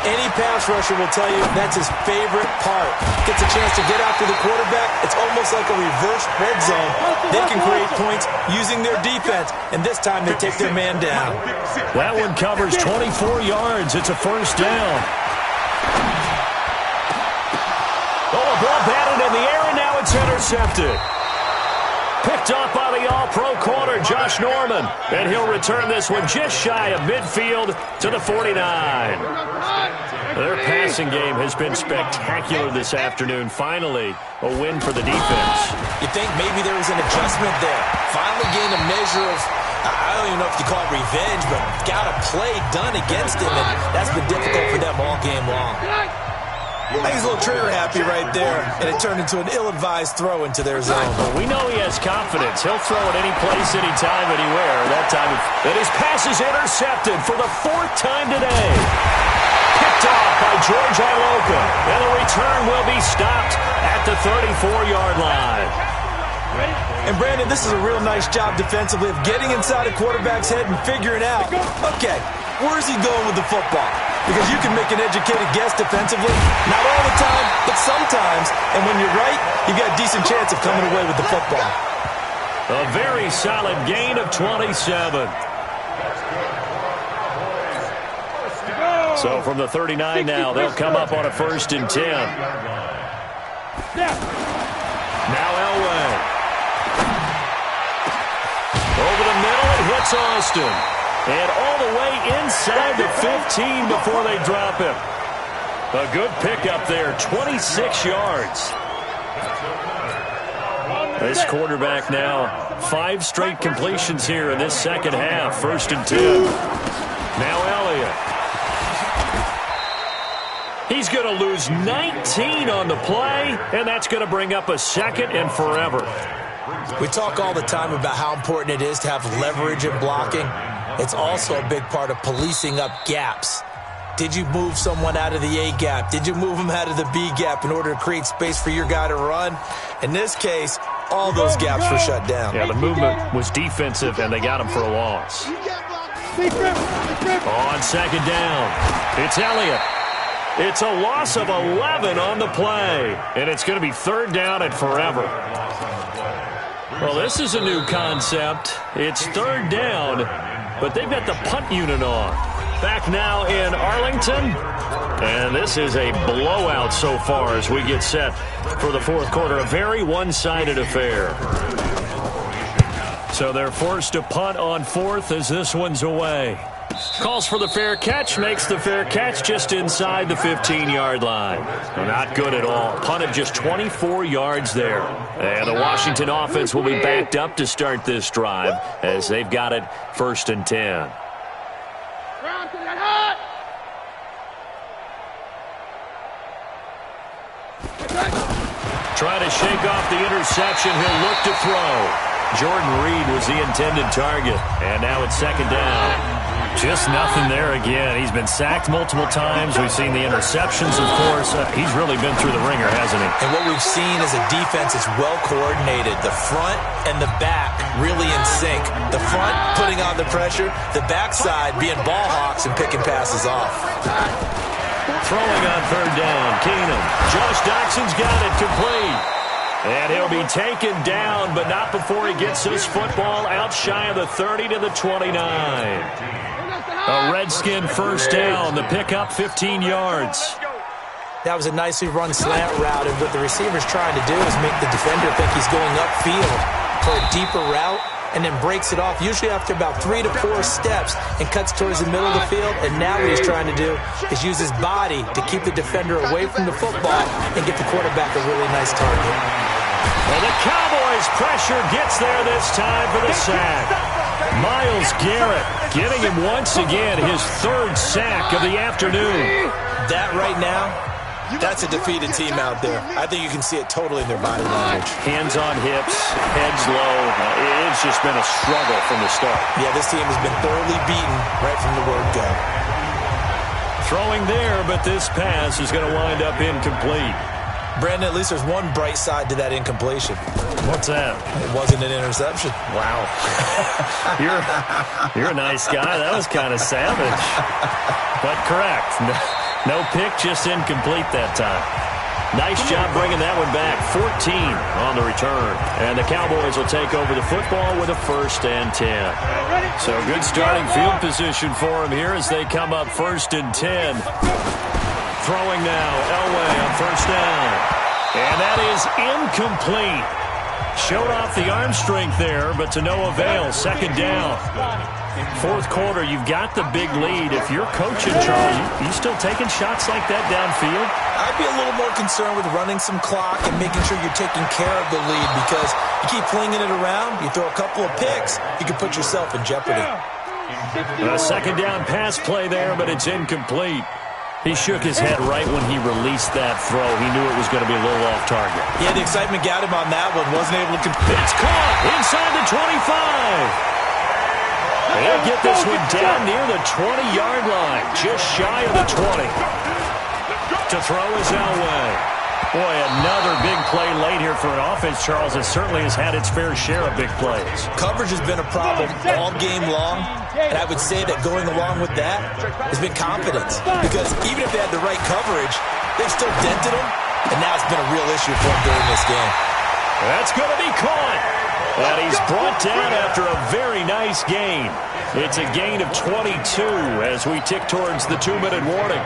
any pass rusher will tell you that's his favorite part. Gets a chance to get after the quarterback. It's almost like a reverse red zone. They can create points using their defense, and this time they take their man down. That one covers 24 yards. It's a first down. Oh, a ball batted in the air, and now it's intercepted. Picked off by the all-pro corner, Josh Norman. And he'll return this one just shy of midfield to the 49. Their passing game has been spectacular this afternoon. Finally, a win for the defense. You think maybe there was an adjustment there. Finally gained a measure of, I don't even know if you call it revenge, but got a play done against him, and that's been difficult for them all game long. I think he's a little trigger-happy right there, and it turned into an ill-advised throw into their zone. Well, we know he has confidence. He'll throw it any place, anytime, anywhere. That time, and his pass is intercepted for the 4th time today. Picked off by George Iloka, and the return will be stopped at the 34-yard line. And Brandon, this is a real nice job defensively of getting inside a quarterback's head and figuring out, okay, where's he going with the football? Because you can make an educated guess defensively. Not all the time, but sometimes. And when you're right, you've got a decent chance of coming away with the football. A very solid gain of 27. So from the 39 now, they'll come up on a 1st and 10. Now Elway. Over the middle, it hits Austin. And all the way inside the 15 before they drop him. A good pickup there, 26 yards. This quarterback now, 5 straight completions here in this second half. 1st and 10. Now Elliott. He's going to lose 19 on the play, and that's going to bring up a 2nd and forever. We talk all the time about how important it is to have leverage in blocking. It's also a big part of policing up gaps. Did you move someone out of the A gap? Did you move them out of the B gap in order to create space for your guy to run? In this case, all those gaps were shut down. Yeah, the movement was defensive, and they got him for a loss. On 2nd down, it's Elliott. It's a loss of 11 on the play, and it's going to be 3rd down and forever. Well, this is a new concept. It's 3rd down, but they've got the punt unit on. Back now in Arlington, and this is a blowout so far as we get set for the 4th quarter. A very one-sided affair. So they're forced to punt on 4th as this one's away. Calls for the fair catch, makes the fair catch just inside the 15-yard line. Not good at all. Punt of just 24 yards there. And the Washington offense will be backed up to start this drive as they've got it 1st and 10. Try to shake off the interception. He'll look to throw. Jordan Reed was the intended target. And now it's 2nd down. Just nothing there again. He's been sacked multiple times. We've seen the interceptions, of course. He's really been through the ringer, hasn't he? And what we've seen is a defense that's well coordinated. The front and the back really in sync. The front putting on the pressure. The backside being ball hawks and picking passes off. Throwing on 3rd down. Keenum. Josh Doxson's got it complete. And he'll be taken down, but not before he gets this football out shy of the 30 to the 29. A Redskin 1st down. The pickup 15 yards. That was a nicely run slant route, and what the receiver's trying to do is make the defender think he's going upfield for a deeper route, and then breaks it off, usually after about 3 to 4 steps, and cuts towards the middle of the field. And now what he's trying to do is use his body to keep the defender away from the football and get the quarterback a really nice target. Well, the Cowboys' pressure gets there this time for the sack. Myles Garrett getting him once again his 3rd sack of the afternoon. That right now, that's a defeated team out there. I think you can see it totally in their body language. Hands on hips, heads low. It's just been a struggle from the start. Yeah, this team has been thoroughly beaten right from the word go. Throwing there, but this pass is going to wind up incomplete. Brandon, at least there's one bright side to that incompletion. What's that? It wasn't an interception. Wow. You're a nice guy. That was kind of savage. But correct. No pick, just incomplete that time. Nice job bringing that one back. 14 on the return. And the Cowboys will take over the football with a 1st and 10. So good starting field position for them here as they come up 1st and 10. Throwing now, Elway on 1st down. And that is incomplete. Showed off the arm strength there, but to no avail. 2nd down. 4th quarter, you've got the big lead. If you're coaching, Charles, you still taking shots like that downfield? I'd be a little more concerned with running some clock and making sure you're taking care of the lead, because you keep flinging it around, you throw a couple of picks, you can put yourself in jeopardy. A 2nd down pass play there, but it's incomplete. He shook his head right when he released that throw. He knew it was going to be a little off target. Yeah, the excitement got him on that one. Wasn't able to compete. It's caught inside the 25. They'll get this one down near the 20-yard line, just shy of the 20. To throw is Elway. Boy, another big play late here for an offense, Charles, that certainly has had its fair share of big plays. Coverage has been a problem all game long, and I would say that going along with that has been confidence. Because even if they had the right coverage, they've still dented them, and now it's been a real issue for them during this game. That's going to be caught. And he's brought down after a very nice gain. It's a gain of 22 as we tick towards the 2-minute warning.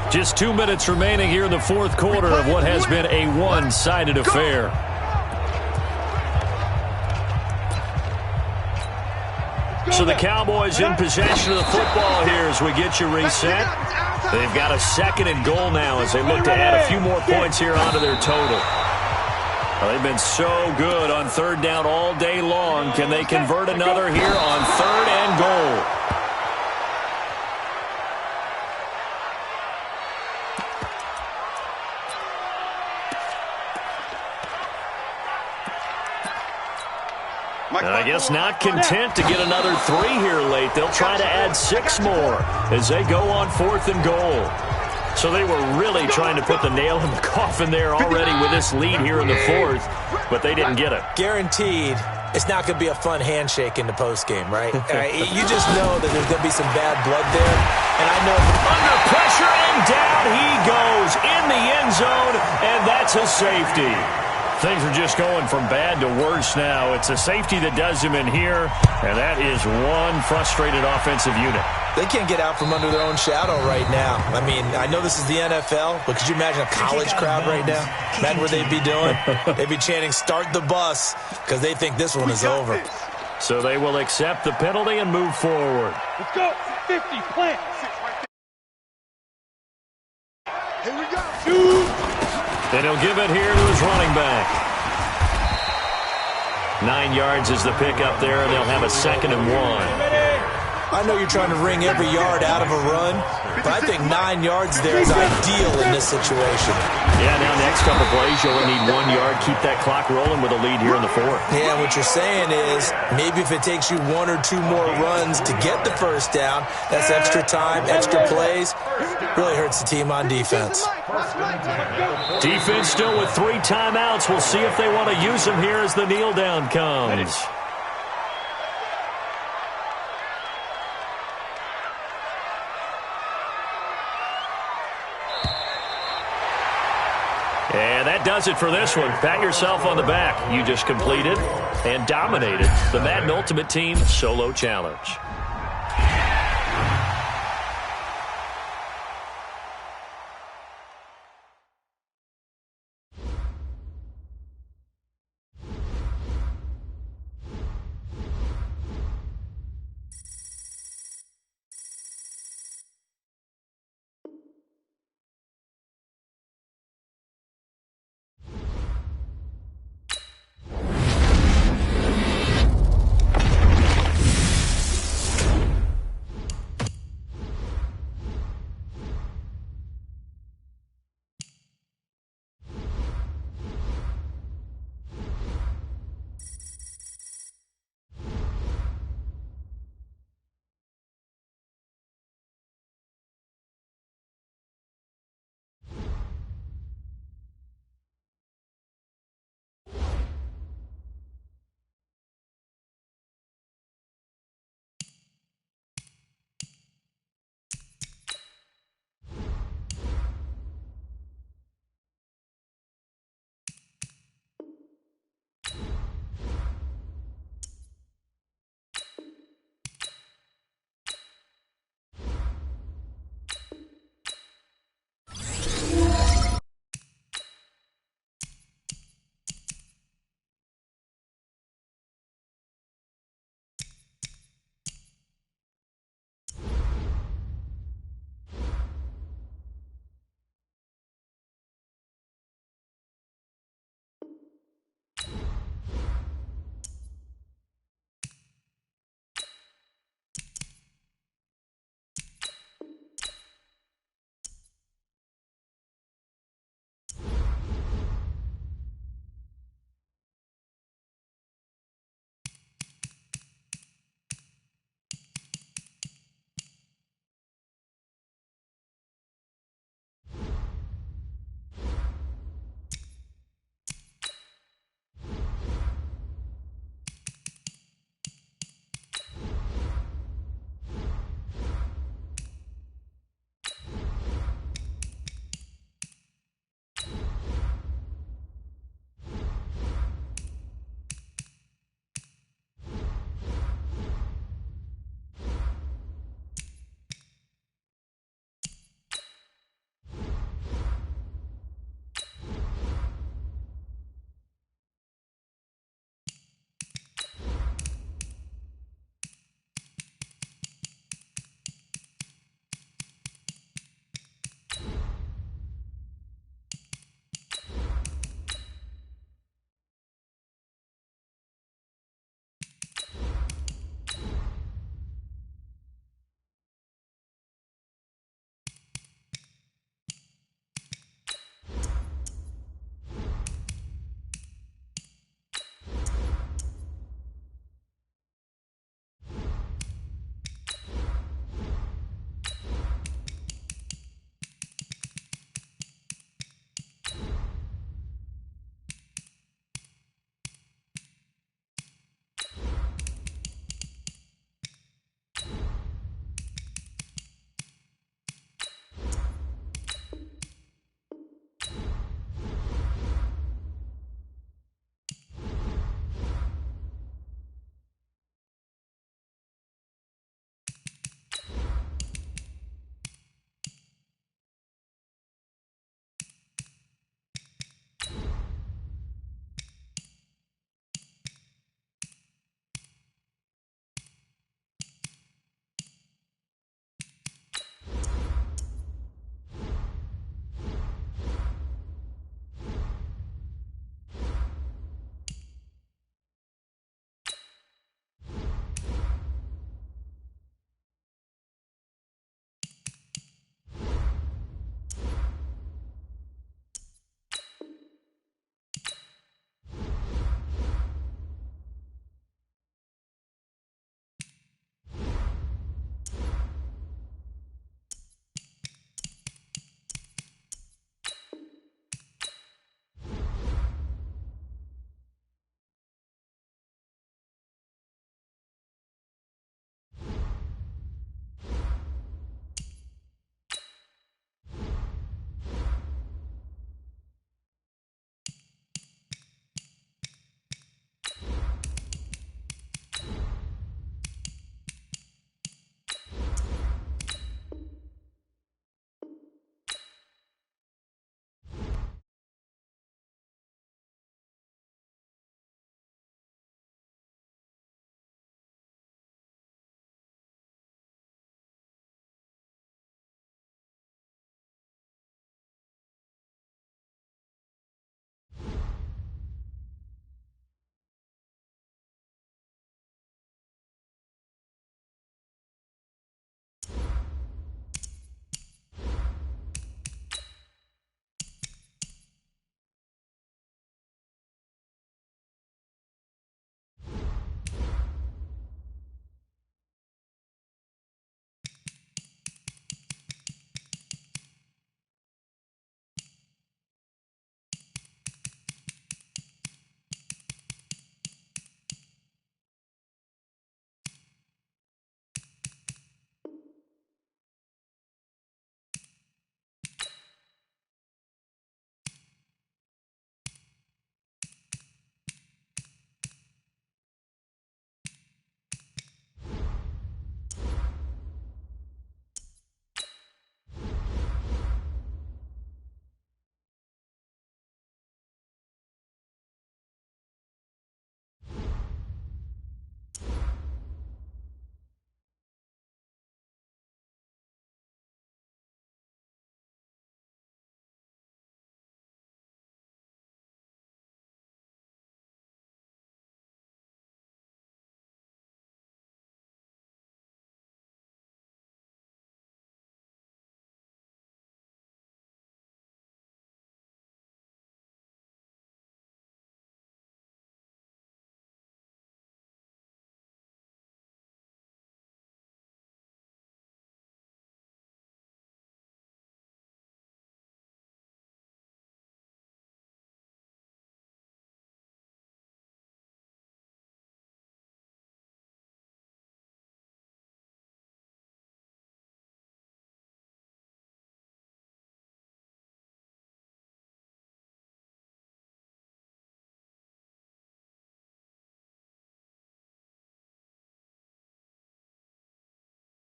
Just 2 minutes remaining here in the fourth quarter of what has been a one-sided affair. So the Cowboys in possession of the football here as we get you reset. They've got a 2nd and goal now as they look to add a few more points here onto their total. Well, they've been so good on 3rd down all day long. Can they convert another here on 3rd and goal? And I guess not content to get another 3 here late. They'll try to add 6 more as they go on 4th and goal. So they were really trying to put the nail in the coffin there already with this lead here in the 4th, but they didn't get it. Guaranteed, it's not going to be a fun handshake in the postgame, right? You just know that there's going to be some bad blood there. And I know under pressure, and down he goes in the end zone, and that's a safety. Things are just going from bad to worse now. It's a safety that does him in here, and that is one frustrated offensive unit. They can't get out from under their own shadow right now. I mean, I know this is the NFL, but could you imagine a college crowd right now? Imagine what they'd be doing. They'd be chanting, "Start the bus," because they think this one is over. So they will accept the penalty and move forward. Let's go. 50, plant. Here we go. Shoot. And he'll give it here to his running back. 9 yards is the pickup there, and they'll have a 2nd and 1. I know you're trying to wring every yard out of a run, but I think 9 yards there is ideal in this situation. Yeah, now next couple plays, you only need 1 yard. Keep that clock rolling with a lead here in the 4th. Yeah, what you're saying is maybe if it takes you 1 or 2 more runs to get the 1st down, that's extra time, extra plays. Really hurts the team on defense. Defense still with 3 timeouts. We'll see if they want to use them here as the kneel down comes. And that does it for this one. Pat yourself on the back. You just completed and dominated the Madden Ultimate Team Solo Challenge.